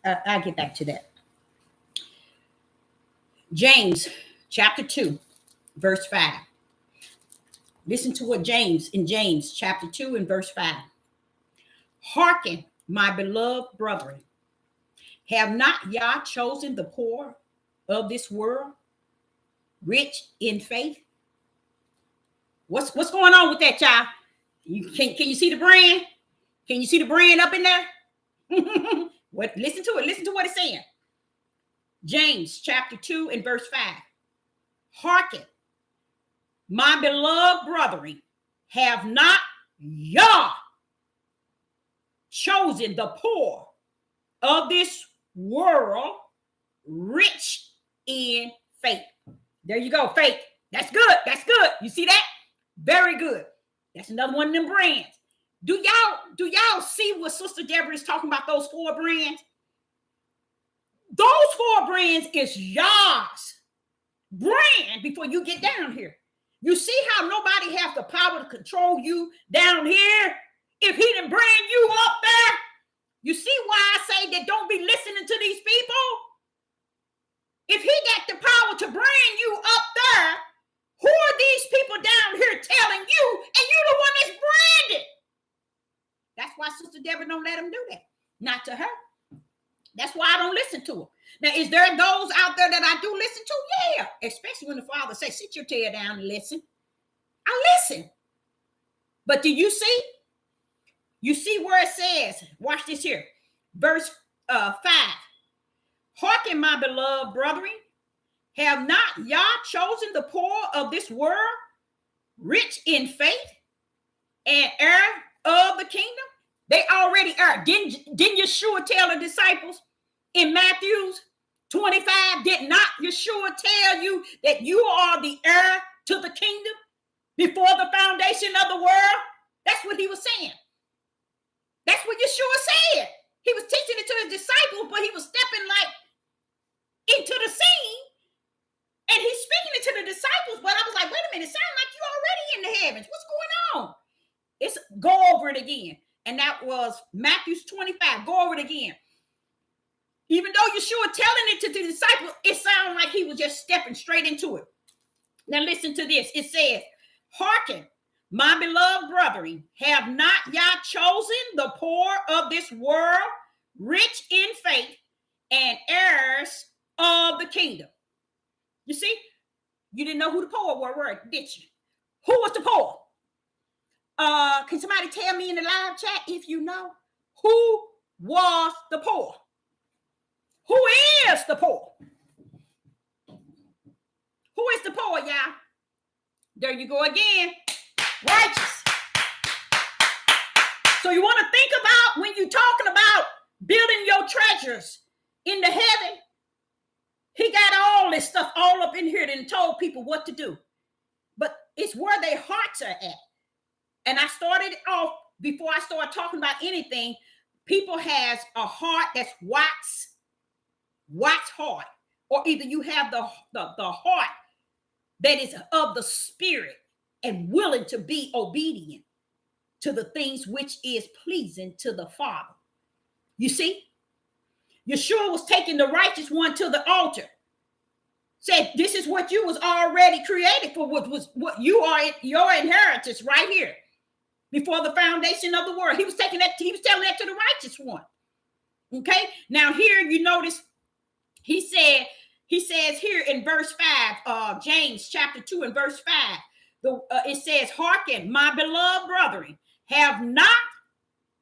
I'll get back to that. James chapter 2, verse 5. Listen to what James chapter 2 and verse 5. Hearken, my beloved brethren. Have not Yah chosen the poor of this world, rich in faith? What's going on with that, y'all? Can you see the brand? Can you see the brand up in there? Listen to it. Listen to what it's saying. James chapter 2 and verse 5. Hearken, my beloved brethren, have not Yah chosen the poor of this world, rich in faith? There you go, faith. That's good. That's good. You see that? Very good. That's another one of them brands. Do y'all see what Sister Deborah is talking about? Those 4 brands. Those 4 brands is Yah's brand before you get down here. You see how nobody has the power to control you down here? If he didn't brand you up there, you see why I say that don't be listening to these people? If he got the power to brand you up there, who are these people down here telling you, and you're the one that's branded? That's why Sister Deborah don't let him do that. Not to her. That's why I don't listen to her. Now, is there those out there that I do listen to? Yeah. Especially when the Father says, sit your tail down and listen. I listen. But do you see? You see where it says, watch this here. Verse 5. Hearken, my beloved brethren, have not Yah chosen the poor of this world, rich in faith, and heir of the kingdom? They already are. Didn't Yeshua tell the disciples in Matthew 25, did not Yeshua tell you that you are the heir to the kingdom before the foundation of the world? That's what he was saying. That's what Yeshua said. He was teaching it to his disciples, but he was stepping like into the scene, and he's speaking it to the disciples. But I was like, wait a minute, it sounds like you're already in the heavens. What's going on? It's go over it again. And that was Matthew 25. Go over it again. Even though Yeshua telling it to the disciples, it sounded like he was just stepping straight into it. Now listen to this. It says, hearken, my beloved brethren, have not Yah chosen the poor of this world, rich in faith, and heirs of the kingdom? You see, you didn't know who the poor were, did you? Who was the poor? Can somebody tell me in the live chat if you know who was the poor? Who is the poor? Who is the poor, y'all? There you go again. Righteous. So you want to think about when you're talking about building your treasures in the heaven. He got all this stuff all up in here and told people what to do. But it's where their hearts are at. And I started off, before I start talking about anything, people has a heart that's wax heart. Or either you have the heart that is of the spirit and willing to be obedient to the things which is pleasing to the Father. You see? Yeshua was taking the righteous one to the altar. Said, this is what you was already created for, what you are, your inheritance right here. Before the foundation of the world. He was telling that to the righteous one. Okay. Now here you notice he says here in verse 5, James chapter 2 and verse 5, it says, hearken, my beloved brethren, have not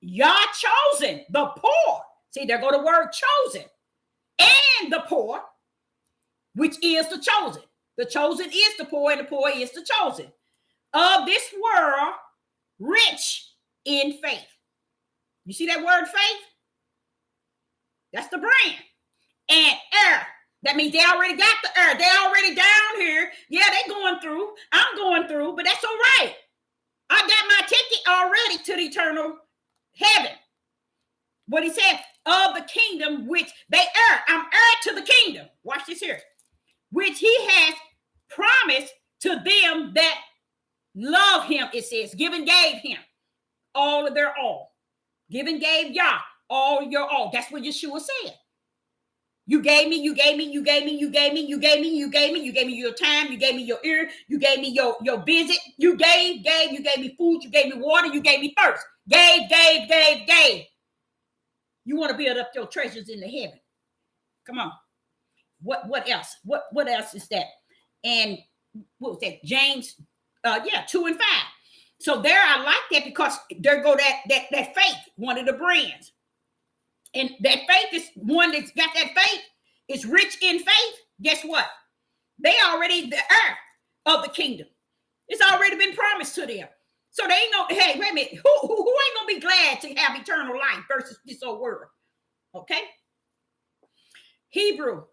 Yah chosen the poor. See, there go the word chosen. And the poor, which is the chosen. The chosen is the poor, and the poor is the chosen. Of this world, rich in faith. You see that word faith? That's the brand. And error. That means they already got the error. They already down here. Yeah, they going through. I'm going through, but that's all right. I got my ticket already to the eternal heaven. What he said, of the kingdom which they err. I'm heir to the kingdom. Watch this here. Which he has promised to them that love him, it says. Give and gave him all of their all. Give and gave Yah all your all. That's what Yeshua said. You gave me, you gave me, you gave me, you gave me, you gave me, you gave me, you gave me your time, you gave me your ear, you gave me your visit, you gave, you gave me food, you gave me water, you gave me thirst. Gave. You want to build up your treasures in the heaven. Come on. What else? What else is that? And what was that? James 2 and 5. So there I like that because there go that faith, one of the brands. And that faith is one that's got that faith, is rich in faith. Guess what? They already the heir of the kingdom. It's already been promised to them. So they ain't no, hey, wait a minute. Who ain't gonna be glad to have eternal life versus this old world? Okay. Hebrew.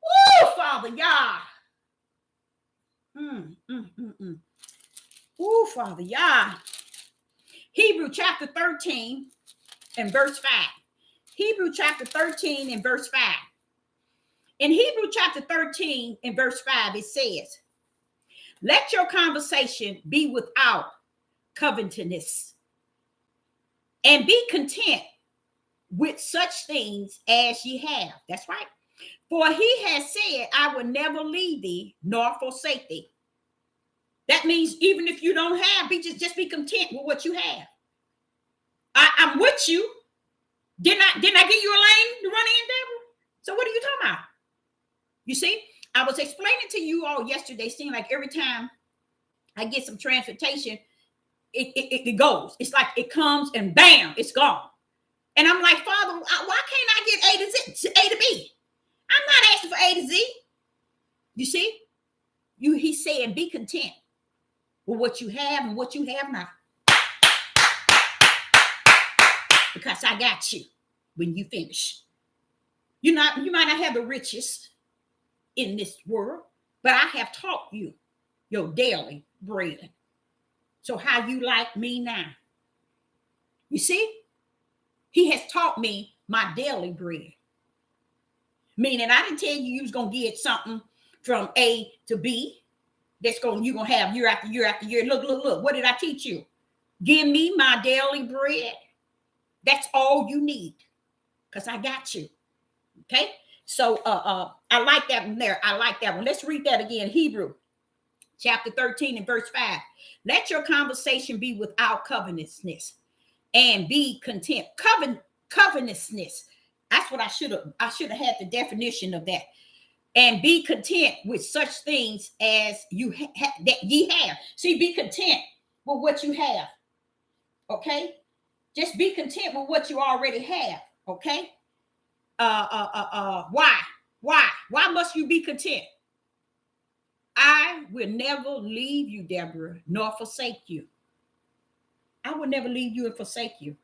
Woo, Father Yah. Woo, Father Yah. Hebrew chapter 13 and verse 5. Hebrew chapter 13 and verse 5. In Hebrew chapter 13 and verse 5, it says, let your conversation be without covetousness, and be content with such things as ye have. That's right. For he has said, I will never leave thee nor forsake thee. That means even if you don't have, just be content with what you have. I'm with you. Didn't I give you a lane to run in, Deborah? So what are you talking about? You see, I was explaining to you all yesterday, seeing like every time I get some transportation, it goes. It's like it comes and bam, it's gone. And I'm like, Father, why can't I get A to B? I'm not asking for A to Z. You see, he's saying be content with what you have and what you have not. Because I got you when you finish. You might not have the richest in this world, but I have taught you your daily bread. So how you like me now? You see, he has taught me my daily bread. Meaning I didn't tell you was going to get something from A to B you're going to have year after year after year. Look. What did I teach you? Give me my daily bread. That's all you need because I got you. Okay? So I like that one there. I like that one. Let's read that again. Hebrew chapter 13 and verse 5. Let your conversation be without covetousness and be content. Covetousness. That's what I should have had the definition of that. And be content with such things as that ye have. See, be content with what you have. Okay? Just be content with what you already have. Okay? Why? Why must you be content? I will never leave you, Deborah, nor forsake you. I will never leave you and forsake you.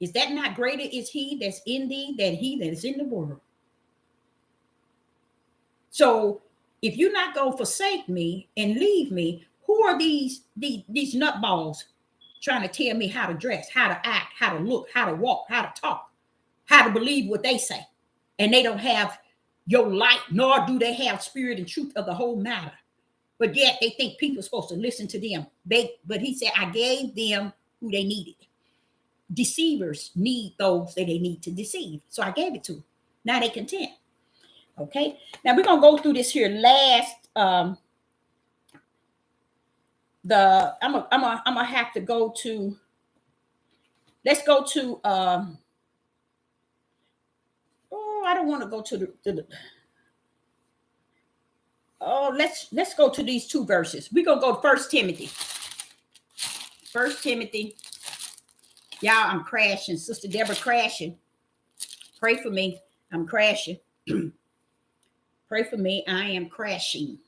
Is that not greater is he that's in thee than he that is in the world? So if you're not going to forsake me and leave me, who are these nutballs trying to tell me how to dress, how to act, how to look, how to walk, how to talk, how to believe what they say? And they don't have your light, nor do they have spirit and truth of the whole matter. But yet they think people are supposed to listen to them. But he said, I gave them who they needed. Deceivers need those that they need to deceive. So I gave it to them. Now they content. Okay. Now we're gonna go through this here last. I'm gonna have to go to Let's go to I don't want to go to the oh, let's go to these two verses. We're gonna go to First Timothy. First Timothy. Y'all, I'm crashing. Sister Deborah crashing. Pray for me. I'm crashing. Pray for me. I am crashing.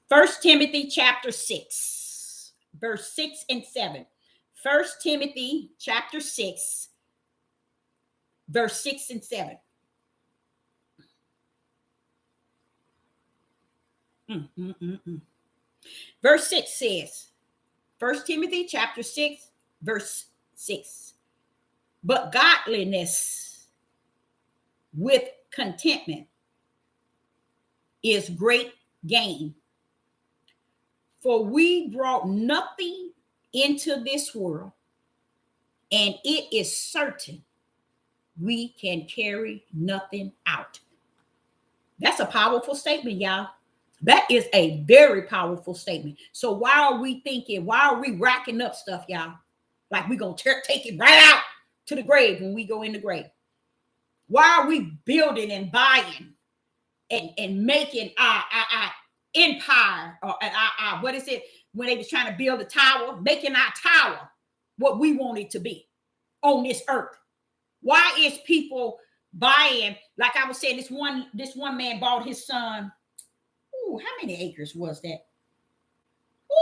First Timothy chapter 6, verse 6 and 7. First Timothy chapter 6, verse 6 and 7. Verse 6 says, First Timothy chapter 6, verse 6. But godliness with contentment is great gain. For we brought nothing into this world, and it is certain we can carry nothing out. That's a powerful statement, y'all. That is a very powerful statement. So why are we thinking, why are we racking up stuff, y'all? Like we're going to take it right out to the grave when we go in the grave. Why are we building and buying and making our empire, or our what is it, when they was trying to build a tower, making our tower what we want it to be on this earth? Why is people buying, like I was saying, this one man bought his son, how many acres was that?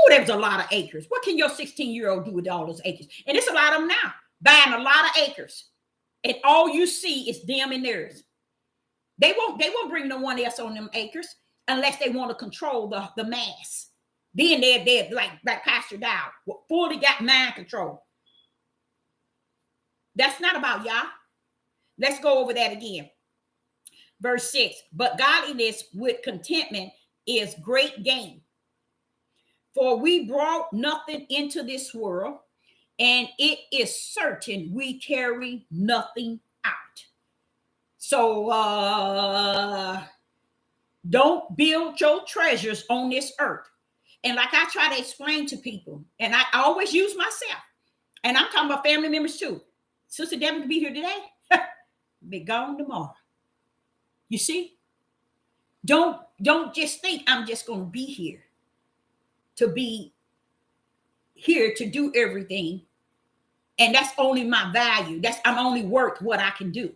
There was a lot of acres. What can your 16-year-old do with all those acres? And it's a lot of them now, buying a lot of acres. And all you see is them and theirs. They won't bring no one else on them acres unless they want to control the mass. Then they're like Pastor Dow, fully got mind control. That's not about y'all. Let's go over that again. Verse 6. But godliness with contentment is great gain. For we brought nothing into this world, and it is certain we carry nothing out. So don't build your treasures on this earth. And like I try to explain to people, and I always use myself, and I'm talking about family members too. Sister Debbie could be here today, be gone tomorrow. You see? Don't just think I'm just going to be here to do everything. And that's only my value. I'm only worth what I can do.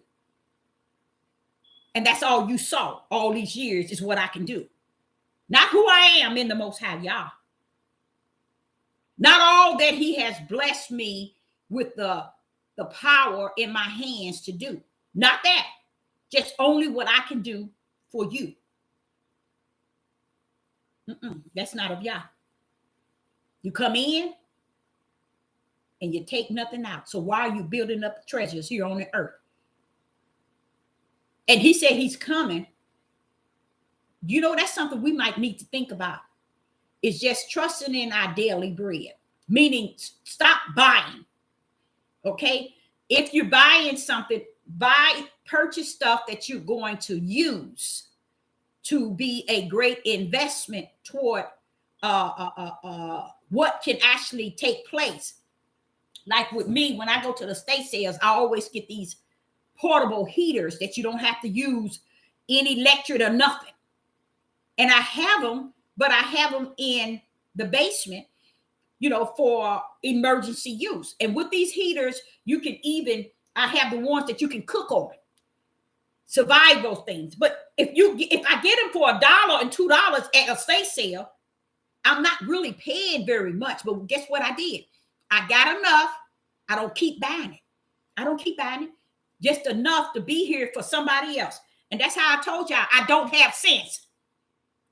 And that's all you saw all these years is what I can do. Not who I am in the Most High, y'all. Not all that he has blessed me with the power in my hands to do. Not that. Just only what I can do for you. That's not of Yah. You come in and you take nothing out. So why are you building up treasures here on the earth? And he said he's coming. You know, that's something we might need to think about. It's just trusting in our daily bread. Meaning, stop buying. Okay? If you're buying something, purchase stuff that you're going to use to be a great investment toward what can actually take place. Like with me, when I go to the estate sales, I always get these portable heaters that you don't have to use any electric or nothing. And I have them, but I have them in the basement, for emergency use. And with these heaters, I have the ones that you can cook on, survive those things. But if I get them for $1 and $2 at a estate sale, I'm not really paying very much. But guess what I did? I got enough. I don't keep buying it. Just enough to be here for somebody else. And that's how I told y'all I don't have sense.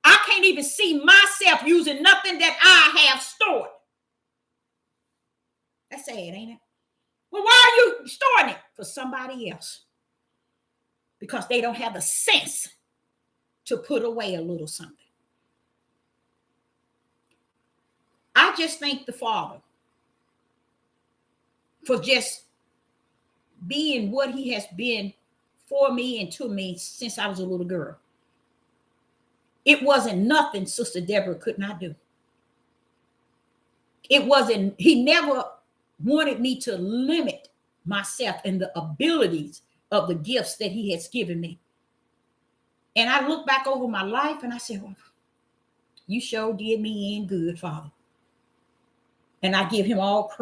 I can't even see myself using nothing that I have stored. That's sad, ain't it? Well, why are you storing it? For somebody else. Because they don't have the sense to put away a little something. I just thank the Father for just being what he has been for me and to me since I was a little girl. It wasn't nothing Sister Deborah could not do. He never wanted me to limit myself and the abilities of the gifts that he has given me. And I look back over my life and I say, well, you sure did me in good, Father. And I give him all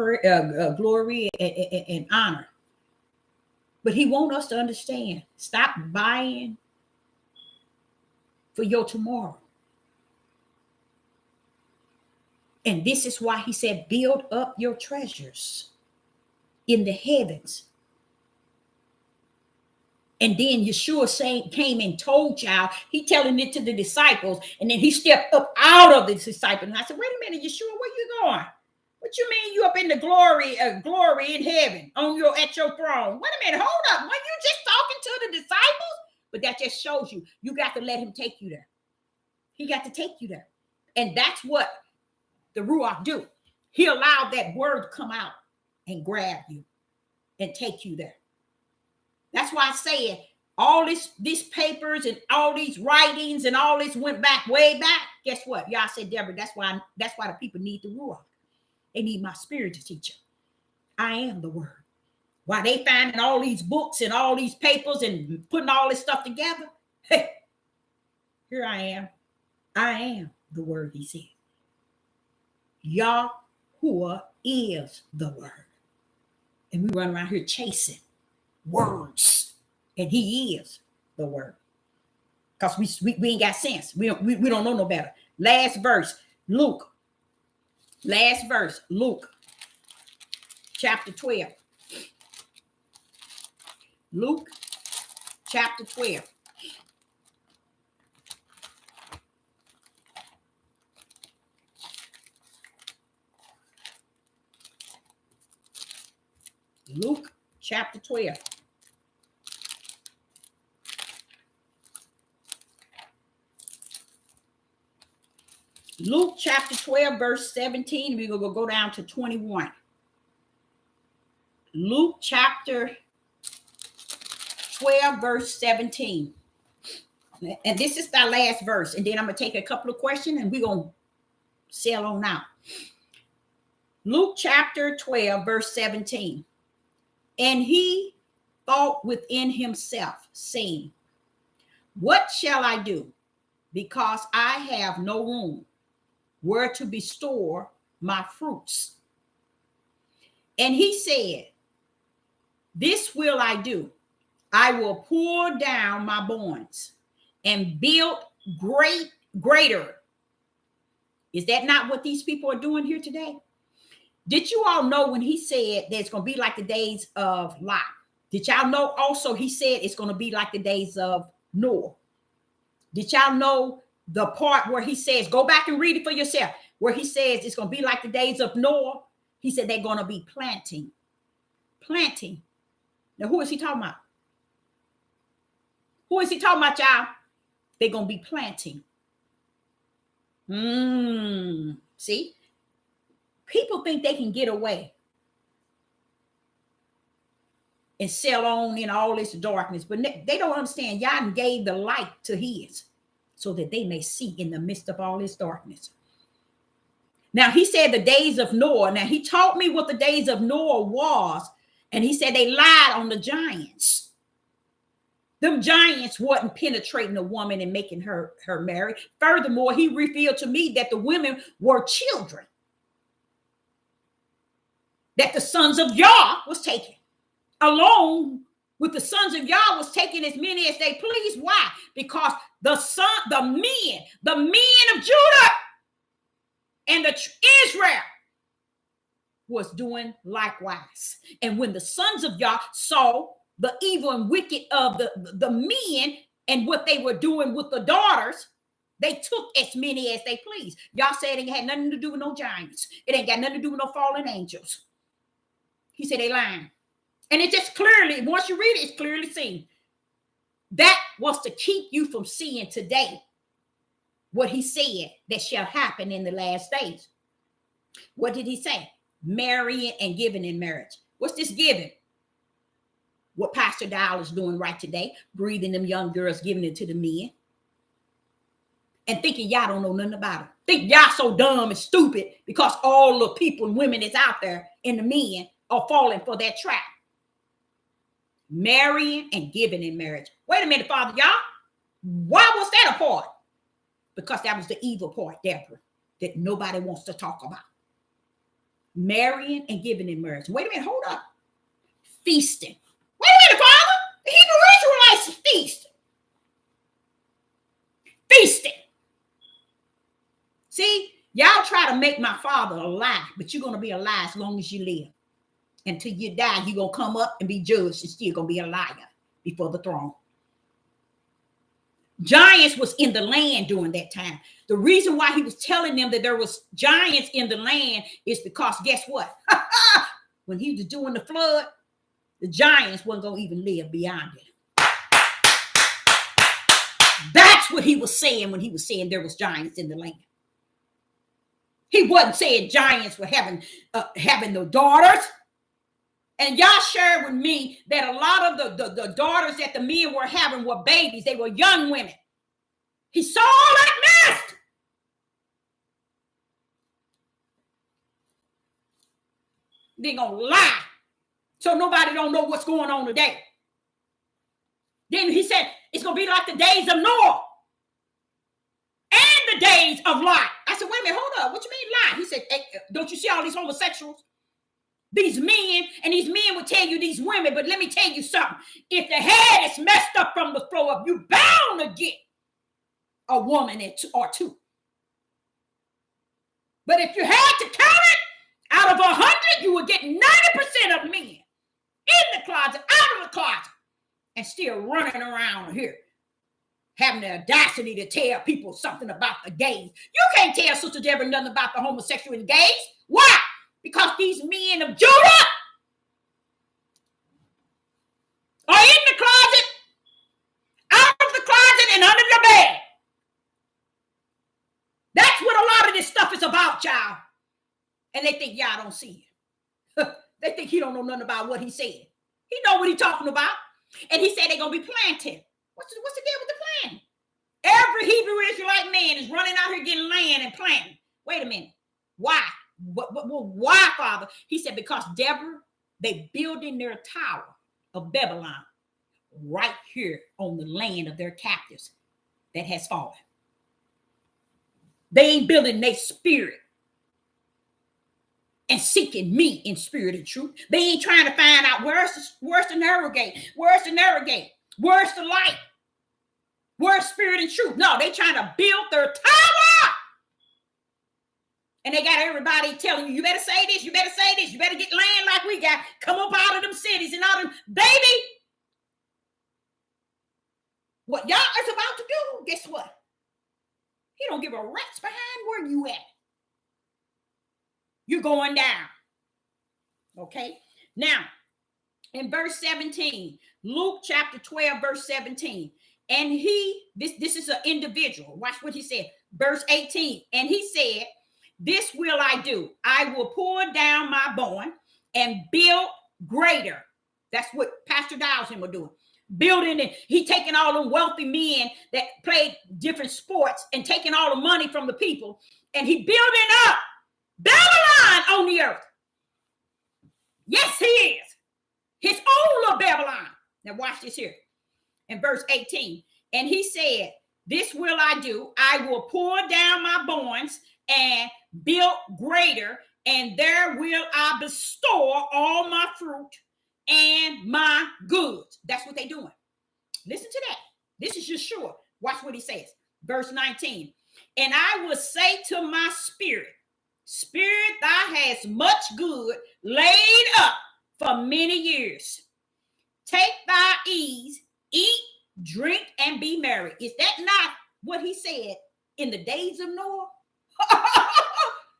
glory and honor. But he wants us to understand, stop buying for your tomorrow. And this is why he said, build up your treasures in the heavens. And then Yeshua came and told y'all, he telling it to the disciples, and then he stepped up out of the disciples. And I said, wait a minute, Yeshua, where you going? What you mean you up in the glory in heaven at your throne? Wait a minute, hold up. When you just talking to the disciples? But that just shows you got to let him take you there. He got to take you there. And that's what the Ruach do. He allowed that word to come out and grab you and take you there. That's why I said all these papers and all these writings and all this went back way back. Guess what? Y'all said, Deborah, that's why the people need the Ruach. They need my spirit to teach them. I am the word. While they finding all these books and all these papers and putting all this stuff together, hey, here I am. I am the word, he said. Yahuwah is the word. And we run around here chasing words. And he is the word. Because we ain't got sense. We don't know no better. Last verse, Luke. Last verse, Luke, chapter 12. Luke, chapter 12. Luke, chapter 12. Luke chapter 12, verse 17. We're going to go down to 21. Luke chapter 12, verse 17. And this is our last verse. And then I'm going to take a couple of questions and we're going to sail on out. Luke chapter 12, verse 17. And he thought within himself, saying, what shall I do? Because I have no room where to bestow my fruits. And he said, this will I do. I will pour down my barns and build greater. Is that not what these people are doing here today? Did you all know when he said that it's going to be like the days of Lot? Did y'all know also he said it's going to be like the days of Noah? Did y'all know the part where he says, go back and read it for yourself, where he says it's going to be like the days of Noah? He said they're going to be planting. Planting. Now, who is he talking about? Who is he talking about, y'all? They're going to be planting. See? People think they can get away and sail on in all this darkness, but they don't understand. Yah gave the light to his so that they may see in the midst of all this darkness. Now, he said the days of Noah. Now, he taught me what the days of Noah was, and he said they lied on the giants. Them giants wasn't penetrating a woman and making her marry. Furthermore, he revealed to me that the women were children, that the sons of Yah was taken. Along with the sons of Yah was taking as many as they pleased. Why? Because the men of Judah and Israel was doing likewise. And when the sons of Yah saw the evil and wicked of the men and what they were doing with the daughters, they took as many as they pleased. Y'all said it had nothing to do with no giants. It ain't got nothing to do with no fallen angels. He said they lying. And it just clearly, once you read it, it's clearly seen. That was to keep you from seeing today what he said that shall happen in the last days. What did he say? Marrying and giving in marriage. What's this giving? What Pastor Dial is doing right today, breathing them young girls, giving it to the men. and thinking y'all don't know nothing about it. Think y'all so dumb and stupid because all the people and women that's out there and the men are falling for that trap. Marrying and giving in marriage. Wait a minute, Father, y'all. Why was that a part? Because that was the evil part, Deborah, that nobody wants to talk about. Marrying and giving in marriage. Wait a minute, hold up. Feasting. Wait a minute, Father. The Hebrew Israelites feast. Feasting. See, y'all try to make my father a lie, but you're going to be a lie as long as you live. Until you die, you're going to come up and be judged and still going to be a liar before the throne. Giants was in the land during that time. The reason why he was telling them that there was giants in the land is because guess what? When he was doing the flood, the giants weren't going to even live beyond it. That's what he was saying when he was saying there was giants in the land. He wasn't saying giants were having the daughters. And y'all shared with me that a lot of the daughters that the men were having were babies. They were young women. He saw all that mess. They're going to lie so nobody don't know what's going on today. Then he said, it's going to be like the days of Noah and the days of Lot. I said, wait a minute, hold up. What you mean lie? He said, hey, don't you see all these homosexuals? These men, and these men will tell you these women, but let me tell you something. If the head is messed up from the flow up, you bound to get a woman or two. But if you had to count it, out of 100, you would get 90% of men in the closet, out of the closet, and still running around here, having the audacity to tell people something about the gays. You can't tell Sister Deborah nothing about the homosexual and gays. Why? Because these men of Judah are in the closet, out of the closet, and under the bed. That's what a lot of this stuff is about, y'all. And they think y'all don't see it. They think he don't know nothing about what he said. He know what he's talking about. And he said they're going to be planted. What's the deal with the planting? Every Hebrew Israelite man is running out here getting land and planting. Wait a minute. Why? Why, Father? He said, because Deborah, they building their tower of Babylon right here on the land of their captives that has fallen. They ain't building their spirit and seeking me in spirit and truth. They ain't trying to find out where's the narrow gate, where's the narrow gate, where's the light, where's spirit and truth. No, they trying to build their tower. And they got everybody telling you, you better say this, you better say this, you better get land like we got. Come up out of them cities and all them. Baby, what y'all is about to do, guess what? He don't give a rat's behind where you at. You're going down. Okay? Now, in verse 17, Luke chapter 12, verse 17. And this is an individual. Watch what he said. Verse 18. And he said, this will I do. I will pour down my barn and build greater. That's what Pastor Dowson was doing. Building it. He taking all the wealthy men that played different sports and taking all the money from the people. And he building up Babylon on the earth. Yes, he is. His own little Babylon. Now watch this here. In verse 18. And he said, this will I do. I will pour down my barns and build greater, and there will I bestow all my fruit and my goods. That's what they're doing. Listen to that. This is Yeshua. Watch what he says. Verse 19. And I will say to my spirit, Spirit, thou hast much good laid up for many years. Take thy ease, eat, drink, and be merry. Is that not what he said in the days of Noah?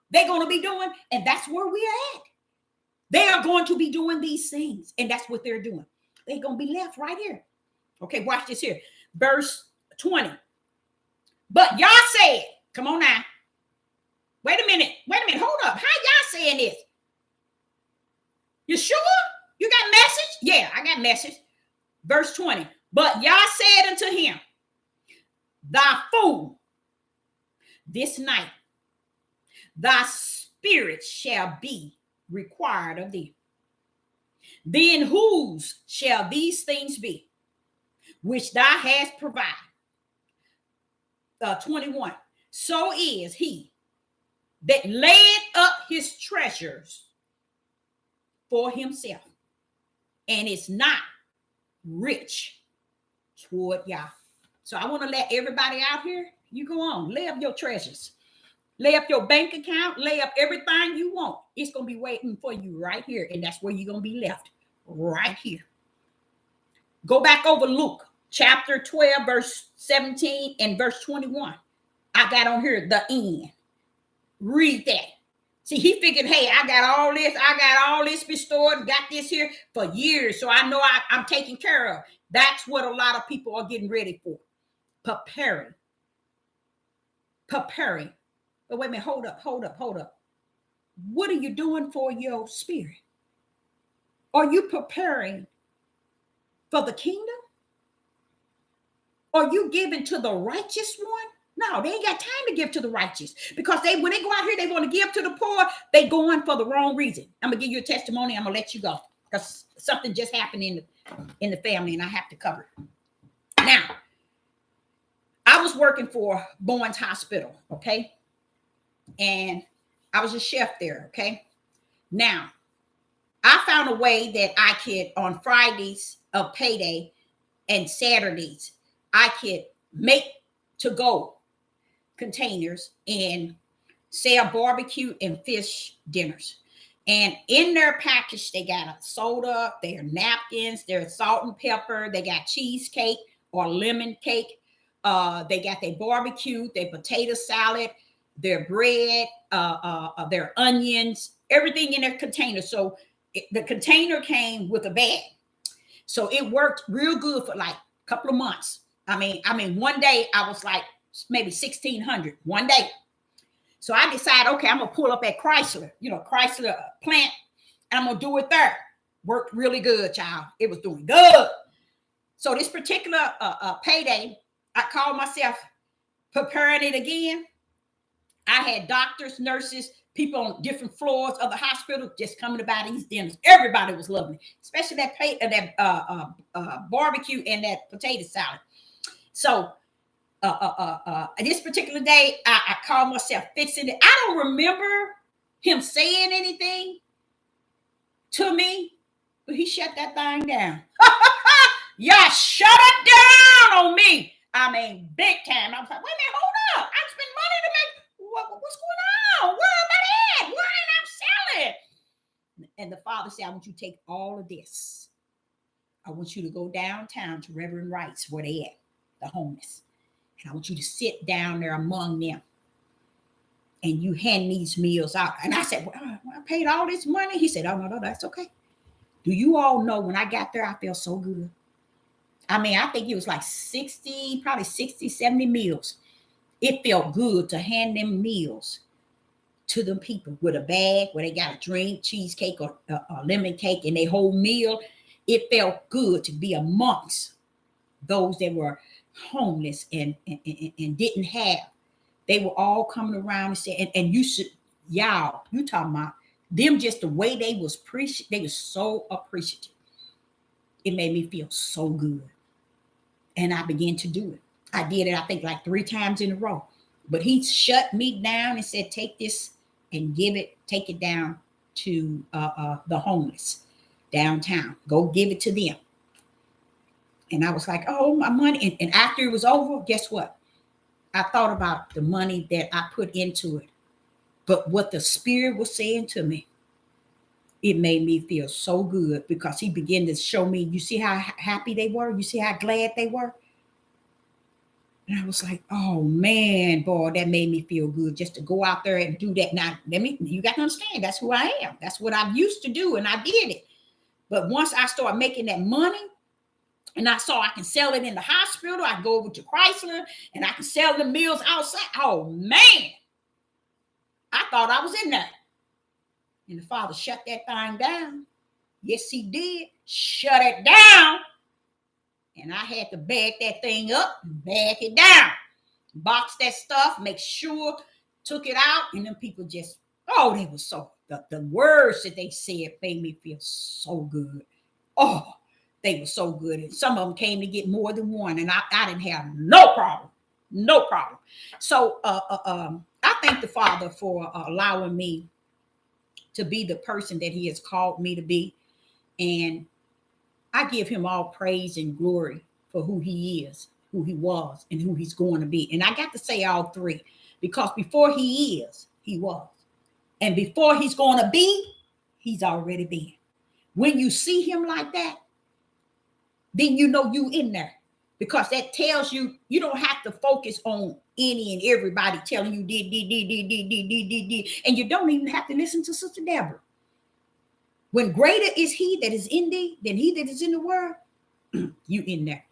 They're going to be doing, and that's where we're at. They are going to be doing these things, and that's what they're doing. They're going to be left right here. Okay, watch this here. Verse 20. But y'all said, come on now. Wait a minute, hold up. How y'all saying this? You sure? You got message? Yeah, I got message. Verse 20. But y'all said unto him, thy fool, this night thy spirit shall be required of thee. Then whose shall these things be which thou hast provided? 21. So is he that laid up his treasures for himself and is not rich toward Yah. So I want to let everybody out here, you go on, lay up your treasures. Lay up your bank account, lay up everything you want. It's going to be waiting for you right here. And that's where you're going to be left, right here. Go back over Luke chapter 12, verse 17 and verse 21. I got on here the end. Read that. See, he figured, hey, I got all this restored and got this here for years. So I know I'm taken care of. That's what a lot of people are getting ready for. Preparing. But wait a minute, hold up. What are you doing for your spirit? Are you preparing for the kingdom? Are you giving to the righteous one? No, they ain't got time to give to the righteous, because when they go out here, they want to give to the poor. They going for the wrong reason. I'm gonna give you a testimony. I'm gonna let you go because something just happened in the family, and I have to cover it. Now, I was working for Bowens Hospital, okay, and I was a chef there, okay. Now, I found a way that I could, on Fridays of payday and Saturdays, I could make to-go containers and sell barbecue and fish dinners. And in their package, they got a soda, their napkins, their salt and pepper, they got cheesecake or lemon cake. They got their barbecue, their potato salad, their bread, their onions, everything in their container. So the container came with a bag. So it worked real good for like a couple of months. I mean, one day I was like maybe 1,600 one day. So I decided, okay, I'm going to pull up at Chrysler plant, and I'm going to do it there. Worked really good, child. It was doing good. So this particular payday, I called myself preparing it again. I had doctors, nurses, people on different floors of the hospital just coming to buy these dinners. Everybody was loving it, especially that barbecue and that potato salad. So this particular day, I called myself fixing it. I don't remember him saying anything to me, but he shut that thing down. Y'all shut it down on me. I mean, big time. I was like, wait a minute, hold up. I spent money to make, what's going on? Where am I at? Why ain't I selling? And the father said, I want you to take all of this. I want you to go downtown to Reverend Wright's, where they at, the homeless. And I want you to sit down there among them. And you hand these meals out. And I said, well, I paid all this money. He said, oh, no, that's okay. Do you all know when I got there, I felt so good. I mean, I think it was like 60, 70 meals. It felt good to hand them meals to them people with a bag where they got a drink, cheesecake or a lemon cake, and their whole meal. It felt good to be amongst those that were homeless and didn't have. They were all coming around and saying, and you should, y'all, you talking about them, just the way they was they was so appreciative. It made me feel so good. And I began to do it. I did it, I think, like 3 times in a row. But he shut me down and said, take this and take it down to the homeless downtown. Go give it to them. And I was like, oh, my money. And after it was over, guess what? I thought about the money that I put into it. But what the Spirit was saying to me, it made me feel so good, because he began to show me, you see how happy they were? You see how glad they were? And I was like, oh, man, boy, that made me feel good just to go out there and do that. Now, you got to understand, that's who I am. That's what I used to do, and I did it. But once I started making that money, and I saw I can sell it in the hospital, I go over to Chrysler, and I can sell the meals outside. Oh, man. I thought I was in there. And the Father shut that thing down. Yes, he did. Shut it down. And I had to bag that thing up and bag it down. box that stuff, make sure, took it out, and then people just, oh, they were so, the words that they said made me feel so good. Oh, they were so good. And some of them came to get more than one, and I didn't have no problem. No problem. So I thank the Father for allowing me to be the person that He has called me to be. And I give Him all praise and glory for who He is, who He was, and who He's going to be. And I got to say all three, because before He is, He was. And before He's going to be, He's already been. When you see Him like that, then you know you in there. Because that tells you, you don't have to focus on any and everybody telling you did. And you don't even have to listen to Sister Deborah. When greater is He that is in thee than he that is in the world, you in there.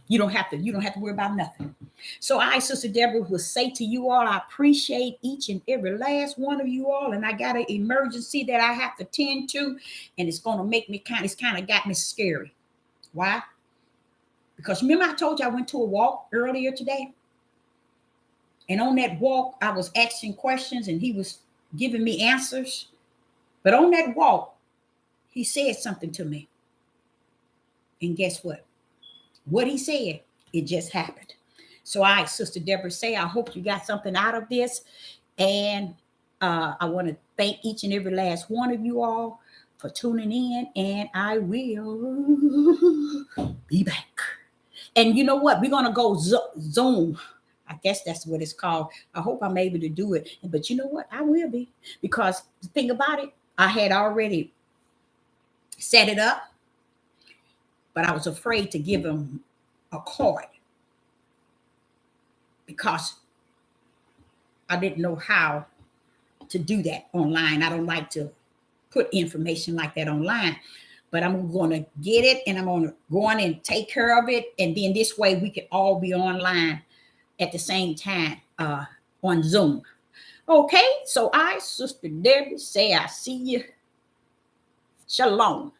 You don't have to worry about nothing. So I, Sister Deborah, will say to you all, I appreciate each and every last one of you all. And I got an emergency that I have to tend to, and it's going to make me it's kind of got me scary. Why? Because remember I told you I went to a walk earlier today? And on that walk, I was asking questions and He was giving me answers. But on that walk, He said something to me. And guess what? What He said, it just happened. So I, Sister Deborah, say, I hope you got something out of this. And I want to thank each and every last one of you all for tuning in. And I will be back. And you know what? We're going to go Zoom. I guess that's what it's called. I hope I'm able to do it. But you know what? I will be. Because the thing about it, I had already set it up. But I was afraid to give them a card. Because I didn't know how to do that online. I don't like to put information like that online. But I'm going to get it, and I'm going to go on and take care of it. And then this way we can all be online at the same time on Zoom. Okay, so I, Sister Debbie, say I see you. Shalom.